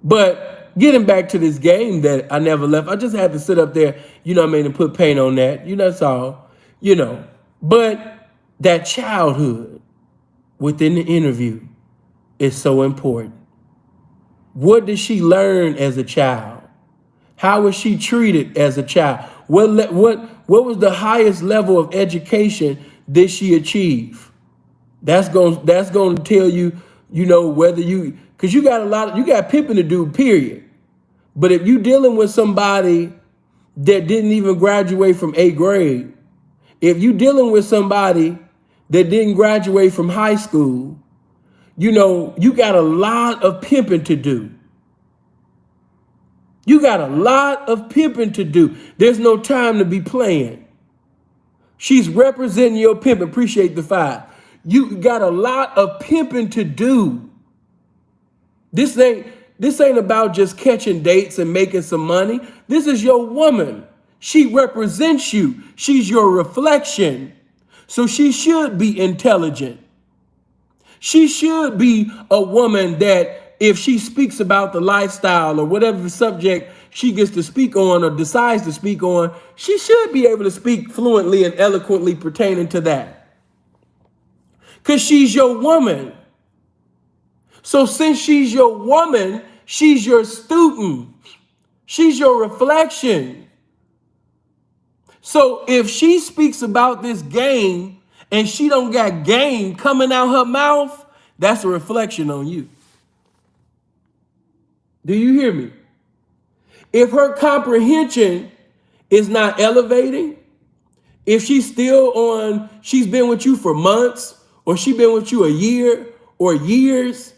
But getting back to this game that I never left, I just had to sit up there, and put paint on that. That's all, But that childhood within the interview is so important. What did she learn as a child? How was she treated as a child? What was the highest level of education did she achieve? That's going to tell you, whether because you got pimping to do, period. But if you dealing with somebody that didn't even graduate from 8th grade, if you dealing with somebody that didn't graduate from high school, you got a lot of pimping to do. You got a lot of pimping to do. There's no time to be playing. She's representing your pimp. Appreciate the 5. You got a lot of pimping to do. This ain't about just catching dates and making some money. This is your woman. She represents you. She's your reflection. So she should be intelligent. She should be a woman that if she speaks about the lifestyle or whatever the subject she gets to speak on or decides to speak on, she should be able to speak fluently and eloquently pertaining to that. Because she's your woman. So since she's your woman, she's your student. She's your reflection. So if she speaks about this game and she don't got game coming out her mouth, that's a reflection on you. Do you hear me? If her comprehension is not elevating, if she's she's been with you for months, or she's been with you a year or years,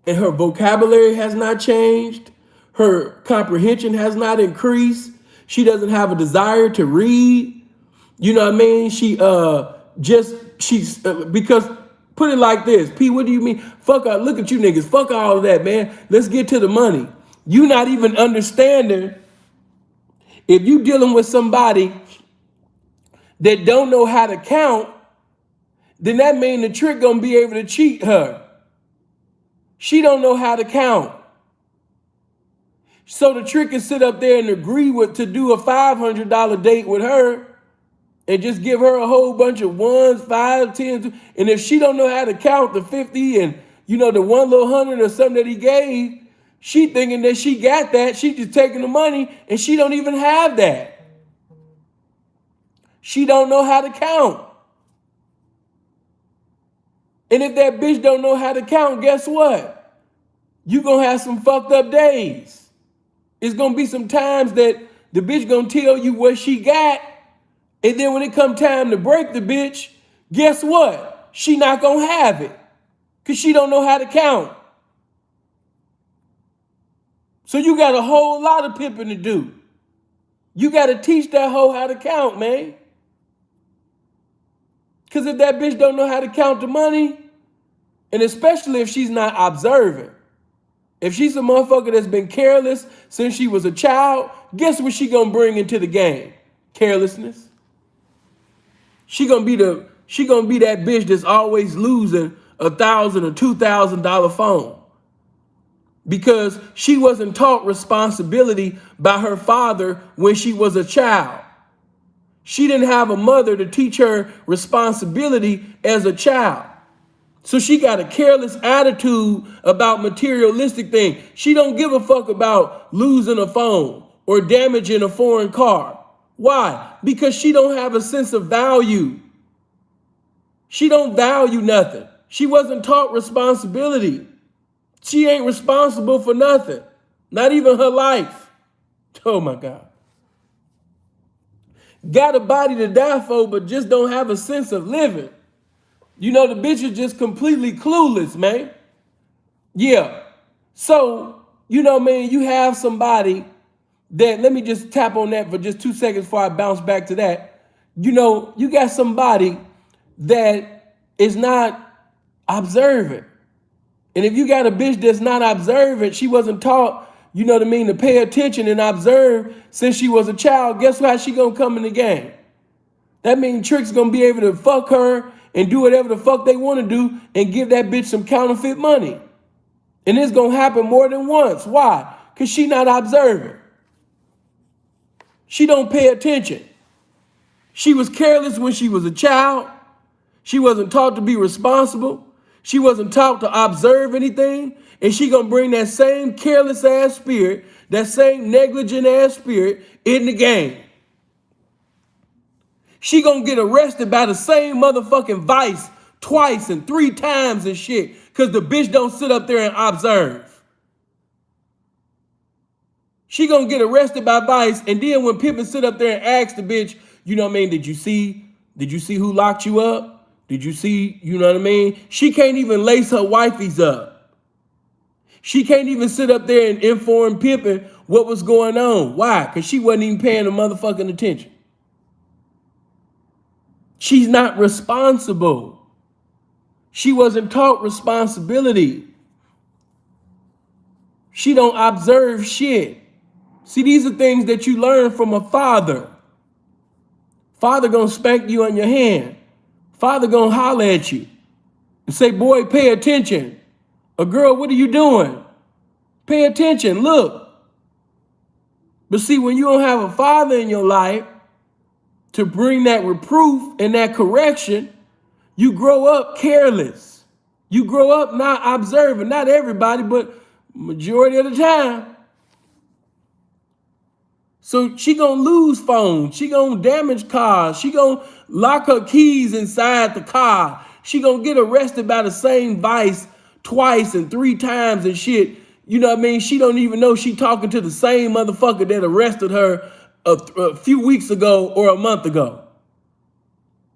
and her vocabulary has not changed, her comprehension has not increased, she doesn't have a desire to read, you know what I mean? Because put it like this, P, what do you mean? Fuck out, look at you niggas, fuck all of that, man. Let's get to the money. You not even understanding. If you dealing with somebody that don't know how to count, then that means the trick gonna be able to cheat her. She don't know how to count. So the trick is sit up there and agree to do a $500 date with her and just give her a whole bunch of ones, 5, 10, and if she don't know how to count the 50 and the one little 100 or something that he gave, she thinking that she got that. She just taking the money and she don't even have that. She don't know how to count. And if that bitch don't know how to count, guess what? You gonna have some fucked up days. It's gonna be some times that the bitch gonna tell you what she got, and then when it come time to break the bitch, guess what? She not gonna have it, because she don't know how to count. So you got a whole lot of pimping to do. You got to teach that hoe how to count, man. Because if that bitch don't know how to count the money, and especially if she's not observant, if she's a motherfucker that's been careless since she was a child, guess what she gonna bring into the game? Carelessness. She gonna be that bitch that's always losing $1,000 or $2,000 phone. Because she wasn't taught responsibility by her father when she was a child. She didn't have a mother to teach her responsibility as a child. So she got a careless attitude about materialistic things. She don't give a fuck about losing a phone or damaging a foreign car. Why? Because she don't have a sense of value. She don't value nothing. She wasn't taught responsibility. She ain't responsible for nothing, not even her life. Oh my God. Got a body to die for, but just don't have a sense of living. The bitch is just completely clueless, man. Yeah. So, you have somebody that, let me just tap on that for just 2 seconds before I bounce back to that. You got somebody that is not observant. And if you got a bitch that's not observant, she wasn't taught, to pay attention and observe since she was a child, guess how she gonna come in the game? That means Trick's gonna be able to fuck her and do whatever the fuck they wanna do and give that bitch some counterfeit money. And it's gonna happen more than once. Why? Because she not observant. She don't pay attention. She was careless when she was a child. She wasn't taught to be responsible. She wasn't taught to observe anything, and she gonna bring that same careless ass spirit, that same negligent ass spirit in the game. She gonna get arrested by the same motherfucking vice twice and 3 times and shit, because the bitch don't sit up there and observe. She gonna get arrested by vice, and then when Pimp sit up there and ask the bitch, did you see who locked you up? Did you see, She can't even lace her wifeys up. She can't even sit up there and inform Pimpin what was going on. Why? Because she wasn't even paying the motherfucking attention. She's not responsible. She wasn't taught responsibility. She don't observe shit. See, these are things that you learn from a father. Father gonna spank you on your hand. Father gonna holler at you and say, boy, pay attention. Or girl, what are you doing? Pay attention, look. But see, when you don't have a father in your life to bring that reproof and that correction, you grow up careless. You grow up not observing, not everybody, but majority of the time. So she gonna lose phones. She gonna damage cars. She gonna lock her keys inside the car. She gonna get arrested by the same vice twice and 3 times and shit. You know what I mean? She don't even know she talking to the same motherfucker that arrested her a few weeks ago or a month ago.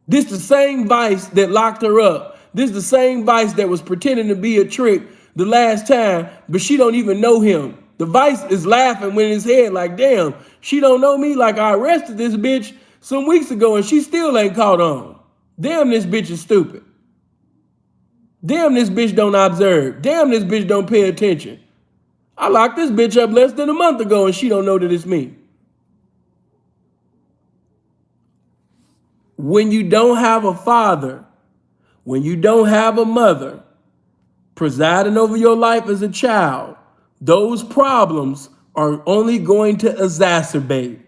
This the same vice that locked her up. This the same vice that was pretending to be a trick the last time, but she don't even know him. The vice is laughing in his head like, damn, she don't know me, like I arrested this bitch some weeks ago and she still ain't caught on. Damn, this bitch is stupid. Damn, this bitch don't observe. Damn, this bitch don't pay attention. I locked this bitch up less than a month ago and she don't know that it's me. When you don't have a father, when you don't have a mother presiding over your life as a child, those problems are only going to exacerbate.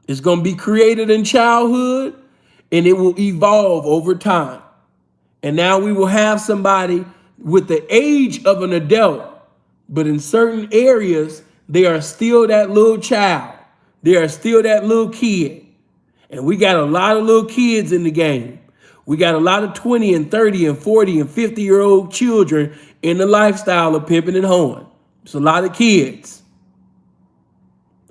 It's going to be created in childhood and it will evolve over time. And now we will have somebody with the age of an adult, but in certain areas, they are still that little child. They are still that little kid. And we got a lot of little kids in the game. We got a lot of 20 and 30 and 40 and 50-year-old children in the lifestyle of pimping and hoeing. It's a lot of kids.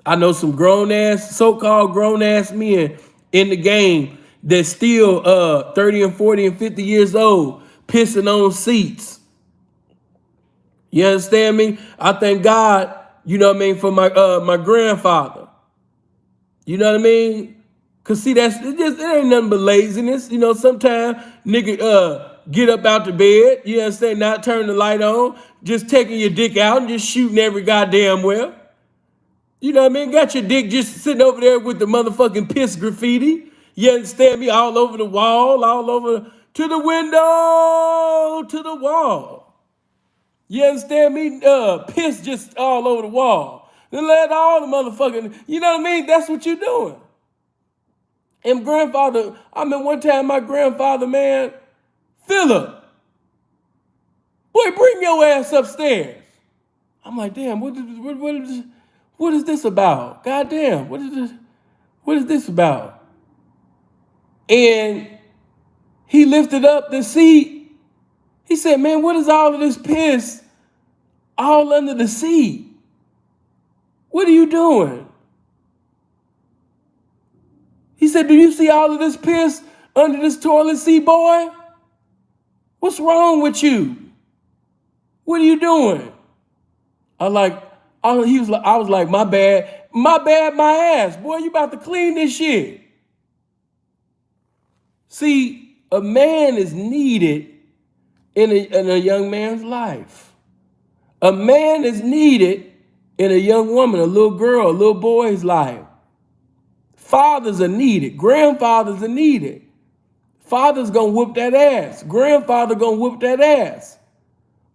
I know some grown-ass, so-called grown-ass men in the game that's still 30 and 40 and 50 years old, pissing on seats. You understand me? I thank God, you know what I mean, for my grandfather. You know what I mean? Cause see, it ain't nothing but laziness. You know, sometimes nigga get up out the bed, you understand, not turn the light on, just taking your dick out and just shooting every goddamn well. You know what I mean? Got your dick just sitting over there with the motherfucking piss graffiti. You understand me? All over the wall, all over to the window, to the wall. You understand me? Piss just all over the wall. Then let all the motherfucking, you know what I mean? That's what you're doing. And grandfather, I mean, one time my grandfather, man, Philip, boy, bring your ass upstairs. I'm like, damn, what is this about? Goddamn, what is this about? And he lifted up the seat. He said, man, what is all of this piss all under the seat? What are you doing? He said, do you see all of this piss under this toilet seat, boy? What's wrong with you? What are you doing? I was like, my bad, my ass. Boy, you about to clean this shit. See, a man is needed in a young man's life. A man is needed in a young woman, a little girl, a little boy's life. Fathers are needed. Grandfathers are needed. Father's gonna whoop that ass. Grandfather gonna whoop that ass.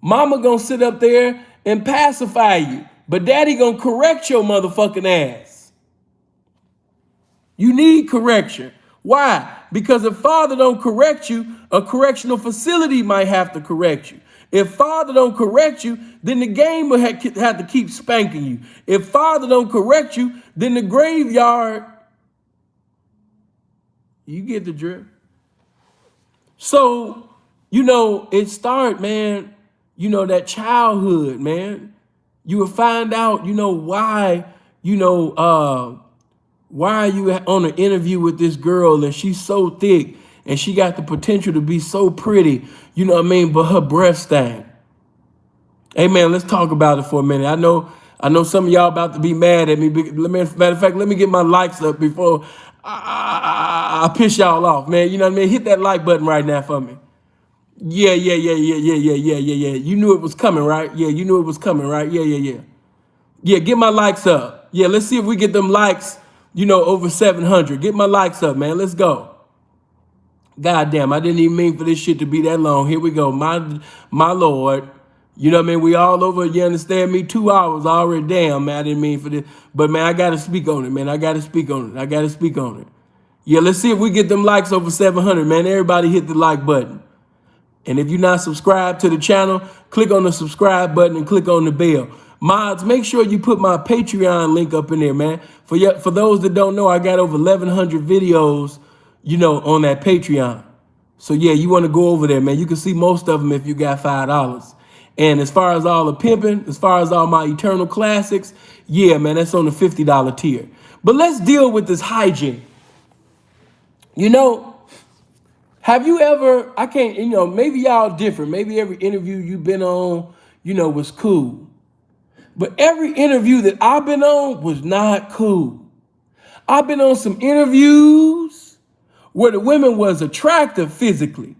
Mama gonna sit up there and pacify you. But daddy gonna correct your motherfucking ass. You need correction. Why? Because if father don't correct you, a correctional facility might have to correct you. If father don't correct you, then the game will have to keep spanking you. If father don't correct you, then the graveyard. You get the drift. So, you know, it started, man, you know, that childhood, man. You will find out, you know, why are you on an interview with this girl and she's so thick and she got the potential to be so pretty, you know what I mean, but her breath stank. Hey, man, let's talk about it for a minute. I know some of y'all about to be mad at me. Matter of fact, let me get my likes up before I piss y'all off, man. You know what I mean? Hit that like button right now for me. Yeah. You knew it was coming, right? Yeah, you knew it was coming, right? Yeah. Yeah, get my likes up. Yeah, let's see if we get them likes, you know, over 700. Get my likes up, man. Let's go. God damn, I didn't even mean for this shit to be that long. Here we go. My Lord. You know what I mean? We all over, you understand me? 2 hours already. Damn, man, I didn't mean for this. But, man, I got to speak on it, man. I got to speak on it. Yeah, let's see if we get them likes over 700, man. Everybody hit the like button. And if you're not subscribed to the channel, click on the subscribe button and click on the bell. Mods, make sure you put my Patreon link up in there, man. For those that don't know, I got over 1,100 videos, on that Patreon. So yeah, you want to go over there, man. You can see most of them if you got $5. And as far as all the pimping, as far as all my eternal classics, yeah, man, that's on the $50 tier. But let's deal with this hygiene. Have you ever, I can't, maybe y'all different. Maybe every interview you've been on, was cool. But every interview that I've been on was not cool. I've been on some interviews where the women was attractive physically.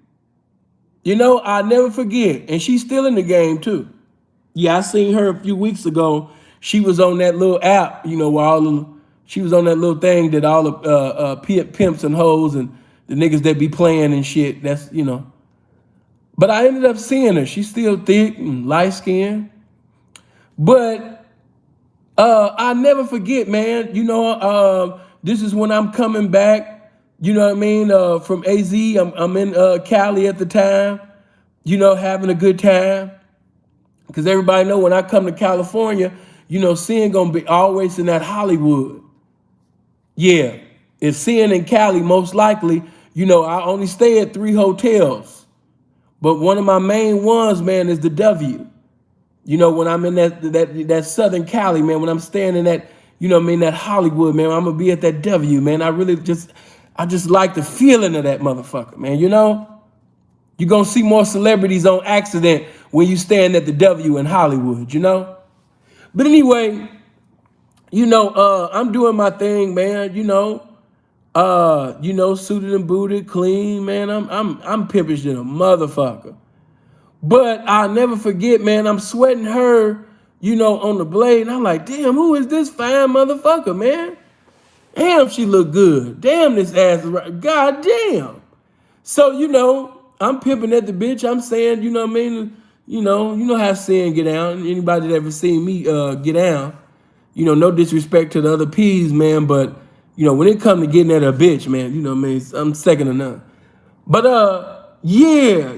I'll never forget. And she's still in the game too. Yeah, I seen her a few weeks ago. She was on that little app, where she was on that little thing that all the pimps and hoes and the niggas that be playing and shit. That's, But I ended up seeing her. She's still thick and light skinned. But I'll never forget, man. This is when I'm coming back. From AZ. I'm in Cali at the time. Having a good time. Because everybody know when I come to California, Sin gonna be always in that Hollywood. Yeah, if Sin in Cali, most likely, I only stay at 3 hotels. But one of my main ones, man, is the W. When I'm in that Southern Cali, man, when I'm staying in that, that Hollywood, man, I'm gonna be at that W, man. I just like the feeling of that motherfucker, man, You're gonna see more celebrities on accident when you stand at the W in Hollywood, But anyway, I'm doing my thing, man, suited and booted, clean, man. I'm pimpish than a motherfucker. But I'll never forget, man, I'm sweating her, on the blade. And I'm like, damn, who is this fine motherfucker, man? Damn, she look good. Damn, this ass is right. God damn. So, I'm pimping at the bitch. I'm saying, you know what I mean? You know how Sin get down. Anybody that ever seen me get down, no disrespect to the other P's, man, but, when it come to getting at a bitch, man, I'm second to none. But, yeah,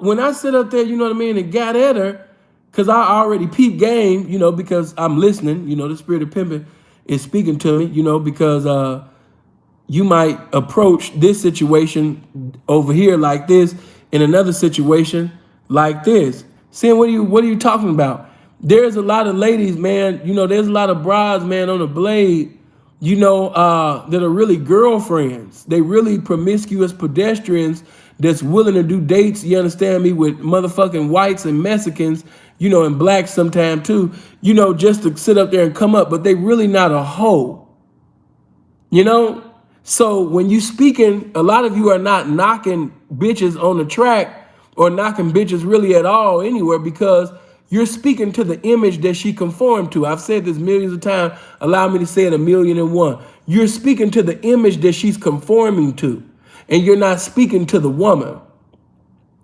when I sit up there, and got at her, because I already peep game, because I'm listening, the spirit of pimping is speaking to me, because you might approach this situation over here like this, in another situation like this. Saying, what are you talking about? There's a lot of ladies, man, there's a lot of brides, man, on the blade, that are really girlfriends. They really promiscuous pedestrians that's willing to do dates, you understand me, with motherfucking whites and Mexicans, and blacks sometime too, just to sit up there and come up, but they really not a hoe, So when you speaking, a lot of you are not knocking bitches on the track or knocking bitches really at all anywhere, because you're speaking to the image that she conformed to. I've said this millions of times. Allow me to say it 1,000,001. You're speaking to the image that she's conforming to, and you're not speaking to the woman.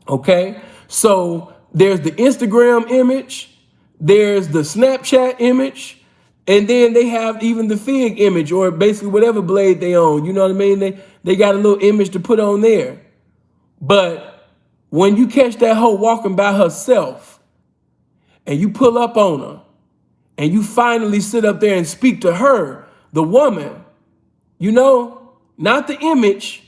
Okay? So there's the Instagram image, there's the Snapchat image, and then they have even the Fig image, or basically whatever blade they own. You know what I mean? They got a little image to put on there. But when you catch that hoe walking by herself and you pull up on her and you finally sit up there and speak to her, the woman, not the image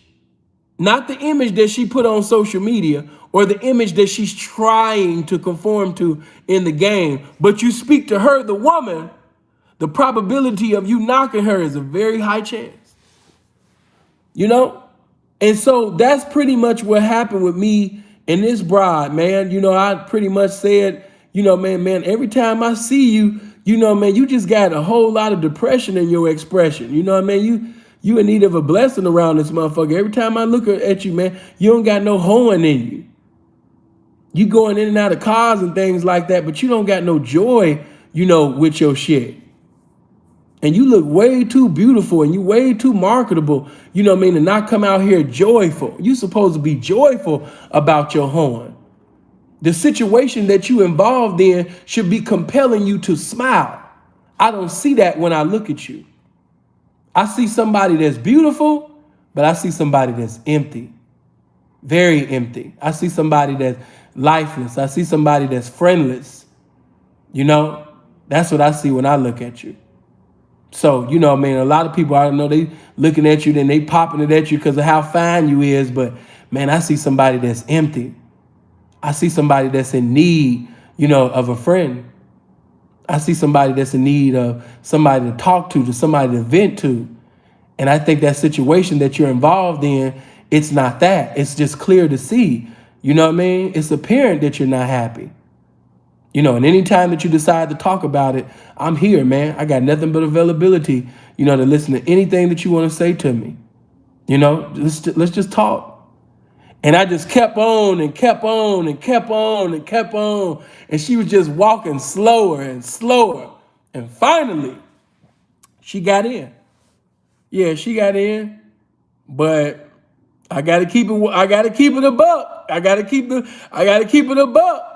that she put on social media or the image that she's trying to conform to in the game, but you speak to her, the woman, the probability of you knocking her is a very high chance, And so that's pretty much what happened with me and this bride, man. I pretty much said, man, every time I see you, man, you just got a whole lot of depression in your expression. You in need of a blessing around this motherfucker. Every time I look at you, man, you don't got no hoeing in you. You going in and out of cars and things like that, but you don't got no joy, with your shit. And you look way too beautiful and you way too marketable, to not come out here joyful. You supposed to be joyful about your hoeing. The situation that you involved in should be compelling you to smile. I don't see that when I look at you. I see somebody that's beautiful, but I see somebody that's empty. very empty. I see somebody that's lifeless. I see somebody that's friendless. You know, that's what I see when I look at you. So, you know, I mean, a lot of people, I know they looking at you, then they popping it at you because of how fine you is. But man, I see somebody that's empty. I see somebody that's in need, you know, of a friend. I see somebody that's in need of somebody to talk to somebody to vent to. And I think that situation that you're involved in, it's not that. It's just clear to see. You know what I mean? It's apparent that you're not happy. You know, and anytime that you decide to talk about it, I'm here, man. I got nothing but availability, you know, to listen to anything that you want to say to me. You know, let's just talk. And I just kept on and kept on and kept on and kept on. And she was just walking slower and slower. And finally, she got in. Yeah, she got in. But I gotta keep it a buck. I gotta keep it a buck.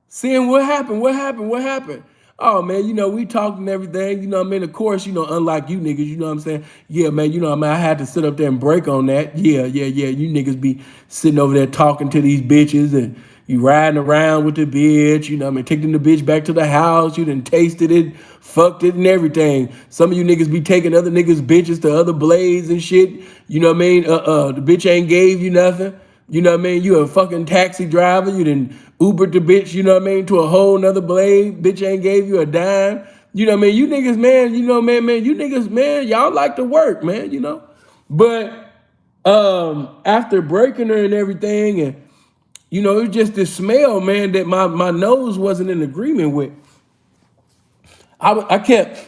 Seeing what happened. Oh man, you know, we talked and everything, you know what I mean? Of course, you know, unlike you niggas, you know what I'm saying? Yeah, man, you know what I mean? I had to sit up there and break on that. Yeah. You niggas be sitting over there talking to these bitches and you riding around with the bitch, you know what I mean? Taking the bitch back to the house, you done tasted it, fucked it and everything. Some of you niggas be taking other niggas' bitches to other blades and shit. You know what I mean? The bitch ain't gave you nothing. You know what I mean? You a fucking taxi driver. You done Ubered the bitch, you know what I mean, to a whole nother blade. Bitch ain't gave you a dime. You know what I mean? You niggas, man, you know, man, you niggas, man, y'all like to work, man, you know? But after breaking her and everything, and, you know, it was just this smell, man, that my nose wasn't in agreement with. I kept,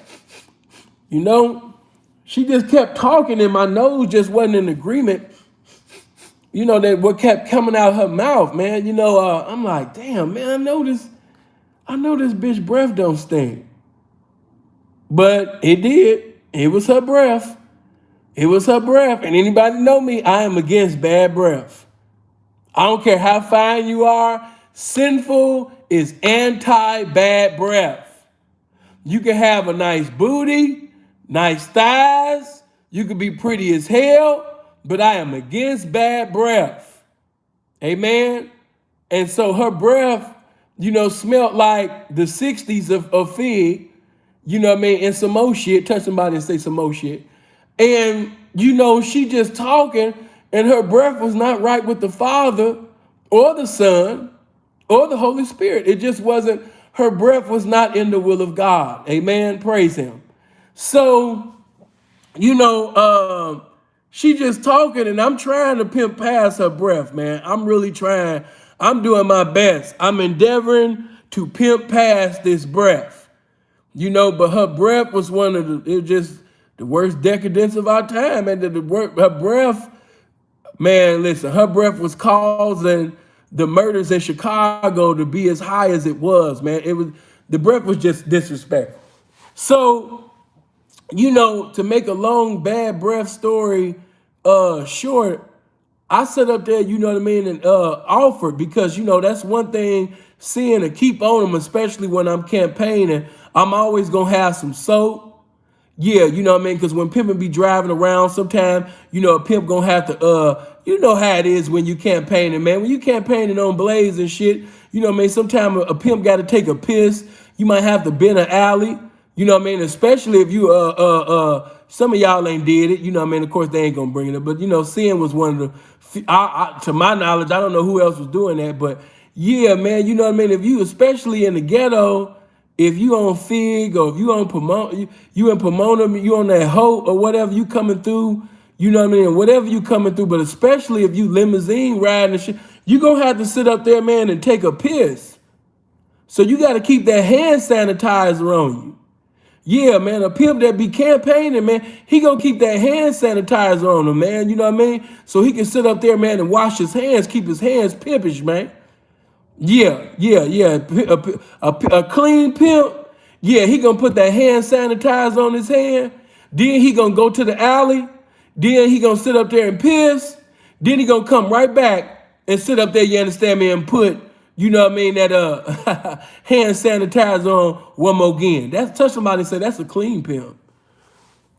you know, she just kept talking and my nose just wasn't in agreement. You know, that what kept coming out of her mouth, man. You know, I'm like, damn, man, I know this bitch breath don't stink. But it did. It was her breath. It was her breath. And anybody know me, I am against bad breath. I don't care how fine you are. Sinful is anti-bad breath. You can have a nice booty, nice thighs. You can be pretty as hell. But I am against bad breath. Amen. And so her breath, you know, smelled like the 60s of Fig, you know what I mean, and some more shit. Touch somebody and say some more shit. And, you know, she just talking and her breath was not right with the Father or the Son or the Holy Spirit. It just wasn't, her breath was not in the will of God. Amen. Praise him. So, you know, she just talking and I'm trying to pimp past her breath, man. I'm really trying. I'm doing my best. I'm endeavoring to pimp past this breath. You know, but her breath was it was just the worst decadence of our time. And her breath, man, listen, her breath was causing the murders in Chicago to be as high as it was, man. The breath was just disrespectful. So, you know, to make a long bad breath story short, I sit up there, you know what I mean, and offered because, you know, that's one thing, seeing to keep on them, especially when I'm campaigning, I'm always going to have some soap. Yeah, you know what I mean, because when pimping be driving around, sometimes, you know, a pimp going to have to, you know how it is when you campaigning, man. When you campaigning on blades and shit, you know what I mean, sometimes a pimp got to take a piss. You might have to bend an alley. You know what I mean? Especially if you, some of y'all ain't did it. You know what I mean? Of course, they ain't going to bring it up. But, you know, Sin was one of the, to my knowledge, I don't know who else was doing that. But, yeah, man, you know what I mean? If you, especially in the ghetto, if you on Fig or if you on Pomona, you in Pomona, you on that Hope or whatever, you coming through, you know what I mean? Whatever you coming through. But especially if you limousine riding and shit, you going to have to sit up there, man, and take a piss. So you got to keep that hand sanitizer on you. Yeah, man, a pimp that be campaigning, man, he gonna keep that hand sanitizer on him, man, you know what I mean? So he can sit up there, man, and wash his hands, keep his hands pimpish, man. Yeah. A clean pimp, yeah, he gonna put that hand sanitizer on his hand, then he gonna go to the alley, then he gonna sit up there and piss, then he gonna come right back and sit up there, you understand me, and put, you know what I mean, that hand sanitizer on one more again. That's touch somebody and say that's a clean pimp.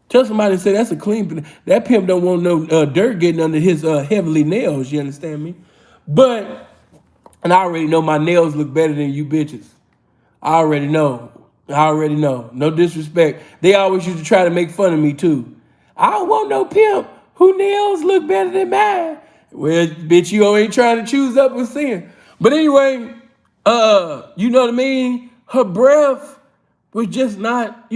Tell somebody to say that's a clean. That pimp don't want no dirt getting under his heavily nails. You understand me? But and I already know my nails look better than you bitches. I already know. I already know. No disrespect. They always used to try to make fun of me too. I don't want no pimp who nails look better than mine. Well, bitch, you ain't trying to choose up with sin. But anyway, you know what I mean? Her breath was just not,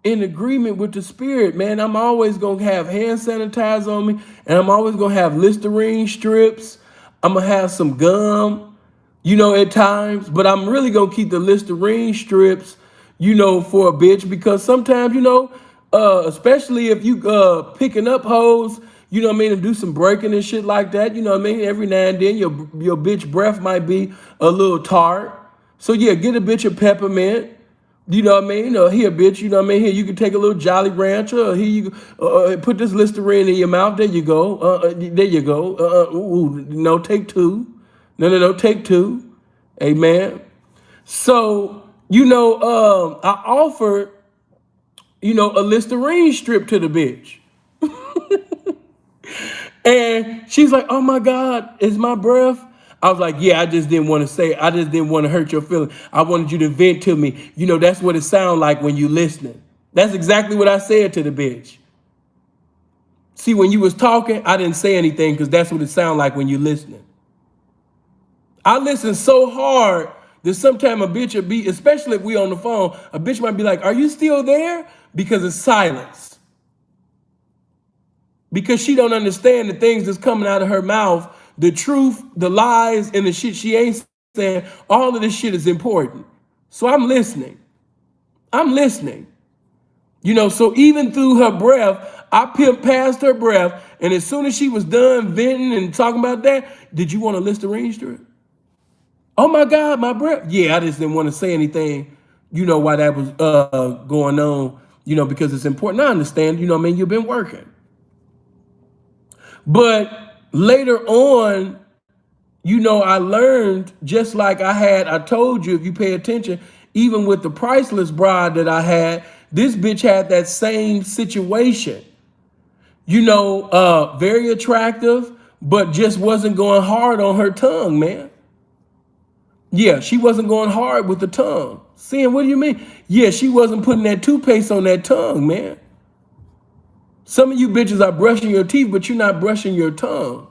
in agreement with the spirit, man. I'm always gonna have hand sanitizer on me, and I'm always gonna have Listerine strips. I'm gonna have some gum, at times, but I'm really gonna keep the Listerine strips, for a bitch, because sometimes, especially if you picking up hoes, and do some breaking and shit like that, every now and then your bitch breath might be a little tart. So yeah, get a bitch a peppermint. Here, bitch, here, you can take a little Jolly Rancher, or here you put this Listerine in your mouth. There you go. There you go. No, take two. No, take two. Amen. So, I offered, a Listerine strip to the bitch. And she's like, oh my God, is my breath? I was like, yeah, I just didn't want to hurt your feelings. I wanted you to vent to me. That's what it sounds like when you listening. That's exactly what I said to the bitch. See, when you was talking, I didn't say anything because that's what it sounds like when you listening. I listen so hard that sometimes a bitch would be, especially if we on the phone, a bitch might be like, are you still there? Because it's silence. Because she don't understand the things that's coming out of her mouth, the truth, the lies, and the shit she ain't saying. All of this shit is important. So I'm listening. So even through her breath, I pimped past her breath, and as soon as she was done venting and talking about that, did you want a Listerine strip? Oh my God, my breath. Yeah, I just didn't want to say anything, why that was going on, because it's important. I understand, you've been working. But later on, I learned, just like I told you, if you pay attention, even with the priceless bride that I had, this bitch had that same situation. Very attractive, but just wasn't going hard on her tongue, man. Yeah, she wasn't going hard with the tongue. Saying, what do you mean? Yeah, she wasn't putting that toothpaste on that tongue, man. Some of you bitches are brushing your teeth, but you're not brushing your tongue.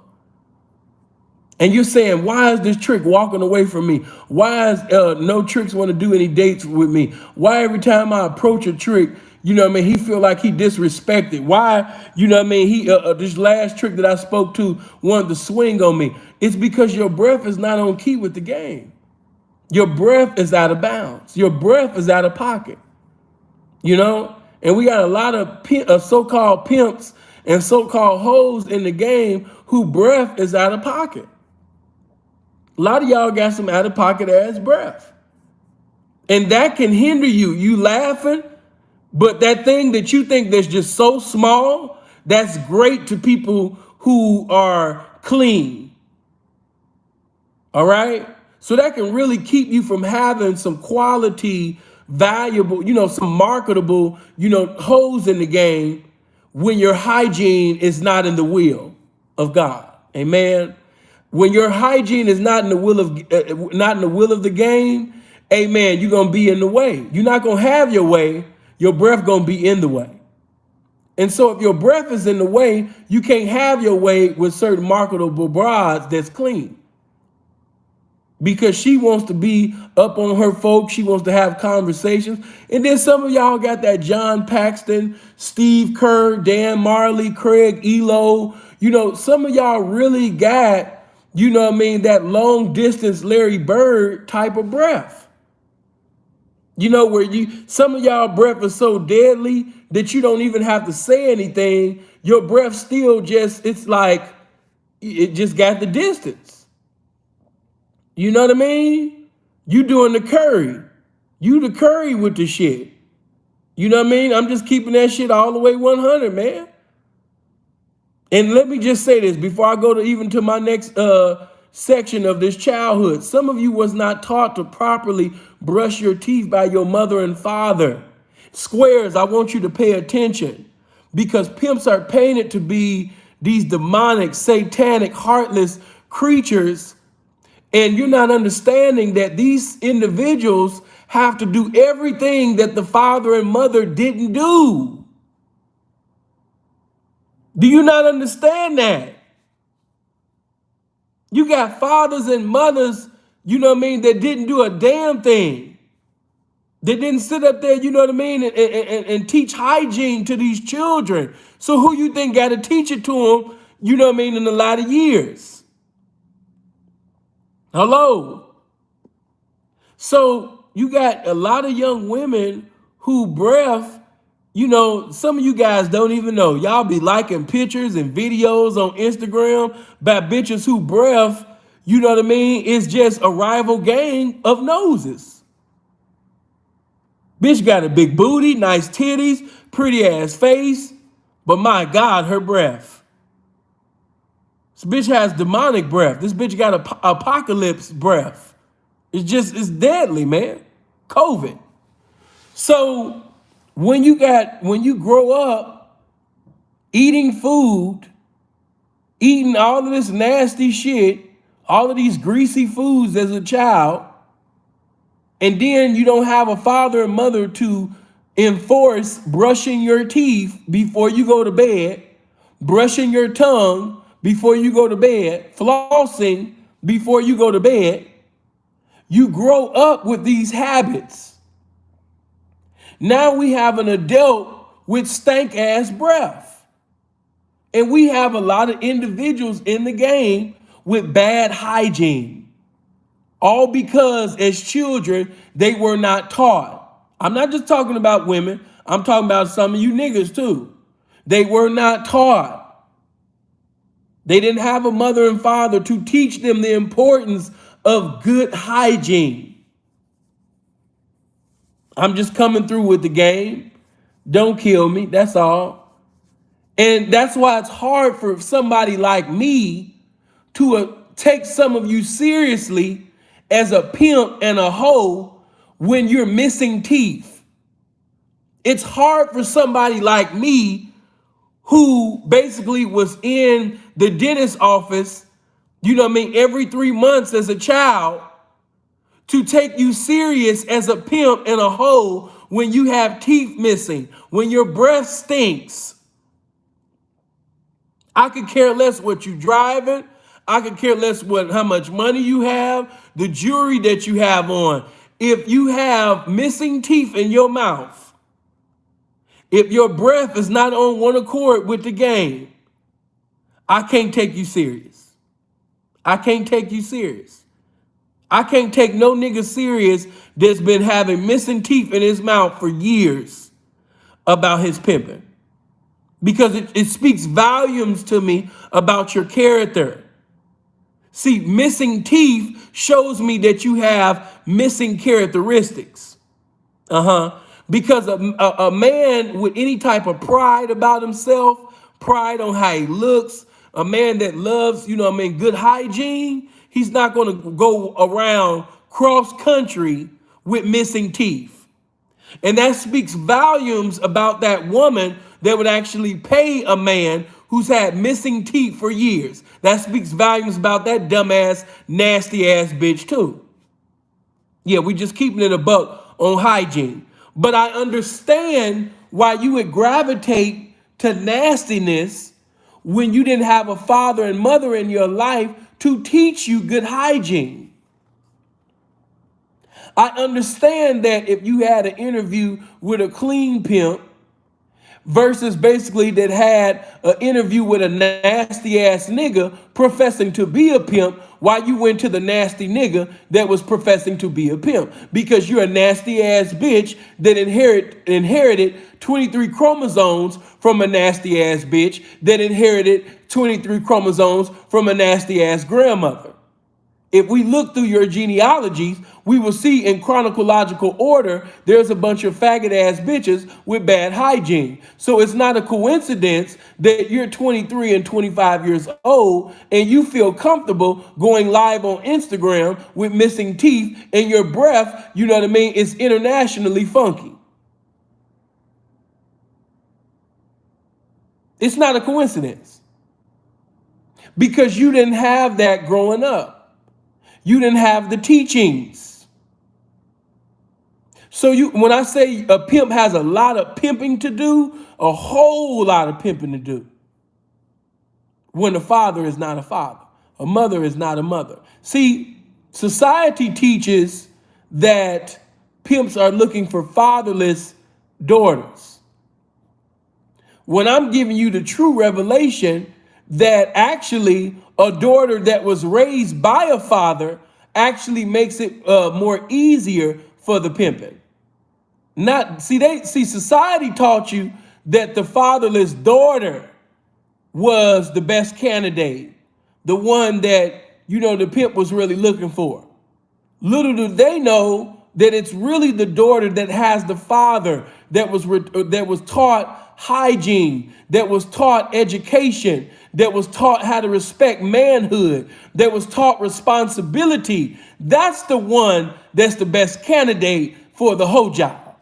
And you're saying, why is this trick walking away from me? Why is no tricks want to do any dates with me? Why every time I approach a trick, he feel like he disrespected? Why, he this last trick that I spoke to wanted to swing on me? It's because your breath is not on key with the game. Your breath is out of bounds. Your breath is out of pocket. And we got a lot of so-called pimps and so-called hoes in the game who breath is out of pocket. A lot of y'all got some out-of-pocket ass breath. And that can hinder you. You laughing, but that thing that you think that's just so small, that's great to people who are clean. All right? So that can really keep you from having some quality, valuable, some marketable, hoes in the game when your hygiene is not in the will of God. Amen. When your hygiene is not in the will of the game, amen, you're gonna be in the way. You're not gonna have your way. Your breath gonna be in the way. And so if your breath is in the way, you can't have your way with certain marketable brides that's clean. Because she wants to be up on her folks. She wants to have conversations. And then some of y'all got that John Paxton, Steve Kerr, Dan Marley, Craig Elo. Some of y'all really got, that long distance Larry Bird type of breath. Where some of y'all breath is so deadly that you don't even have to say anything. Your breath still it's like, it just got the distance. You know what I mean? You doing the curry. You the curry with the shit. You know what I mean? I'm just keeping that shit all the way 100, man. And let me just say this before I go to my next section of this childhood. Some of you was not taught to properly brush your teeth by your mother and father. Squares, I want you to pay attention, because pimps are painted to be these demonic, satanic, heartless creatures. And you're not understanding that these individuals have to do everything that the father and mother didn't do. Do you not understand that? You got fathers and mothers, you know what I mean, that didn't do a damn thing. They didn't sit up there, you know what I mean, and teach hygiene to these children. So who you think got to teach it to them, you know what I mean, in a lot of years? Hello? So you got a lot of young women who breath, you know, some of you guys don't even know. Y'all be liking pictures and videos on Instagram by bitches who breath, you know what I mean, is just a rival gang of noses. Bitch got a big booty, nice titties, pretty ass face, but my God, her breath. This bitch has demonic breath. This bitch got apocalypse breath. It's deadly, man. COVID. So when you grow up eating food, eating all of this nasty shit, all of these greasy foods as a child, and then you don't have a father and mother to enforce brushing your teeth before you go to bed, brushing your tongue before you go to bed, flossing before you go to bed, you grow up with these habits. Now we have an adult with stank ass breath. And we have a lot of individuals in the game with bad hygiene. All because as children, they were not taught. I'm not just talking about women. I'm talking about some of you niggas too. They were not taught. They didn't have a mother and father to teach them the importance of good hygiene. I'm just coming through with the game. Don't kill me, that's all. And that's why it's hard for somebody like me to take some of you seriously as a pimp and a hoe when you're missing teeth. It's hard for somebody like me who basically was in the dentist office, you know what I mean, every 3 months as a child, to take you serious as a pimp and a hoe when you have teeth missing, when your breath stinks. I could care less what you driving. I could care less how much money you have, the jewelry that you have on. If you have missing teeth in your mouth, if your breath is not on one accord with the game, I can't take you serious. I can't take you serious. I can't take no nigga serious that's been having missing teeth in his mouth for years about his pimping. Because it speaks volumes to me about your character. See, missing teeth shows me that you have missing characteristics. Because a man with any type of pride about himself, pride on how he looks, a man that loves, you know what I mean, good hygiene, he's not going to go around cross country with missing teeth. And that speaks volumes about that woman that would actually pay a man who's had missing teeth for years. That speaks volumes about that dumbass, nasty ass bitch too. Yeah, we just keeping it a buck on hygiene. But I understand why you would gravitate to nastiness when you didn't have a father and mother in your life to teach you good hygiene. I understand that if you had an interview with a clean pimp versus basically that had an interview with a nasty ass nigga professing to be a pimp, while you went to the nasty nigga that was professing to be a pimp, because you're a nasty ass bitch that inherited 23 chromosomes from a nasty ass bitch that inherited 23 chromosomes from a nasty ass grandmother. If we look through your genealogies, we will see in chronological order, there's a bunch of faggot ass bitches with bad hygiene. So it's not a coincidence that you're 23 and 25 years old and you feel comfortable going live on Instagram with missing teeth and your breath, you know what I mean, is internationally funky. It's not a coincidence because you didn't have that growing up. You didn't have the teachings. So when I say a pimp has a lot of pimping to do, a whole lot of pimping to do. When a father is not a father, a mother is not a mother. See, society teaches that pimps are looking for fatherless daughters. When I'm giving you the true revelation that actually a daughter that was raised by a father actually makes it more easier for the pimping. Society taught you that the fatherless daughter was the best candidate, the one that, the pimp was really looking for. Little do they know that it's really the daughter that has the father that was taught hygiene, that was taught education, that was taught how to respect manhood, that was taught responsibility. That's the one that's the best candidate for the whole job.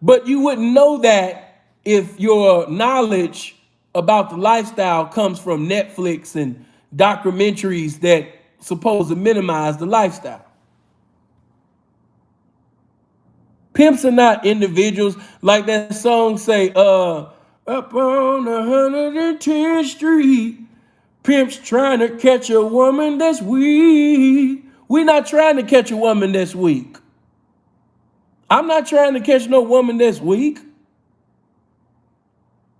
But you wouldn't know that if your knowledge about the lifestyle comes from Netflix and documentaries that supposed to minimize the lifestyle. Pimps are not individuals like that song say, up on 110th Street, pimps trying to catch a woman that's weak. We're not trying to catch a woman that's weak. I'm not trying to catch no woman that's weak.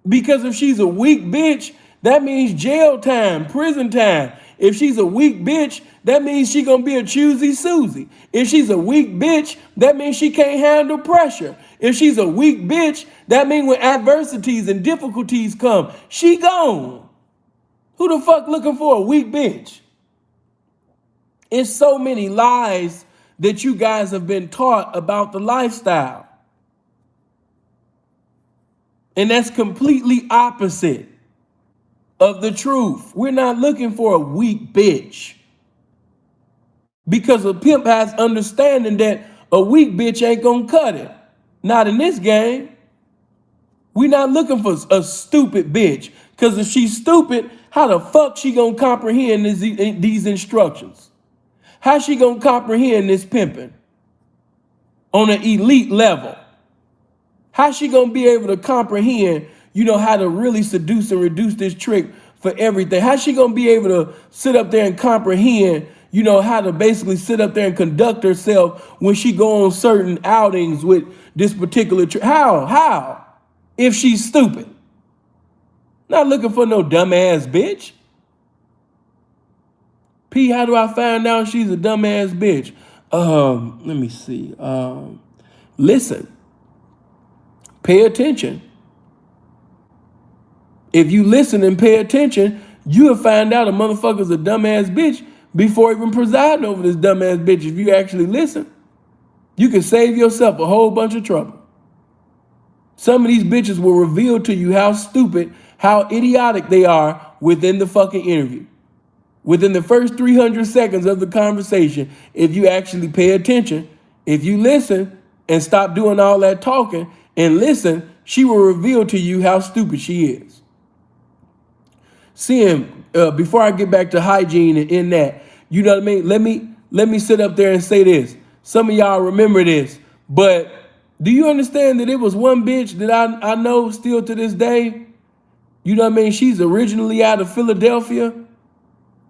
Because if she's a weak bitch, that means jail time, prison time. If she's a weak bitch, that means she gonna be a choosy Susie. If she's a weak bitch, that means she can't handle pressure. If she's a weak bitch, that means when adversities and difficulties come, she gone. Who the fuck looking for a weak bitch? It's so many lies that you guys have been taught about the lifestyle. And that's completely opposite of the truth. We're not looking for a weak bitch. Because a pimp has understanding that a weak bitch ain't gonna cut it. Not in this game. We're not looking for a stupid bitch. Because if she's stupid, how the fuck she gonna comprehend these instructions? How she gonna comprehend this pimping on an elite level? How's she gonna be able to comprehend, how to really seduce and reduce this trick for everything? How's she gonna be able to sit up there and comprehend, how to basically sit up there and conduct herself when she go on certain outings with this particular trick? How? If she's stupid. Not looking for no dumbass bitch. P, how do I find out she's a dumbass bitch? Let me see. Listen. Pay attention. If you listen and pay attention, you'll find out a motherfucker's a dumbass bitch before even presiding over this dumbass bitch. If you actually listen, you can save yourself a whole bunch of trouble. Some of these bitches will reveal to you how stupid, how idiotic they are within the fucking interview. Within the first 300 seconds of the conversation, if you actually pay attention, if you listen and stop doing all that talking and listen, she will reveal to you how stupid she is. Before I get back to hygiene and in that, you know what I mean? Let me sit up there and say this. Some of y'all remember this, but do you understand that it was one bitch that I know still to this day? You know what I mean? She's originally out of Philadelphia.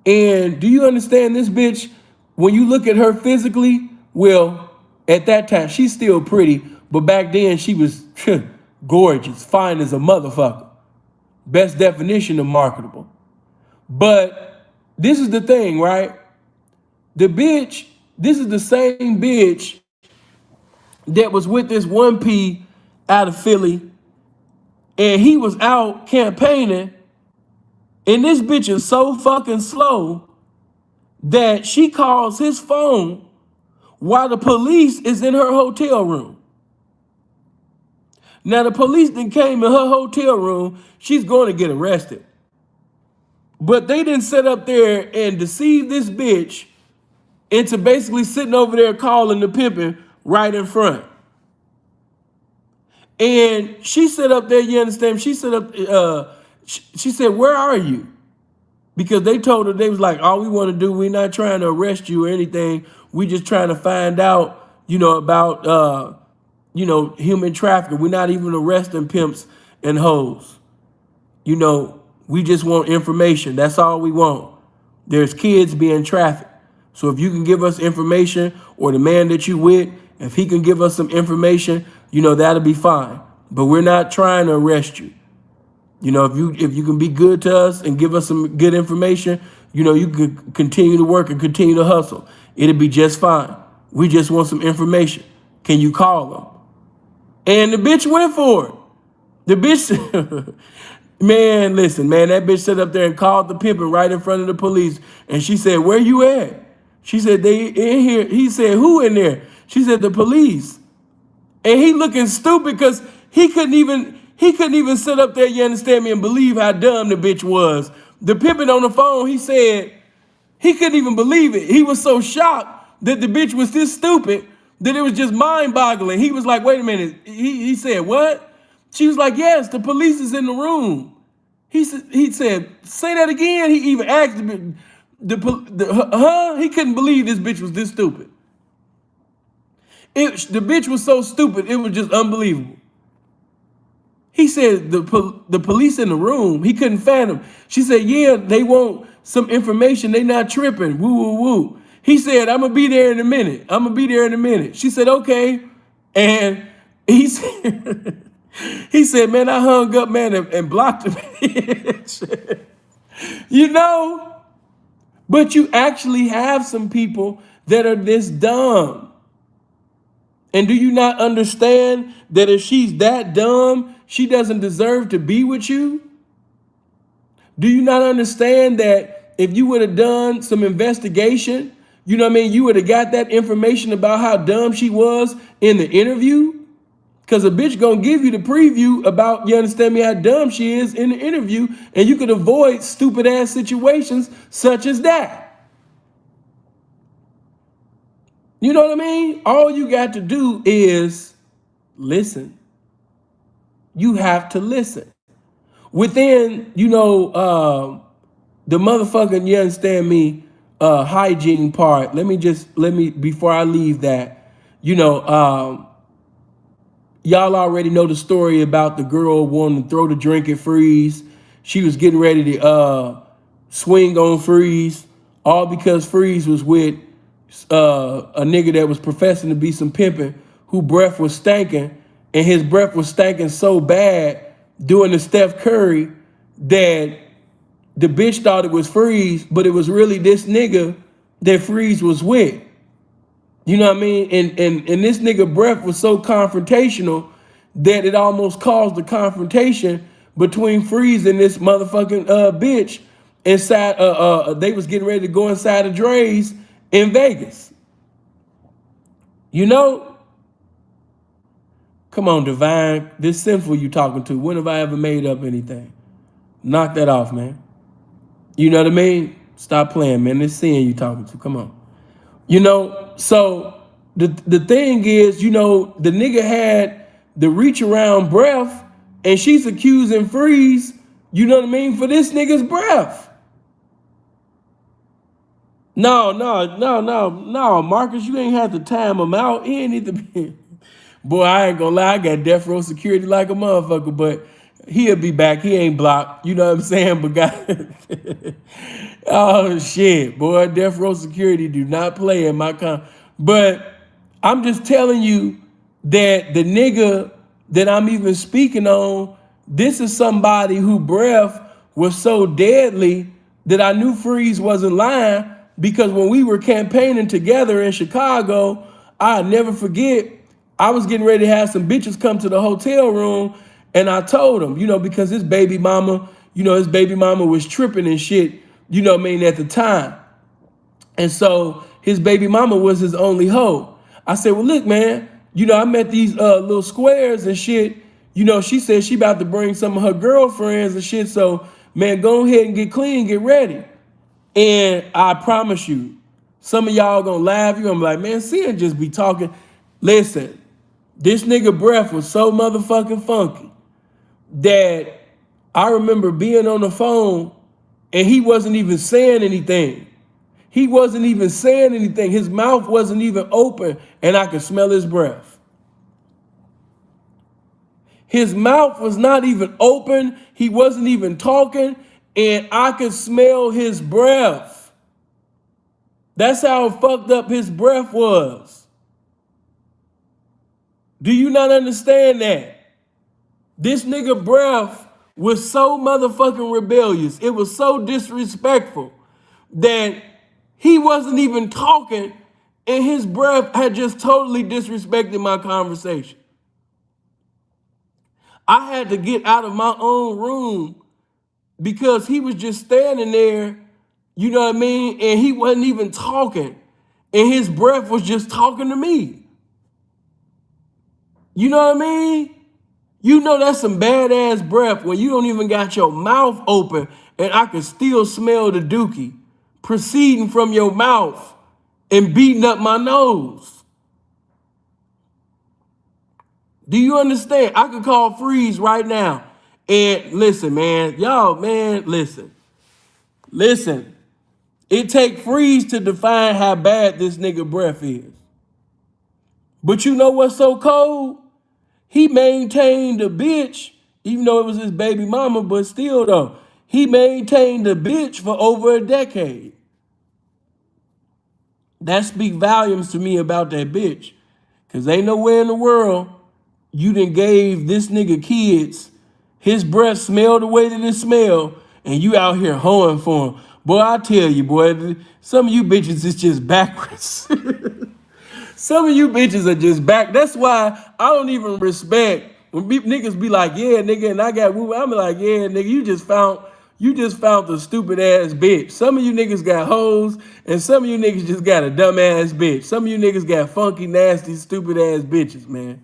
And do you understand this bitch, when you look at her physically, well, at that time, she's still pretty, but back then she was gorgeous, fine as a motherfucker. Best definition of marketable. But this is the thing, right? This is the same bitch that was with this 1P out of Philly, and he was out campaigning, and this bitch is so fucking slow that she calls his phone while the police is in her hotel room. Now the police then came in her hotel room, she's going to get arrested. But they didn't sit up there and deceive this bitch into basically sitting over there calling the pimping right in front. And she said up there, you understand? She said up, she said, where are you? Because they told her, they was like, all we want to do, we're not trying to arrest you or anything. We just trying to find out, about, human trafficking. We're not even arresting pimps and hoes. We just want information. That's all we want. There's kids being trafficked. So if you can give us information, or the man that you with, if he can give us some information, that'll be fine. But we're not trying to arrest you. If you can be good to us and give us some good information, you can continue to work and continue to hustle. It'll be just fine. We just want some information. Can you call them? And the bitch went for it. The bitch, man, listen, man, that bitch sat up there and called the pimpin' right in front of the police. And she said, where you at? She said, they in here. He said, who in there? She said, the police. And he looking stupid because he couldn't even sit up there, you understand me, and believe how dumb the bitch was. The pimpin' on the phone, he said, he couldn't even believe it. He was so shocked that the bitch was this stupid that it was just mind-boggling. He was like, wait a minute. He said, what? She was like, yes, the police is in the room. He said, say that again. He even asked he couldn't believe this bitch was this stupid. The bitch was so stupid, it was just unbelievable. He said, the police in the room, he couldn't fathom. She said, yeah, they want some information. They not tripping. Woo, woo, woo. He said, I'm going to be there in a minute. She said, okay. And he said, man, I hung up, man, and blocked the bitch. But you actually have some people that are this dumb. And do you not understand that if she's that dumb, she doesn't deserve to be with you? Do you not understand that if you would have done some investigation, you would have got that information about how dumb she was in the interview? Because a bitch gonna give you the preview about, you understand me, how dumb she is in the interview, and you could avoid stupid ass situations such as that. You know what I mean? All you got to do is listen. You have to listen. Within, the motherfucking, you understand me, hygiene part, let me, before I leave that, y'all already know the story about the girl wanting to throw the drink at Freeze. She was getting ready to swing on Freeze, all because Freeze was with a nigga that was professing to be some pimping, who breath was stanking, and his breath was stanking so bad doing the Steph Curry that the bitch thought it was Freeze, but it was really this nigga that Freeze was with. You know what I mean? And this nigga breath was so confrontational that it almost caused the confrontation between Freeze and this motherfucking bitch inside. They was getting ready to go inside of Dre's in Vegas. Come on, Divine. This Sinful you talking to. When have I ever made up anything? Knock that off, man. You know what I mean? Stop playing, man. This Sin you talking to. Come on. So the thing is, the nigga had the reach around breath, and she's accusing Freeze, you know what I mean, for this nigga's breath. No, Marcus, you ain't have to time him out. He ain't need to be. Boy, I ain't gonna lie, I got death row security like a motherfucker, but he'll be back. He ain't blocked. You know what I'm saying? But God, oh shit, boy, death row security do not play in my But I'm just telling you that the nigga that I'm even speaking on, this is somebody who breath was so deadly that I knew Freeze wasn't lying, because when we were campaigning together in Chicago, I'll never forget, I was getting ready to have some bitches come to the hotel room, and I told them, because his baby mama was tripping and shit, at the time. And so his baby mama was his only hoe. I said, well, look, man, I met these little squares and shit. She said she about to bring some of her girlfriends and shit. So, man, go ahead and get clean, get ready. And I promise you, some of y'all gonna laugh. You're gonna be like, man, Sin just be talking. Listen, This nigga breath was so motherfucking funky that I remember being on the phone and he wasn't even saying anything. He wasn't even saying anything. His mouth wasn't even open and I could smell his breath. His mouth was not even open. He wasn't even talking and I could smell his breath. That's how fucked up his breath was. Do you not understand that? This nigga breath was so motherfucking rebellious. It was so disrespectful that he wasn't even talking and his breath had just totally disrespected my conversation. I had to get out of my own room because he was just standing there, you know what I mean? And he wasn't even talking. And his breath was just talking to me. You know what I mean? You know that's some badass breath when you don't even got your mouth open and I can still smell the dookie proceeding from your mouth and beating up my nose. Do you understand? I could call freeze right now. And listen, man, y'all, man, listen. It take freeze to define how bad this nigga breath is. But you know what's so cold? He maintained the bitch, even though it was his baby mama, but still though, he maintained the bitch for over a decade. That speaks volumes to me about that bitch. Cause ain't nowhere in the world you done gave this nigga kids, his breath smell the way that it smell, and you out here hoeing for him. Boy, I tell you, boy, some of you bitches is just backwards. Some of you bitches are just back. That's why I don't even respect when niggas be like, yeah, nigga, and I got woo. I'm like, yeah, nigga, you just found the stupid ass bitch. Some of you niggas got hoes, and some of you niggas just got a dumb ass bitch. Some of you niggas got funky, nasty, stupid ass bitches, man.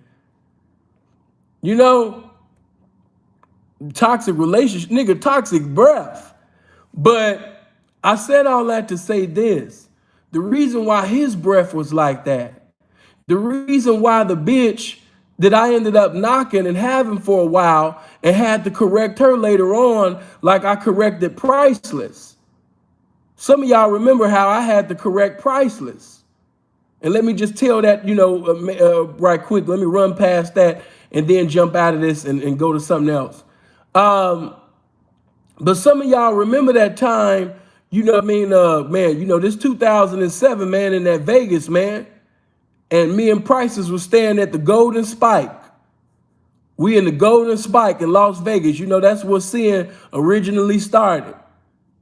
You know, toxic relationship, nigga, toxic breath. But I said all that to say this. The reason why his breath was like that, the reason why the bitch that I ended up knocking and having for a while and had to correct her later on, like I corrected Priceless. Some of y'all remember how I had to correct Priceless. And let me just tell that, you know, right quick. Let me run past that and then jump out of this and go to something else. But some of y'all remember that time, you know what I mean? Man, you know, this 2007, man, in that Vegas, man. And me and Prices was staying at the Golden Spike. We in the Golden Spike in Las Vegas. You know, that's where Sin originally started.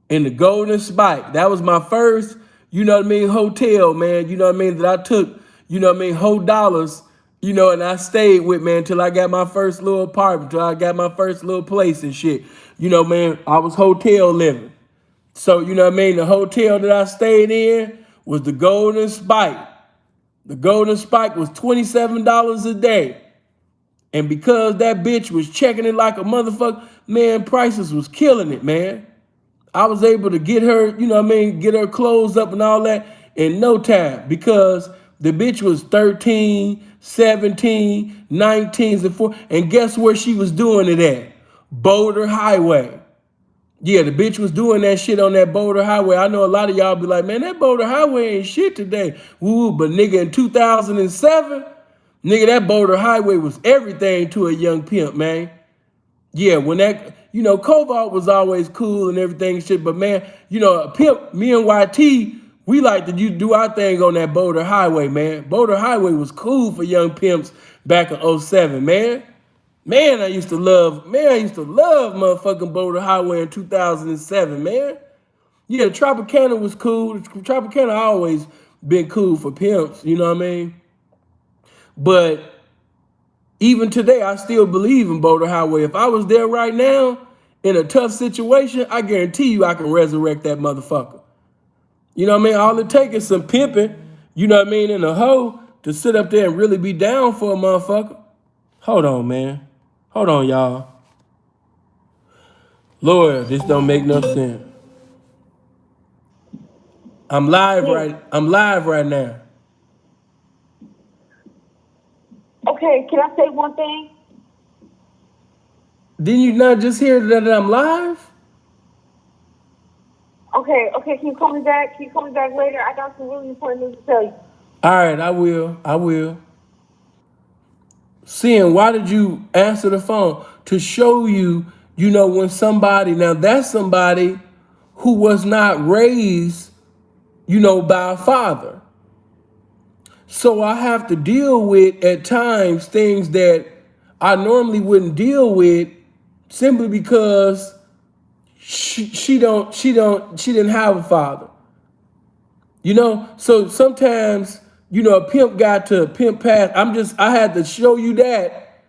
In the Golden Spike. That was my first, you know what I mean, hotel, man. You know what I mean, that I took, you know what I mean, whole dollars, you know, and I stayed with, man, till I got my first little apartment, till I got my first little place and shit. You know, man, I was hotel living. So, you know what I mean, the hotel that I stayed in was the Golden Spike. The Golden Spike was $27 a day. And because that bitch was checking it like a motherfucker, man, Prices was killing it, man. I was able to get her, you know what I mean, get her clothes up and all that in no time because the bitch was 13, 17, 19, and 4. And guess where she was doing it at? Boulder Highway. Yeah, the bitch was doing that shit on that Boulder Highway. I know a lot of y'all be like, man, that Boulder Highway ain't shit today. Woo, but nigga, in 2007, nigga, that Boulder Highway was everything to a young pimp, man. Yeah, when that, you know, Cobalt was always cool and everything and shit, but man, you know, a pimp, me and YT, we like to do our thing on that Boulder Highway, man. Boulder Highway was cool for young pimps back in 07, man. Man, I used to love motherfucking Boulder Highway in 2007, man. Yeah, Tropicana was cool. Tropicana always been cool for pimps, you know what I mean? But even today, I still believe in Boulder Highway. If I was there right now in a tough situation, I guarantee you I can resurrect that motherfucker. You know what I mean? All it takes is some pimping, you know what I mean, in a hoe to sit up there and really be down for a motherfucker. Hold on, man. Hold on, y'all. Lord, this don't make no sense. I'm live right now. Okay, can I say one thing? Didn't you not just hear that I'm live? Okay, can you call me back? Can you call me back later? I got some really important news to tell you. All right, I will. I will. Seeing, why did you answer the phone? To show you, when somebody, now that's somebody who was not raised, by a father. So I have to deal with at times things that I normally wouldn't deal with simply because she didn't have a father. So sometimes, a pimp got to pimp past. I had to show you that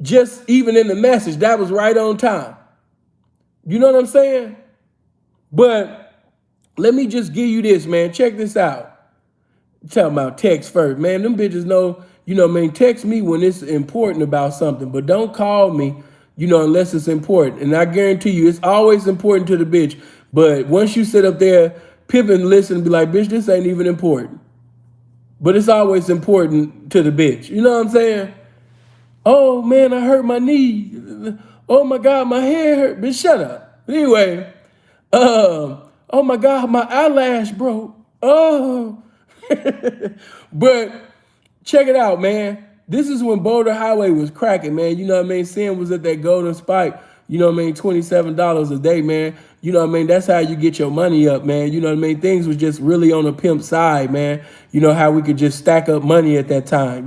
just even in the message. That was right on time. You know what I'm saying? But let me just give you this, man. Check this out. Talking about text first, man. Them bitches know, text me when it's important about something, but don't call me, unless it's important. And I guarantee you, it's always important to the bitch. But once you sit up there, pimp and listen and be like, bitch, this ain't even important. But it's always important to the bitch. You know what I'm saying? Oh man, I hurt my knee. Oh my God, my head hurt. Bitch, shut up. Anyway, oh my God, my eyelash broke. Oh. But check it out, man. This is when Boulder Highway was cracking, man. You know what I mean? Sin was at that golden spike. You know what I mean? $27 a day, man. You know what I mean? That's how you get your money up, man. You know what I mean? Things was just really on the pimp side, man. You know how we could just stack up money at that time,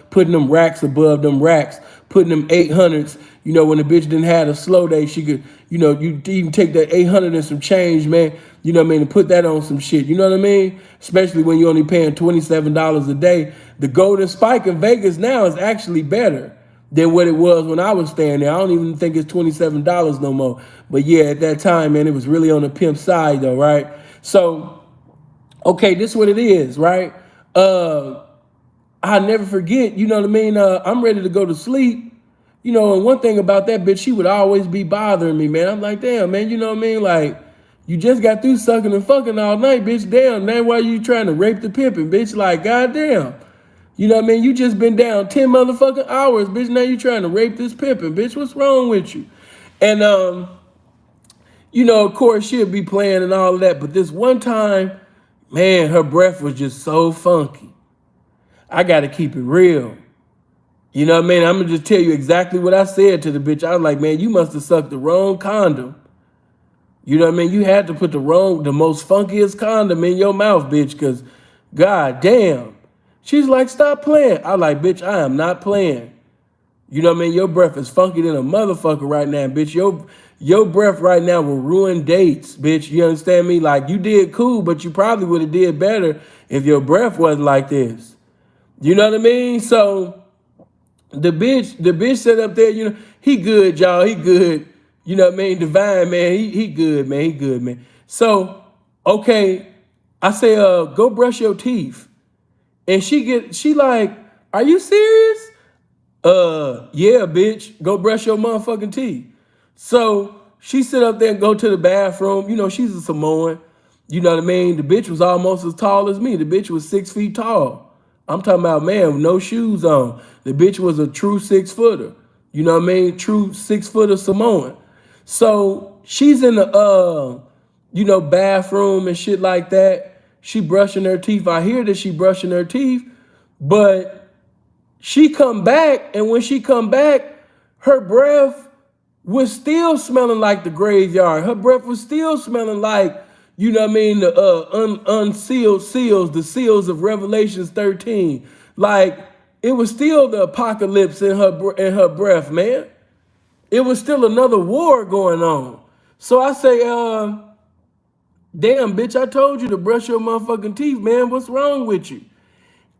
putting them racks above them racks, putting them 800s. When the bitch didn't have a slow day, she could, you even take that 800 and some change, man. You know what I mean? And put that on some shit. You know what I mean? Especially when you're only paying $27 a day. The golden spike in Vegas now is actually better than what it was when I was staying there. I don't even think it's $27 no more. But yeah, at that time, man, it was really on the pimp side though, right? So, okay, this is what it is, right? I'll never forget, you know what I mean? I'm ready to go to sleep. And one thing about that bitch, she would always be bothering me, man. I'm like, damn, man, you know what I mean? Like, you just got through sucking and fucking all night, bitch. Damn, now why you trying to rape the pimping, bitch? Like, goddamn. You know what I mean? You just been down 10 motherfucking hours, bitch. Now you trying to rape this pimping, bitch. What's wrong with you? And, of course, she'll be playing and all of that. But this one time, man, her breath was just so funky. I got to keep it real. You know what I mean? I'm going to just tell you exactly what I said to the bitch. I was like, man, you must have sucked the wrong condom. You know what I mean? You had to put the most funkiest condom in your mouth, bitch, because god damn. She's like, stop playing. I like, bitch, I am not playing. You know what I mean? Your breath is funky than a motherfucker right now, bitch. Your breath right now will ruin dates, bitch. You understand me? Like, you did cool, but you probably would have did better if your breath wasn't like this. You know what I mean? So the bitch sat up there, he good, y'all. He good. You know what I mean? Divine, man. He good, man. He good, man. So, okay, I say, go brush your teeth. And she like, are you serious? Yeah, bitch. Go brush your motherfucking teeth. So she sit up there and go to the bathroom. She's a Samoan. You know what I mean? The bitch was almost as tall as me. The bitch was 6 feet tall. I'm talking about, man, with no shoes on. The bitch was a true 6-footer. You know what I mean? True 6-footer Samoan. So she's in the, bathroom and shit like that. She brushing her teeth. I hear that she brushing her teeth, but she come back, and when she come back, her breath was still smelling like the graveyard. Her breath was still smelling like, you know what I mean, the unsealed seals, the seals of Revelations 13. Like, it was still the apocalypse in her breath, man. It was still another war going on. So I say, damn, bitch, I told you to brush your motherfucking teeth, man. What's wrong with you?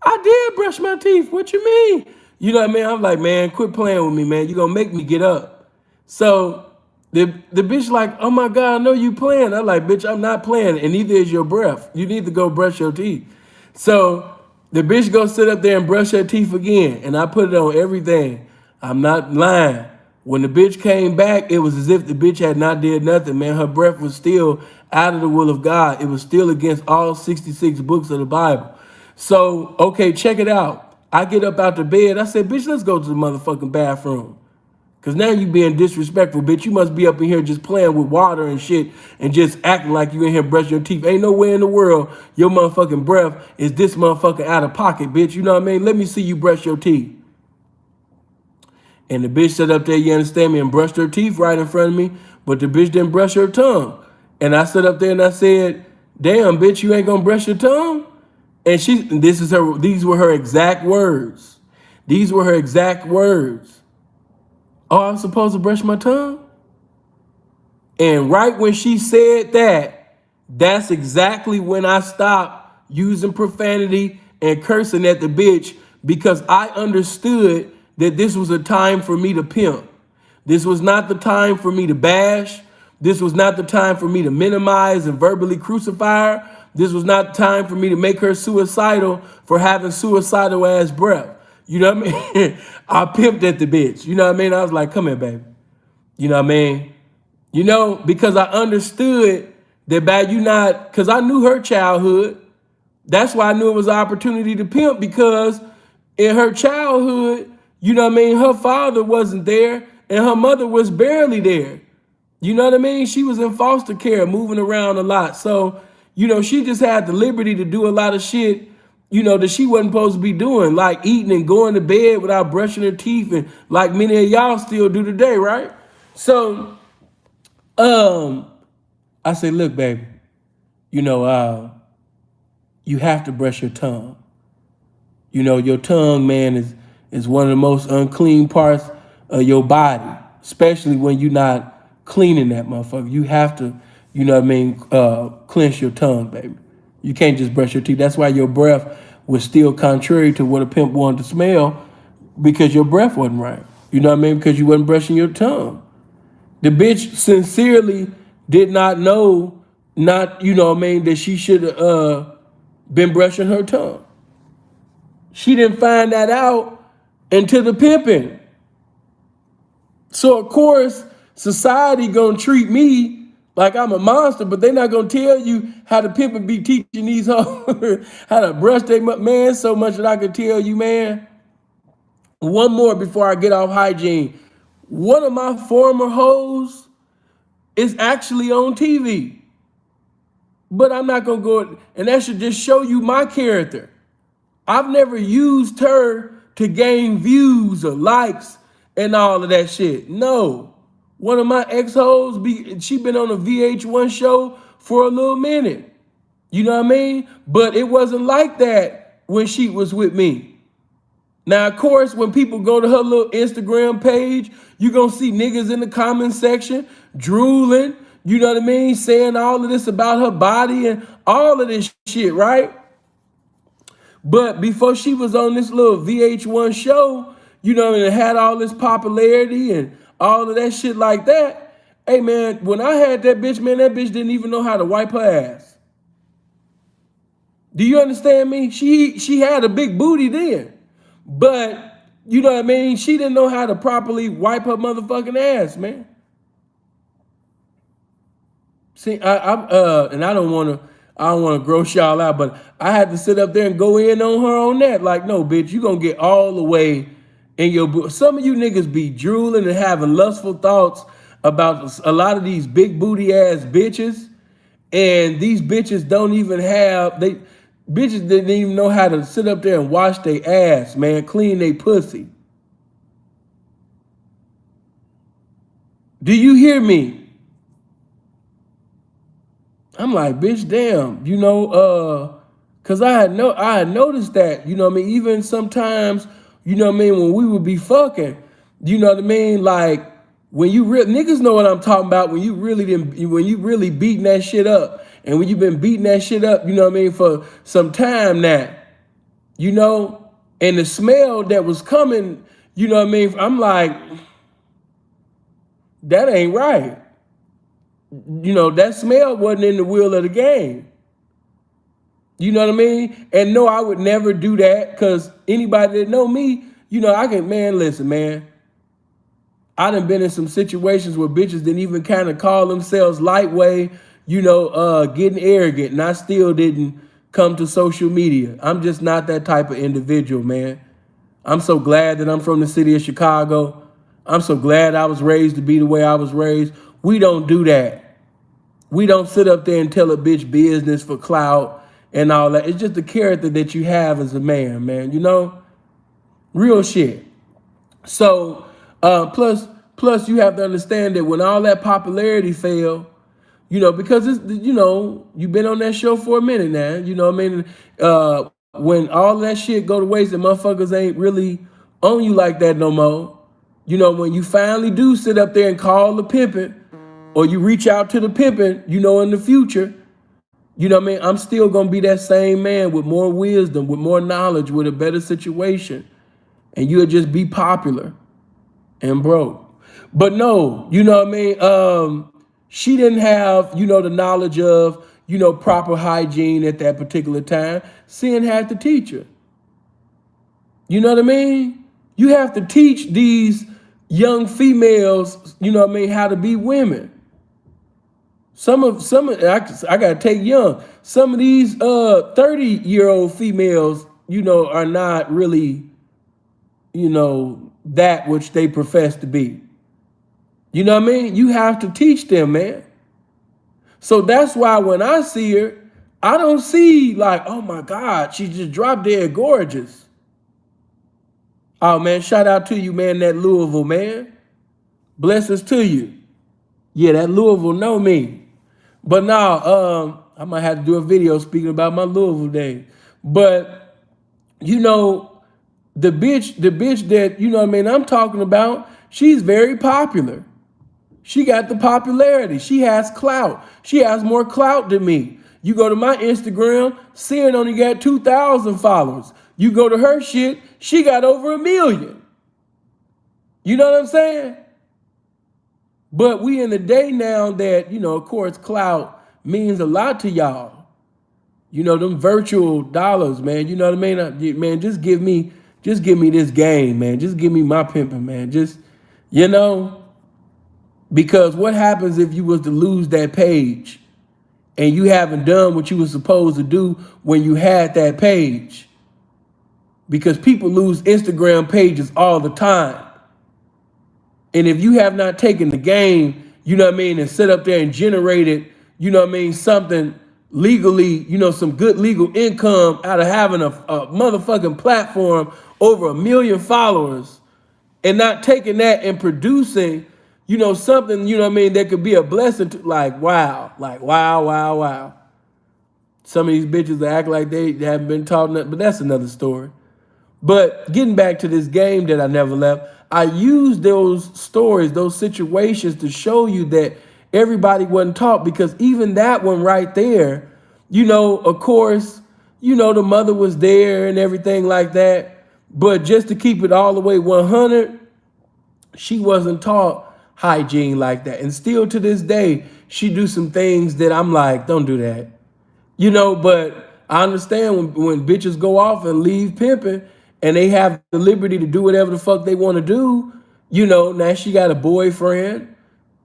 I did brush my teeth. What you mean? You know what I mean? I'm like, man, quit playing with me, man. You're going to make me get up. So the bitch like, oh my God, I know you playing. I'm like, bitch, I'm not playing. And neither is your breath. You need to go brush your teeth. So the bitch go sit up there and brush her teeth again. And I put it on everything. I'm not lying. When the bitch came back, it was as if the bitch had not did nothing, man. Her breath was still out of the will of God. It was still against all 66 books of the Bible. So, okay, check it out. I get up out the bed. I said, bitch, let's go to the motherfucking bathroom. Cause now you being disrespectful, bitch. You must be up in here just playing with water and shit and just acting like you in here brushing your teeth. Ain't no way in the world your motherfucking breath is this motherfucking out of pocket, bitch. You know what I mean? Let me see you brush your teeth. And the bitch sat up there, you understand me, and brushed her teeth right in front of me, but the bitch didn't brush her tongue. And I sat up there and I said, damn, bitch, you ain't gonna brush your tongue? And these were her exact words. These were her exact words. Oh, I'm supposed to brush my tongue? And right when she said that, that's exactly when I stopped using profanity and cursing at the bitch, because I understood that this was a time for me to pimp. This was not the time for me to bash. This was not the time for me to minimize and verbally crucify her. This was not the time for me to make her suicidal for having suicidal ass breath. You know what I mean? I pimped at the bitch. You know what I mean? I was like, come here, baby. You know what I mean? You know, because I understood that by you not, because I knew her childhood. That's why I knew it was an opportunity to pimp, because in her childhood, you know what I mean, her father wasn't there and her mother was barely there. You know what I mean? She was in foster care, moving around a lot. So, you know, she just had the liberty to do a lot of shit, you know, that she wasn't supposed to be doing, like eating and going to bed without brushing her teeth, and like many of y'all still do today, right? So, I say, look, baby, you know, you have to brush your tongue. You know, your tongue, man, is one of the most unclean parts of your body, especially when you're not cleaning that motherfucker. You have to, you know what I mean, cleanse your tongue, baby. You can't just brush your teeth. That's why your breath was still contrary to what a pimp wanted to smell, because your breath wasn't right. You know what I mean? Because you wasn't brushing your tongue. The bitch sincerely did not know, you know what I mean, that she should have been brushing her tongue. She didn't find that out until the pimping. So of course, society gonna treat me like I'm a monster, but they're not gonna tell you how the pimping be teaching these hoes how to brush their man. So much that I could tell you, man. One more before I get off hygiene. One of my former hoes is actually on TV. But I'm not gonna go, and that should just show you my character. I've never used her to gain views or likes and all of that shit. No. One of my ex-hoes, she been on a VH1 show for a little minute. You know what I mean? But it wasn't like that when she was with me. Now, of course, when people go to her little Instagram page, you're going to see niggas in the comment section drooling, you know what I mean, saying all of this about her body and all of this shit, right? But before she was on this little VH1 show, you know, and it had all this popularity and all of that shit like that, hey, man, when I had that bitch, man, that bitch didn't even know how to wipe her ass. Do you understand me? She had a big booty then. But, you know what I mean? She didn't know how to properly wipe her motherfucking ass, man. See, and I don't want to gross y'all out, but I had to sit up there and go in on her on that. Like, no, bitch, you gonna get all the way in your booty. Some of you niggas be drooling and having lustful thoughts about a lot of these big booty ass bitches, and these bitches don't even have, bitches didn't even know how to sit up there and wash their ass, man, clean their pussy. Do you hear me? I'm like, bitch, damn, you know, cause I had noticed that, you know what I mean, even sometimes, you know what I mean, when we would be fucking, you know what I mean, like when you niggas know what I'm talking about, when you really beating that shit up, and when you've been beating that shit up, you know what I mean, for some time now, you know, and the smell that was coming, you know what I mean, I'm like, that ain't right. You know, that smell wasn't in the wheel of the game. You know what I mean? And no, I would never do that, because anybody that know me, you know, man, listen, man. I done been in some situations where bitches didn't even kind of call themselves lightweight, you know, getting arrogant, and I still didn't come to social media. I'm just not that type of individual, man. I'm so glad that I'm from the city of Chicago. I'm so glad I was raised to be the way I was raised. We don't do that. We don't sit up there and tell a bitch business for clout and all that. It's just the character that you have as a man, man. You know, real shit. So plus you have to understand that when all that popularity fell, because it's, you've been on that show for a minute now. You know what I mean? When all that shit go to waste and motherfuckers ain't really on you like that no more. When you finally do sit up there and call the pimping, or you reach out to the pimping, in the future, what I mean? I'm still gonna be that same man with more wisdom, with more knowledge, with a better situation, and you'll just be popular and broke. But no, you know what I mean? She didn't have, the knowledge of, proper hygiene at that particular time. Sin had to teach her. You know what I mean? You have to teach these young females, how to be women. I gotta take young. Some of these 30-year-old females, are not really, that which they profess to be. You know what I mean? You have to teach them, man. So that's why when I see her, I don't see like, oh my God, she just dropped dead gorgeous. Oh man, shout out to you, man, that Louisville, man. Blessings to you. Yeah, that Louisville know me. But now, I might have to do a video speaking about my Louisville days. But, the bitch that, what I mean, I'm talking about, she's very popular. She got the popularity. She has clout. She has more clout than me. You go to my Instagram, Sin only got 2,000 followers. You go to her shit, she got over 1 million. You know what I'm saying? But we in the day now that, of course, clout means a lot to y'all. Them virtual dollars, man. You know what I mean? Man, just give me this game, man. Just give me my pimping, man. Just, because what happens if you was to lose that page and you haven't done what you were supposed to do when you had that page? Because people lose Instagram pages all the time. And if you have not taken the game, and sit up there and generated, something legally, some good legal income out of having a motherfucking platform over 1 million followers, and not taking that and producing, something, that could be a blessing to, wow. Some of these bitches that act like they haven't been taught nothing, but that's another story. But getting back to this game that I never left, I used those stories, those situations to show you that everybody wasn't taught, because even that one right there, of course, the mother was there and everything like that. But just to keep it all the way 100, she wasn't taught hygiene like that. And still to this day, she do some things that I'm like, don't do that. But I understand when bitches go off and leave pimping and they have the liberty to do whatever the fuck they want to do, now she got a boyfriend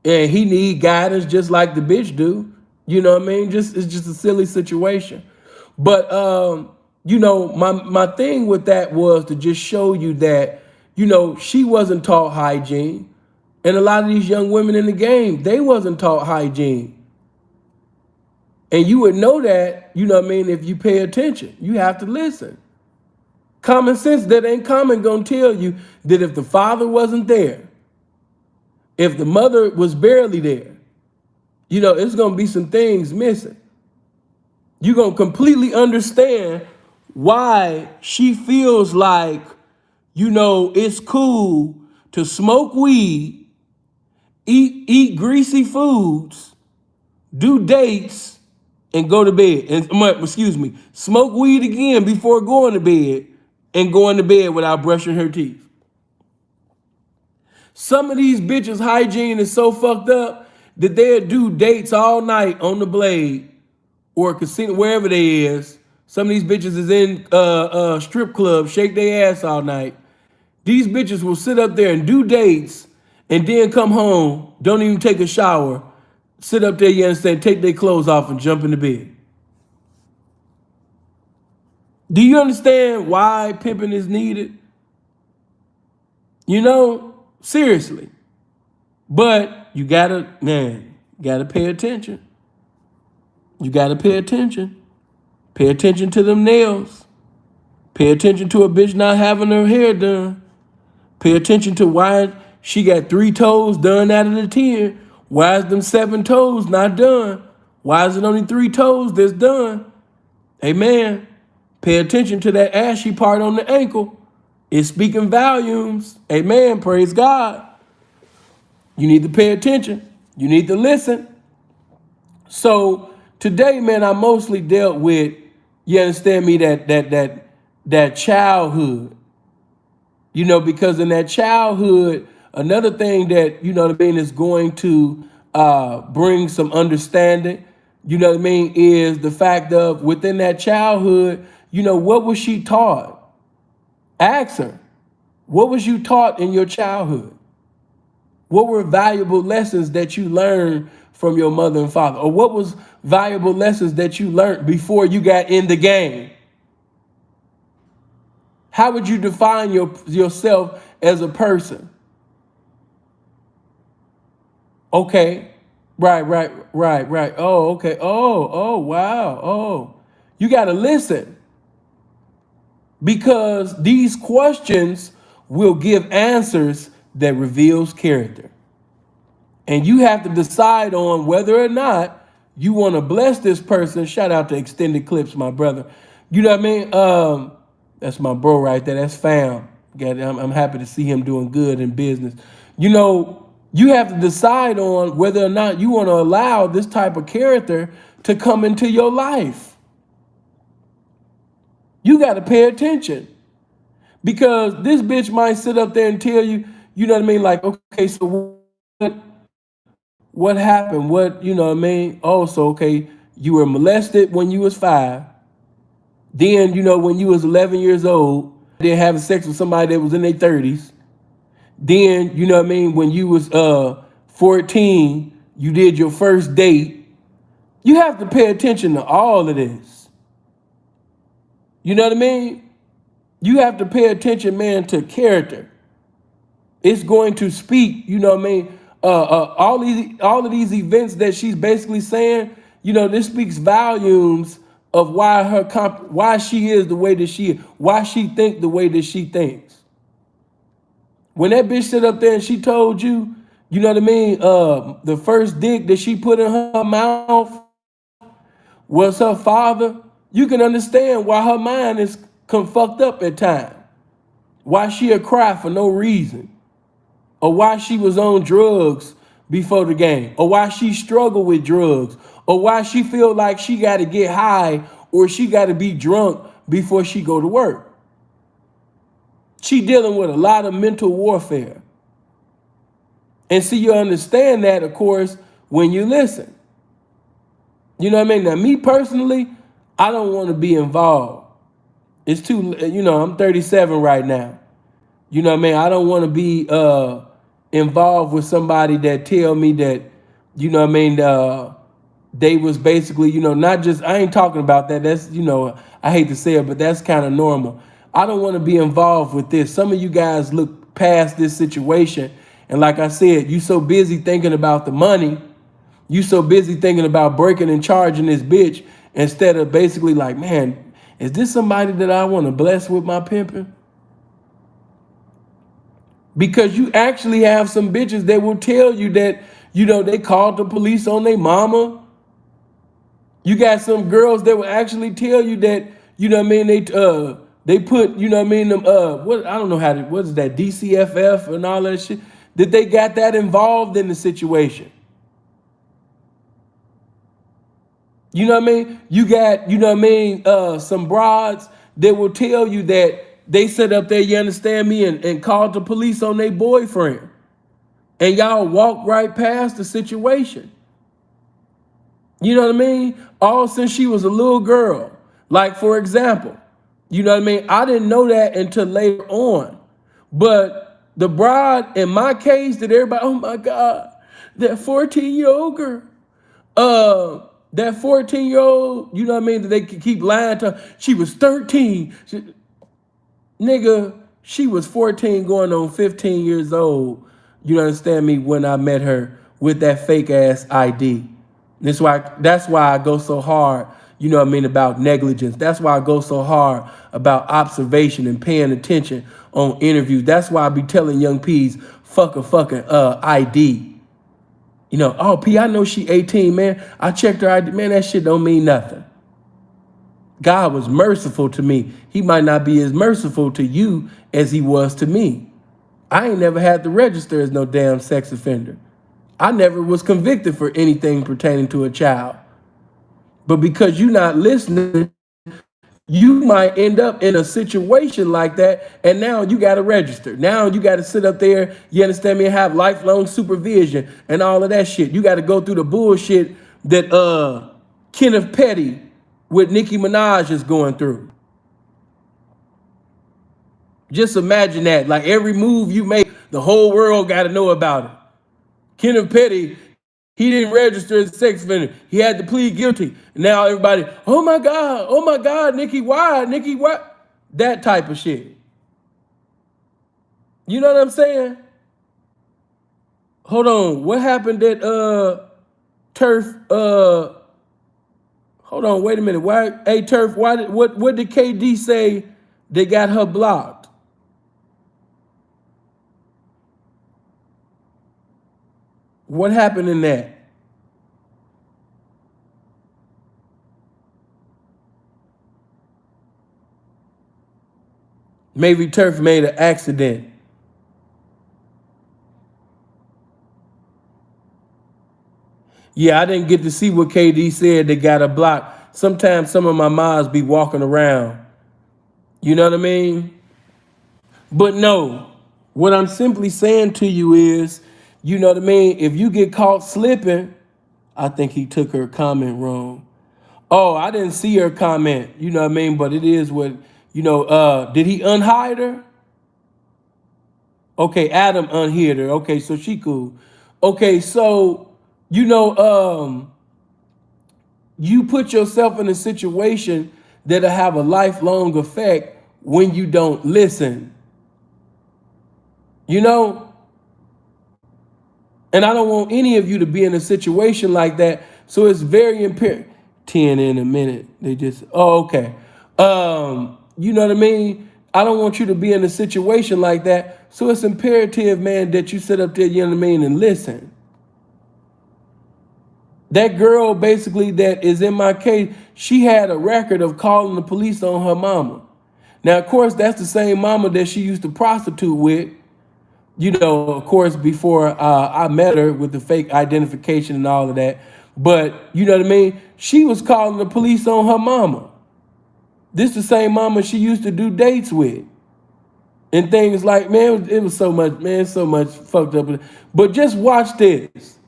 and he need guidance just like the bitch do. You know what I mean? It's just a silly situation. But my thing with that was to just show you that, she wasn't taught hygiene. And a lot of these young women in the game, they wasn't taught hygiene. And you would know that, if you pay attention. You have to listen. Common sense that ain't common gonna tell you that if the father wasn't there, if the mother was barely there, it's gonna be some things missing. You're gonna completely understand why she feels like, it's cool to smoke weed, eat greasy foods, do dates, and go to bed. And smoke weed again before going to bed, and going to bed without brushing her teeth. Some of these bitches' hygiene is so fucked up that they'll do dates all night on the Blade or a casino, wherever they is. Some of these bitches is in strip clubs, shake their ass all night. These bitches will sit up there and do dates and then come home, don't even take a shower, sit up there, you understand, take their clothes off and jump in the bed. Do you understand why pimping is needed? You know, seriously. But you gotta, man, gotta pay attention. You gotta pay attention. Pay attention to them nails. Pay attention to a bitch not having her hair done. Pay attention to why she got 3 toes done out of the 10. Why is them 7 toes not done? Why is it only 3 toes that's done? Amen. Pay attention to that ashy part on the ankle. It's speaking volumes. Amen. Praise God. You need to pay attention. You need to listen. So today, man, I mostly dealt with, you understand me, that childhood. You know, because in that childhood, another thing that, you know what I mean, is going to bring some understanding, you know what I mean, is the fact of within that childhood, you know, what was she taught? Ask her. What was you taught in your childhood? What were valuable lessons that you learned from your mother and father? Or what was valuable lessons that you learned before you got in the game? How would you define yourself as a person? Okay. Right. Oh, okay. Oh, wow. Oh, you got to listen because these questions will give answers that reveals character. And you have to decide on whether or not you want to bless this person. Shout out to Extended Clips, my brother. You know what I mean? That's my bro right there. That's fam. I'm happy to see him doing good in business. You know, you have to decide on whether or not you want to allow this type of character to come into your life. You got to pay attention because this bitch might sit up there and tell you, you know what I mean? Like, okay, so what happened? What, you know what I mean? Oh, so, okay, you were molested when you was 5. Then, you know, when you was 11 years old, then having sex with somebody that was in their 30s. Then, you know what I mean, when you was 14, you did your first date. You have to pay attention to all of this. You know what I mean? You have to pay attention, man, to character. It's going to speak, you know what I mean? All of these events that she's basically saying, you know, this speaks volumes of why she is the way that she is, why she think the way that she thinks. When that bitch sit up there and she told you, you know what I mean, the first dick that she put in her mouth was her father, you can understand why her mind is fucked up at times. Why she'll cry for no reason. Or why she was on drugs before the game, or why she struggled with drugs, or why she feel like she got to get high or she got to be drunk before she go to work. She dealing with a lot of mental warfare. And see, you understand that, of course, when you listen. You know what I mean? Now, me personally, I don't want to be involved. It's too, you know, I'm 37 right now. You know what I mean? I don't want to be involved with somebody that tell me that, you know what I mean, they was basically, you know, not just, I ain't talking about that. That's, you know, I hate to say it, but that's kind of normal. I don't want to be involved with this. Some of you guys look past this situation. And like I said, you so busy thinking about the money. You so busy thinking about breaking and charging this bitch instead of basically like, man, is this somebody that I want to bless with my pimping? Because you actually have some bitches that will tell you that, you know, they called the police on their mama. You got some girls that will actually tell you that, you know what I mean, they put, you know what I mean, them what, I don't know what is that, DCFF and all that shit, that they got that involved in the situation. You know what I mean? You got, you know what I mean, some broads that will tell you that they sit up there, you understand me, and called the police on their boyfriend. And y'all walk right past the situation. You know what I mean? All since she was a little girl. Like, for example, you know what I mean? I didn't know that until later on. But the broad, in my case, that everybody, oh my God, that 14-year-old girl. That 14-year-old, you know what I mean, that they could keep lying to her. She was 13. Nigga, She was 14 going on 15 years old. You understand me, when I met her with that fake ass ID. That's why I go so hard, you know what I mean, about negligence. That's why I go so hard about observation and paying attention on interviews. That's why I be telling young P's fucking ID. You know, oh P, I know she 18, man. I checked her ID. Man, that shit don't mean nothing. God was merciful to me. He might not be as merciful to you as he was to me. I ain't never had to register as no damn sex offender. I never was convicted for anything pertaining to a child. But because you're not listening, you might end up in a situation like that, and now you got to register. Now you got to sit up there, you understand me, and have lifelong supervision and all of that shit. You got to go through the bullshit that Kenneth Petty with Nicki Minaj is going through. Just imagine that. Like every move you make, the whole world got to know about it. Kenneth Petty, he didn't register as a sex offender. He had to plead guilty. Now everybody, oh my God, Nicki, why? Nicki, what? That type of shit. You know what I'm saying? Hold on. What happened at Turf? Hold on, wait a minute. Why, hey Turf, what did KD say they got her blocked? What happened in that? Maybe Turf made an accident. Yeah, I didn't get to see what KD said they got her blocked. Sometimes some of my moms be walking around. You know what I mean? But no, what I'm simply saying to you is, you know what I mean? If you get caught slipping, I think he took her comment wrong. Oh, I didn't see her comment, you know what I mean? But it is what, you know, did he unhide her? Okay, Adam unhid her. Okay, so she cool. Okay, so, you know, you put yourself in a situation that'll have a lifelong effect when you don't listen. You know? And I don't want any of you to be in a situation like that. So it's very imperative. 10 in a minute. They just, oh, okay. You know what I mean? I don't want you to be in a situation like that. So it's imperative, man, that you sit up there, you know what I mean, and listen. That girl basically that is in my case, she had a record of calling the police on her mama. Now, of course, that's the same mama that she used to prostitute with. You know, of course, before I met her with the fake identification and all of that. But, you know what I mean? She was calling the police on her mama. This the same mama she used to do dates with. And things like, man, it was so much, man, so much fucked up. But just watch this.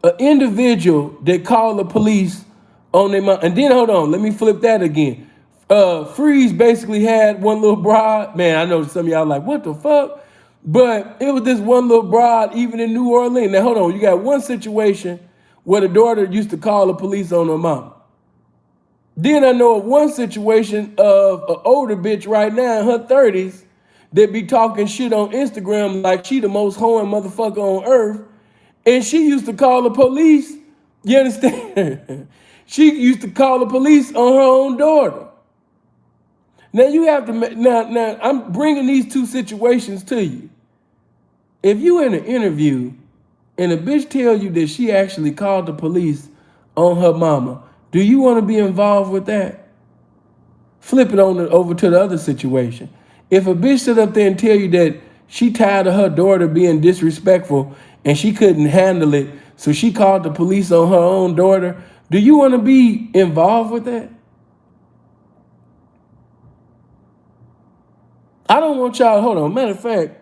An individual that called the police on their mom. And then, hold on, let me flip that again. Freeze basically had one little broad. Man, I know some of y'all like, what the fuck? But it was this one little broad, even in New Orleans. Now, hold on. You got one situation where the daughter used to call the police on her mom. Then I know of one situation of an older bitch right now in her 30s that be talking shit on Instagram like she the most hoeing motherfucker on earth. And she used to call the police. You understand? She used to call the police on her own daughter. Now you have to, now I'm bringing these two situations to you. If you in an interview and a bitch tell you that she actually called the police on her mama, do you want to be involved with that? Flip it over to the other situation. If a bitch sit up there and tell you that she tired of her daughter being disrespectful and she couldn't handle it, so she called the police on her own daughter, do you want to be involved with that? I don't want y'all, hold on, matter of fact,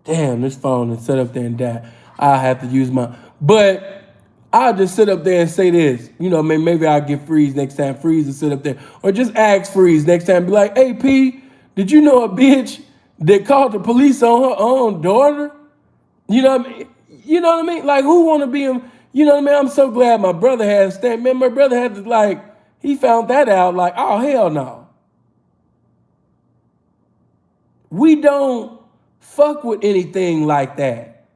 damn, this phone is set up there and die. I have to use my, but I'll just sit up there and say this. You know, maybe I'll get Freeze next time. Freeze will sit up there. Or just ask Freeze next time. Be like, hey, P, did you know a bitch that called the police on her own daughter? You know what I mean? You know what I mean? Like, who want to be him? You know what I mean? I'm so glad my brother had stand. Man, my brother had to, like, he found that out. Like, oh, hell no. We don't fuck with anything like that.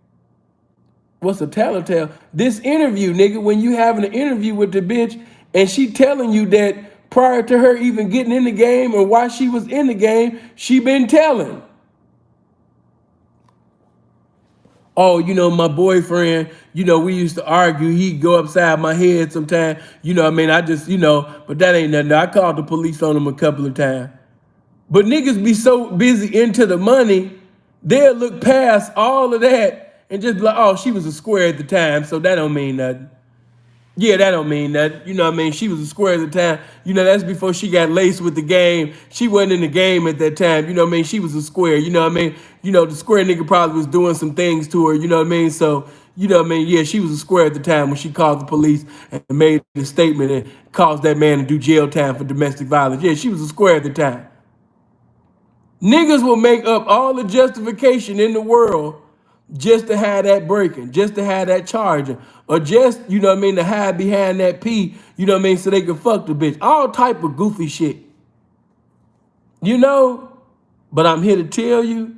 What's a telltale? This interview, nigga, when you having an interview with the bitch and she telling you that prior to her even getting in the game and while she was in the game, she been telling. Oh, my boyfriend, we used to argue. He'd go upside my head sometime. I just, but that ain't nothing. I called the police on him a couple of times. But niggas be so busy into the money, they'll look past all of that and just be like, oh, she was a square at the time, so that don't mean nothing. Yeah, that don't mean nothing. She was a square at the time. That's before she got laced with the game. She wasn't in the game at that time. She was a square. The square nigga probably was doing some things to her. So, yeah, she was a square at the time when she called the police and made a statement and caused that man to do jail time for domestic violence. Yeah, she was a square at the time. Niggas will make up all the justification in the world just to have that breaking, just to have that charging, or just, to hide behind that P, so they can fuck the bitch. All type of goofy shit. But I'm here to tell you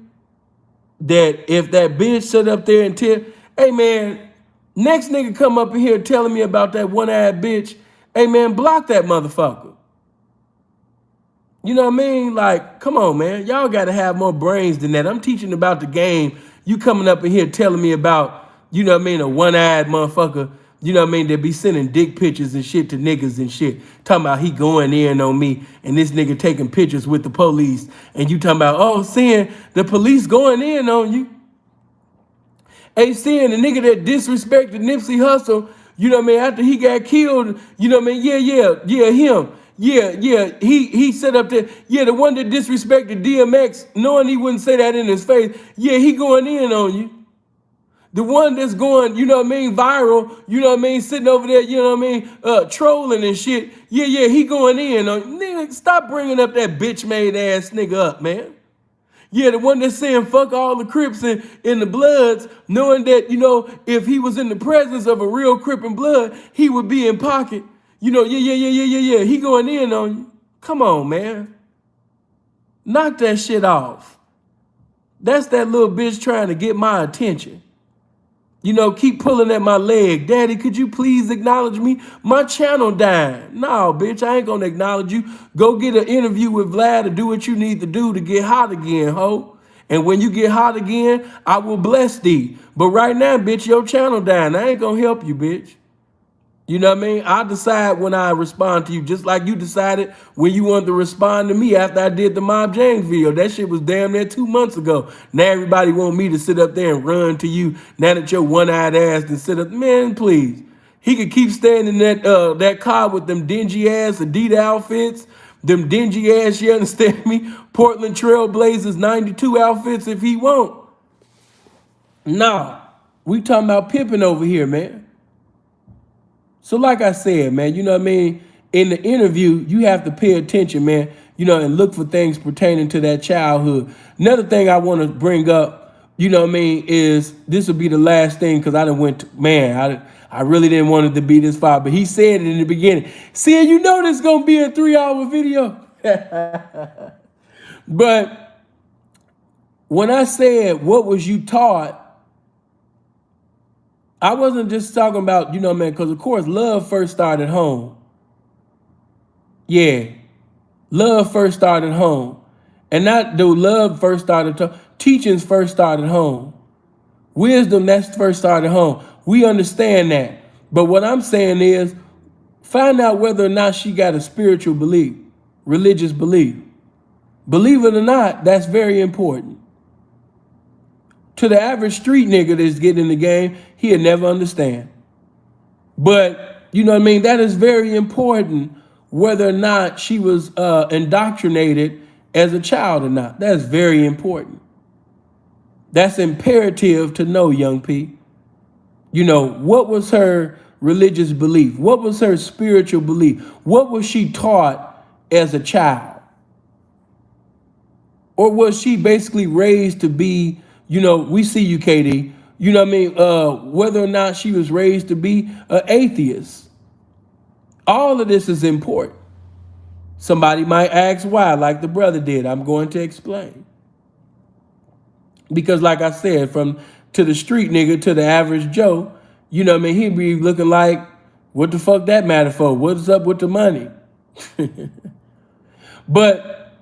that if that bitch sit up there and tell, hey man, next nigga come up in here telling me about that one-eyed bitch, hey man, block that motherfucker. You know what I mean? Like, come on, man. Y'all got to have more brains than that. I'm teaching about the game. You coming up in here telling me about, a one-eyed motherfucker, that be sending dick pictures and shit to niggas and shit. Talking about he going in on me and this nigga taking pictures with the police. And you talking about, oh, seeing the police going in on you. Hey, seeing the nigga that disrespected Nipsey Hussle, after he got killed, yeah, him. Yeah, he set up there. Yeah, the one that disrespected DMX, knowing he wouldn't say that in his face. Yeah, he going in on you. The one that's going, viral, sitting over there, trolling and shit. Yeah, he going in on you. Nigga, stop bringing up that bitch-made ass nigga up, man. Yeah, the one that's saying fuck all the Crips in the Bloods, knowing that, if he was in the presence of a real Crip and Blood, he would be in pocket. Yeah. He going in on you. Come on, man. Knock that shit off. That's that little bitch trying to get my attention. Keep pulling at my leg. Daddy, could you please acknowledge me? My channel died. No, bitch, I ain't gonna acknowledge you. Go get an interview with Vlad to do what you need to do to get hot again, ho. And when you get hot again, I will bless thee. But right now, bitch, your channel dying. I ain't gonna help you, bitch. You know what I mean? I decide when I respond to you, just like you decided when you wanted to respond to me after I did the Mob James video. That shit was damn near 2 months ago. Now everybody want me to sit up there and run to you. Now that your one-eyed ass can sit up, man, please. He could keep staying in that car with them dingy ass Adidas outfits, them dingy ass, you understand me, Portland Trail Blazers 92 outfits if he want. Nah, we talking about pimping over here, man. So like I said, man, in the interview, you have to pay attention, man, and look for things pertaining to that childhood. Another thing I want to bring up, is this will be the last thing because I done went to, man, I really didn't want it to be this far, but he said it in the beginning. See, this is going to be a 3-hour video. But when I said, what was you taught? I wasn't just talking about, because of course love first started home. Yeah, love first started home. And not though love first started, teachings first started home. Wisdom, that's first started home. We understand that. But what I'm saying is, find out whether or not she got a spiritual belief, religious belief. Believe it or not, that's very important. To the average street nigga that's getting in the game, he'll never understand. But, that is very important whether or not she was indoctrinated as a child or not. That's very important. That's imperative to know, young P. What was her religious belief? What was her spiritual belief? What was she taught as a child? Or was she basically raised to be, we see you, KD, whether or not she was raised to be an atheist. All of this is important. Somebody might ask why, like the brother did. I'm going to explain. Because like I said, from to the street nigga to the average Joe, you know what I mean, he be looking like, what the fuck that matter for? What's up with the money? But,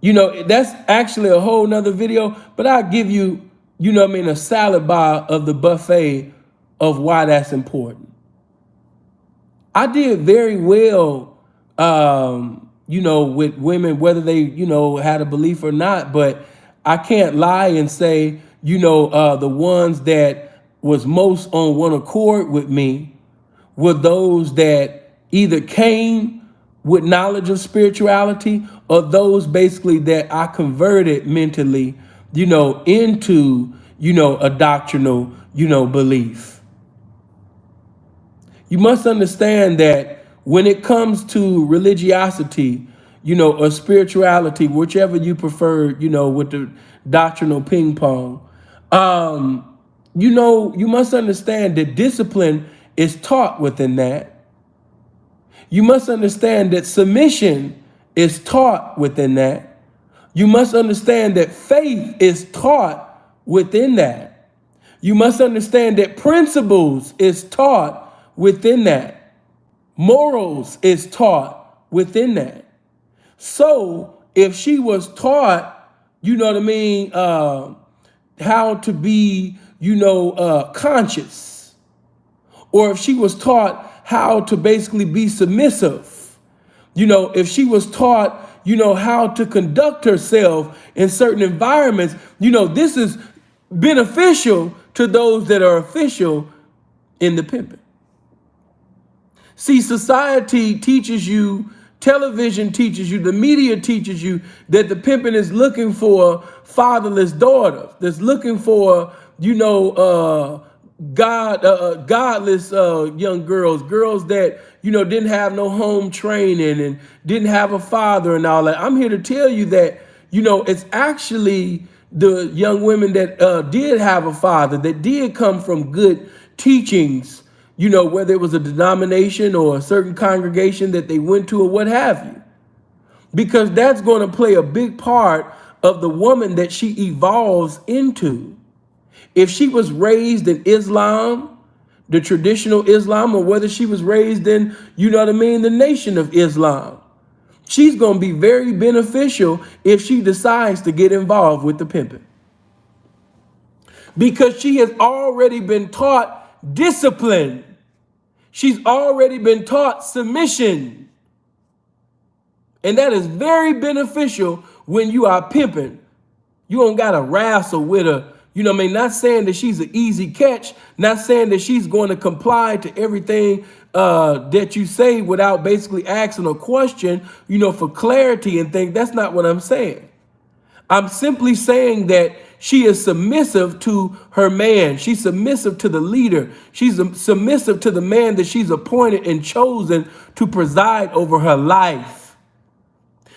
you know, that's actually a whole nother video, but I'll give you, you know what I mean, a salad bar of the buffet of why that's important. I did very well, you know, with women, whether they, you know, had a belief or not, but I can't lie and say, you know, the ones that was most on one accord with me were those that either came with knowledge of spirituality or those basically that I converted mentally, you know, into, you know, a doctrinal, you know, belief. You must understand that when it comes to religiosity, you know, or spirituality, whichever you prefer, you know, with the doctrinal ping pong, you know, you must understand that discipline is taught within that. You must understand that submission is taught within that. You must understand that faith is taught within that. You must understand that principles is taught within that. Morals is taught within that. So if she was taught, you know what I mean, how to be, you know, conscious, or if she was taught how to basically be submissive, you know, if she was taught, you know, how to conduct herself in certain environments, you know, this is beneficial to those that are official in the pimping. See, society teaches you, television teaches you, the media teaches you that the pimping is looking for fatherless daughters, that's looking for, you know, godless young girls, girls that, you know, didn't have no home training and didn't have a father and all that. I'm here to tell you that, you know, it's actually the young women that did have a father, that did come from good teachings, you know, whether it was a denomination or a certain congregation that they went to or what have you. Because that's going to play a big part of the woman that she evolves into. If she was raised in Islam, the traditional Islam, or whether she was raised in, you know what I mean, the nation of Islam, she's going to be very beneficial if she decides to get involved with the pimping. Because she has already been taught discipline. She's already been taught submission. And that is very beneficial when you are pimping. You don't got to wrestle with her. You know what I mean? Not saying that she's an easy catch. Not saying that she's going to comply to everything that you say without basically asking a question, you know, for clarity and things. That's not what I'm saying. I'm simply saying that she is submissive to her man. She's submissive to the leader. She's submissive to the man that she's appointed and chosen to preside over her life.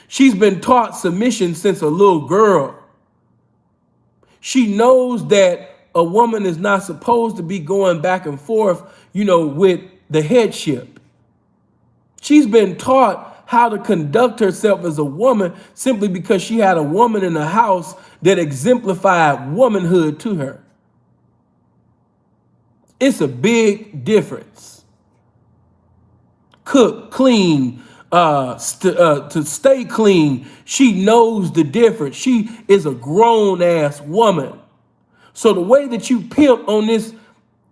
She's been taught submission since a little girl. She knows that a woman is not supposed to be going back and forth, you know, with the headship. She's been taught how to conduct herself as a woman simply because she had a woman in the house that exemplified womanhood to her. It's a big difference. Cook, clean, to stay clean. She knows the difference. She is a grown ass woman. So the way that you pimp on this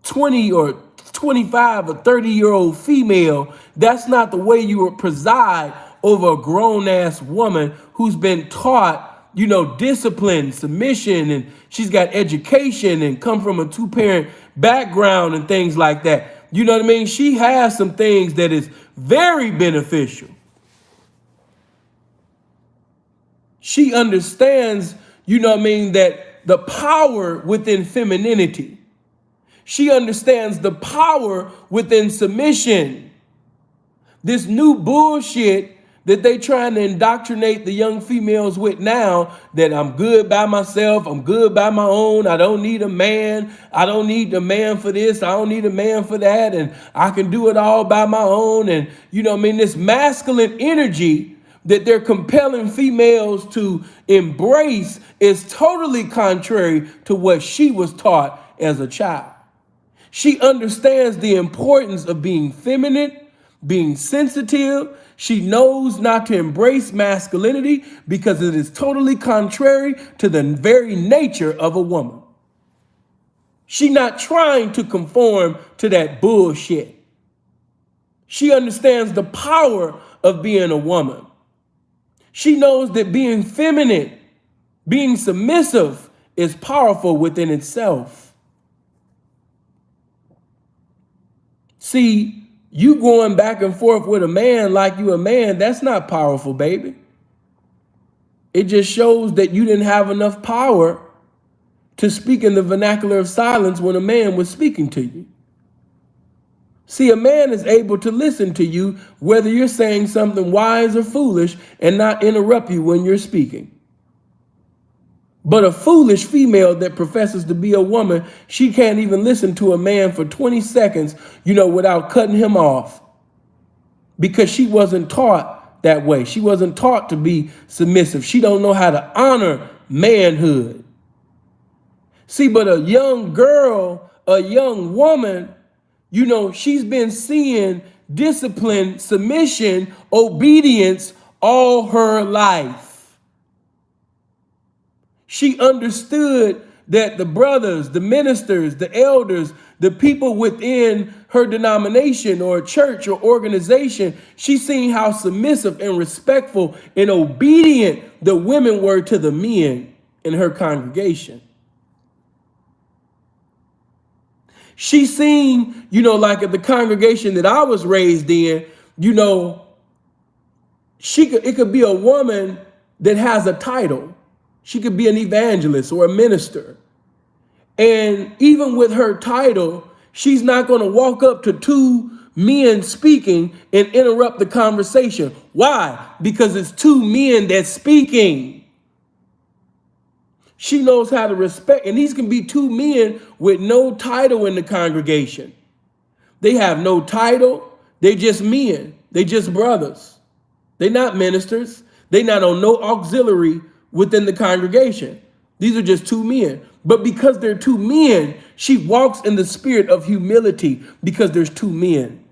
20 or 25 or 30-year-old female, that's not the way you would preside over a grown-ass woman who's been taught, you know, discipline, submission, and she's got education and come from a two-parent background and things like that. You know what I mean? She has some things that is very beneficial. She understands, you know what I mean, that the power within femininity. She understands the power within submission. This new bullshit that they trying to indoctrinate the young females with now, that I'm good by myself, I'm good by my own, I don't need a man, I don't need a man for this, I don't need a man for that, and I can do it all by my own. And you know what I mean, this masculine energy that they're compelling females to embrace is totally contrary to what she was taught as a child. She understands the importance of being feminine, being sensitive. She knows not to embrace masculinity because it is totally contrary to the very nature of a woman. She's not trying to conform to that bullshit. She understands the power of being a woman. She knows that being feminine, being submissive is powerful within itself. See, you going back and forth with a man like you a man, that's not powerful, baby. It just shows that you didn't have enough power to speak in the vernacular of silence when a man was speaking to you. See, a man is able to listen to you whether you're saying something wise or foolish and not interrupt you when you're speaking. But a foolish female that professes to be a woman, she can't even listen to a man for 20 seconds, without cutting him off, because she wasn't taught that way. She wasn't taught to be submissive. She don't know how to honor manhood. See, but a young girl, a young woman, she's been seeing discipline, submission, obedience all her life. She understood that the brothers, the ministers, the elders, the people within her denomination or church or organization, she's seen how submissive and respectful and obedient the women were to the men in her congregation. She's seen, like at the congregation that I was raised in, it could be a woman that has a title. She could be an evangelist or a minister. And even with her title, she's not going to walk up to two men speaking and interrupt the conversation. Why? Because it's two men that's speaking. She knows how to respect, and these can be two men with no title in the congregation. They have no title. They just men. They just brothers. They're not ministers. They're not on no auxiliary within the congregation. These are just two men. But because they're two men, she walks in the spirit of humility because there's two men.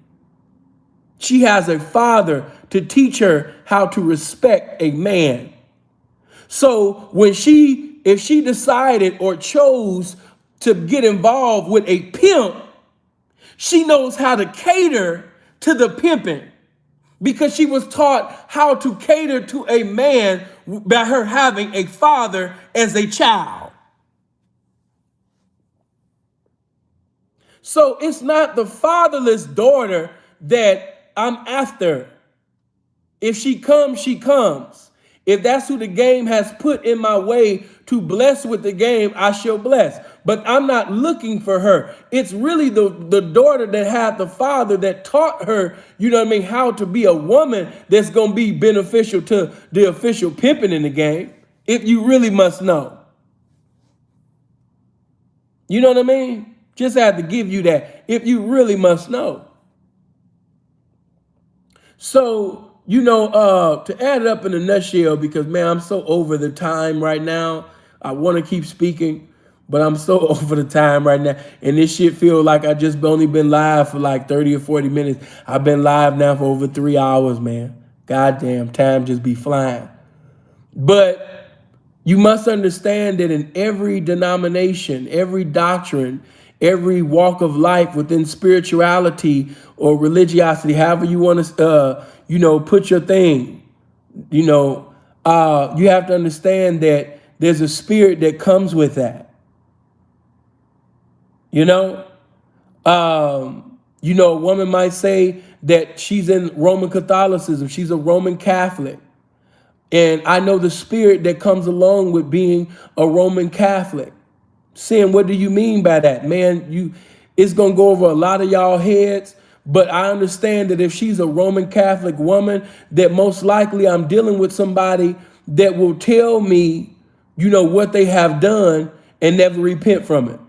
She has a father to teach her how to respect a man. So if she decided or chose to get involved with a pimp, she knows how to cater to the pimping because she was taught how to cater to a man by her having a father as a child. So it's not the fatherless daughter that I'm after. If she comes, she comes. If that's who the game has put in my way to bless with the game, I shall bless. But I'm not looking for her. It's really the daughter that had the father that taught her, how to be a woman that's going to be beneficial to the official pimping in the game, if you really must know. You know what I mean? Just have to give you that, if you really must know. So, to add it up in a nutshell, because, man, I'm so over the time right now. I want to keep speaking, but I'm so over the time right now. And this shit feel like I just only been live for like 30 or 40 minutes. I've been live now for over 3 hours, man. Goddamn, time just be flying. But you must understand that in every denomination, every doctrine, every walk of life within spirituality or religiosity, however you want to, put your thing, you have to understand that there's a spirit that comes with that. A woman might say that she's in Roman Catholicism. She's a Roman Catholic. And I know the spirit that comes along with being a Roman Catholic. Saying, what do you mean by that? Man, it's going to go over a lot of y'all heads. But I understand that if she's a Roman Catholic woman, that most likely I'm dealing with somebody that will tell me, what they have done and never repent from it.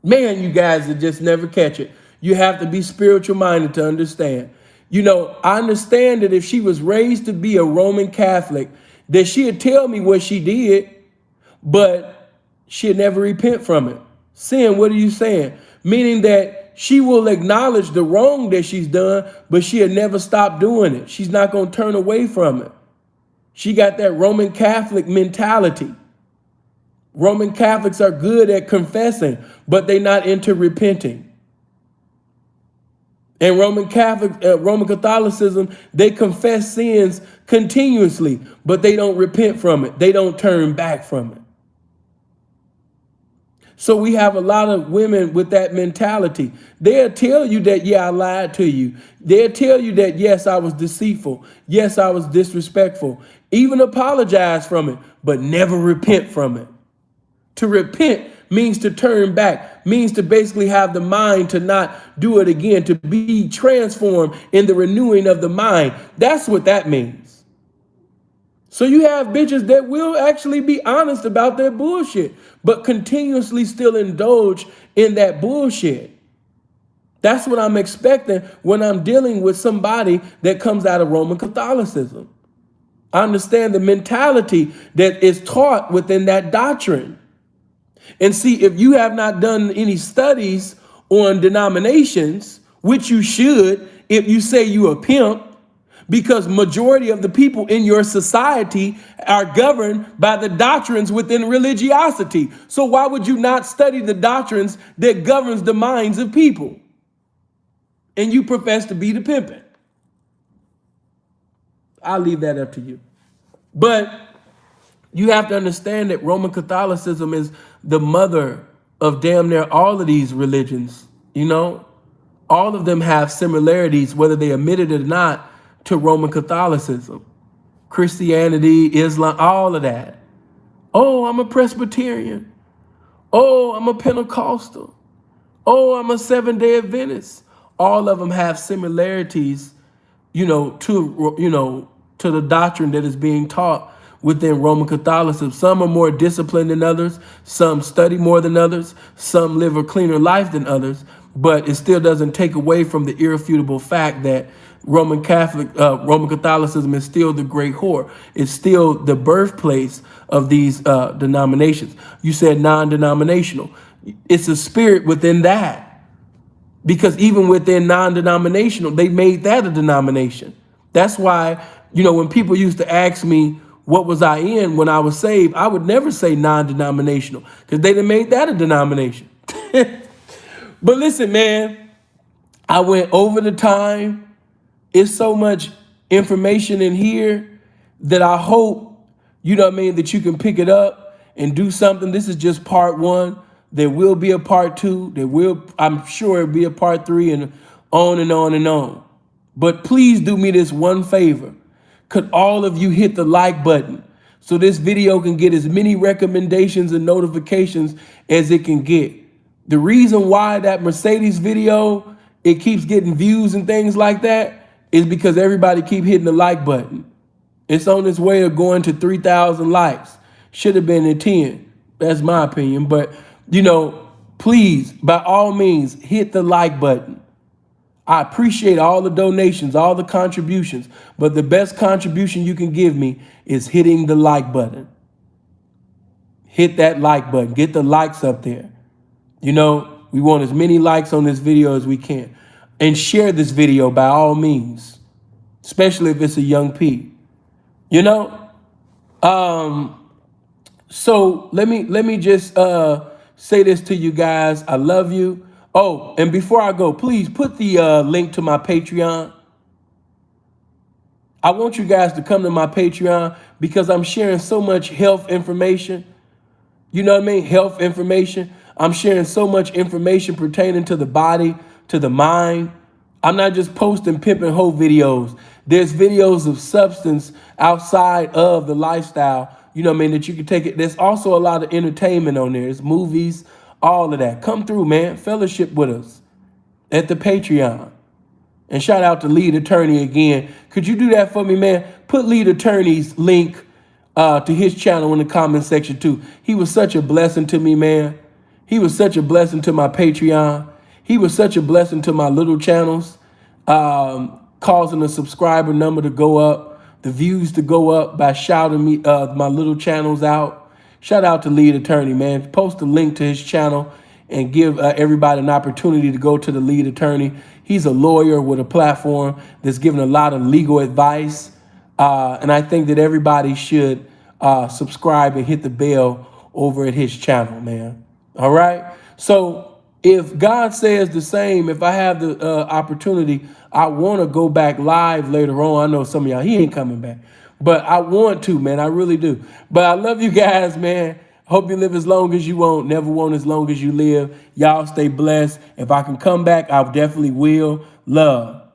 Man, you guys will just never catch it. You have to be spiritual minded to understand. I understand that if she was raised to be a Roman Catholic, that she'd tell me what she did, but she'd never repent from it. Sin, what are you saying? Meaning that she will acknowledge the wrong that she's done, but she'll never stop doing it. She's not going to turn away from it. She got that Roman Catholic mentality. Roman Catholics are good at confessing, but they're not into repenting. And Roman Catholicism, they confess sins continuously, but they don't repent from it. They don't turn back from it. So we have a lot of women with that mentality. They'll tell you that, yeah, I lied to you. They'll tell you that, yes, I was deceitful. Yes, I was disrespectful. Even apologize from it, but never repent from it. To repent means to turn back, means to basically have the mind to not do it again, to be transformed in the renewing of the mind. That's what that means. So you have bitches that will actually be honest about their bullshit, but continuously still indulge in that bullshit. That's what I'm expecting when I'm dealing with somebody that comes out of Roman Catholicism. I understand the mentality that is taught within that doctrine. And see, if you have not done any studies on denominations, which you should, if you say you a pimp, because majority of the people in your society are governed by the doctrines within religiosity. So why would you not study the doctrines that governs the minds of people? And you profess to be the pimping. I'll leave that up to you. But you have to understand that Roman Catholicism is the mother of damn near all of these religions. All of them have similarities, whether they admit it or not, to Roman Catholicism. Christianity, Islam, all of that. Oh, I'm a Presbyterian. Oh, I'm a Pentecostal. Oh, I'm a Seventh-day Adventist. All of them have similarities, to the doctrine that is being taught within Roman Catholicism. Some are more disciplined than others. Some study more than others. Some live a cleaner life than others. But it still doesn't take away from the irrefutable fact that Roman Catholicism is still the great whore. It's still the birthplace of these denominations. You said non-denominational. It's a spirit within that. Because even within non-denominational, they made that a denomination. That's why, when people used to ask me, what was I in when I was saved? I would never say non-denominational because they done made that a denomination. But listen, man, I went over the time. It's so much information in here that I hope, that you can pick it up and do something. This is just part one. There will be a part two. I'm sure it'll be a part three and on and on and on. But please do me this one favor. Could all of you hit the like button so this video can get as many recommendations and notifications as it can get? The reason why that Mercedes video, it keeps getting views and things like that is because everybody keep hitting the like button. It's on its way to going to 3,000 likes. Should have been at 10. That's my opinion. But, please, by all means, hit the like button. I appreciate all the donations, all the contributions, but the best contribution you can give me is hitting the like button. Hit that like button. Get the likes up there. We want as many likes on this video as we can. And share this video by all means, especially if it's a young P. So let me just say this to you guys. I love you. Oh, and before I go, please put the link to my Patreon. I want you guys to come to my Patreon because I'm sharing so much health information. You know what I mean? Health information. I'm sharing so much information pertaining to the body, to the mind. I'm not just posting pimp and hoe videos. There's videos of substance outside of the lifestyle, that you can take it. There's also a lot of entertainment on there. There's movies, all of that. Come through, man. Fellowship with us at the Patreon. And shout out to Lead Attorney again. Could you do that for me, man? Put Lead Attorney's link to his channel in the comment section too. He was such a blessing to me, man. He was such a blessing to my Patreon. He was such a blessing to my little channels. causing the subscriber number to go up, the views to go up by shouting me my little channels out. Shout out to Lead Attorney, man. Post a link to his channel and give everybody an opportunity to go to the Lead Attorney. He's a lawyer with a platform that's giving a lot of legal advice. And I think that everybody should subscribe and hit the bell over at his channel, man. All right. So if God says the same, if I have the opportunity, I want to go back live later on. I know some of y'all, he ain't coming back, but I want to, man. I really do. But I love you guys, man. Hope you live as long as you want, never want as long as you live. Y'all stay blessed. If I can come back, I definitely will. Love.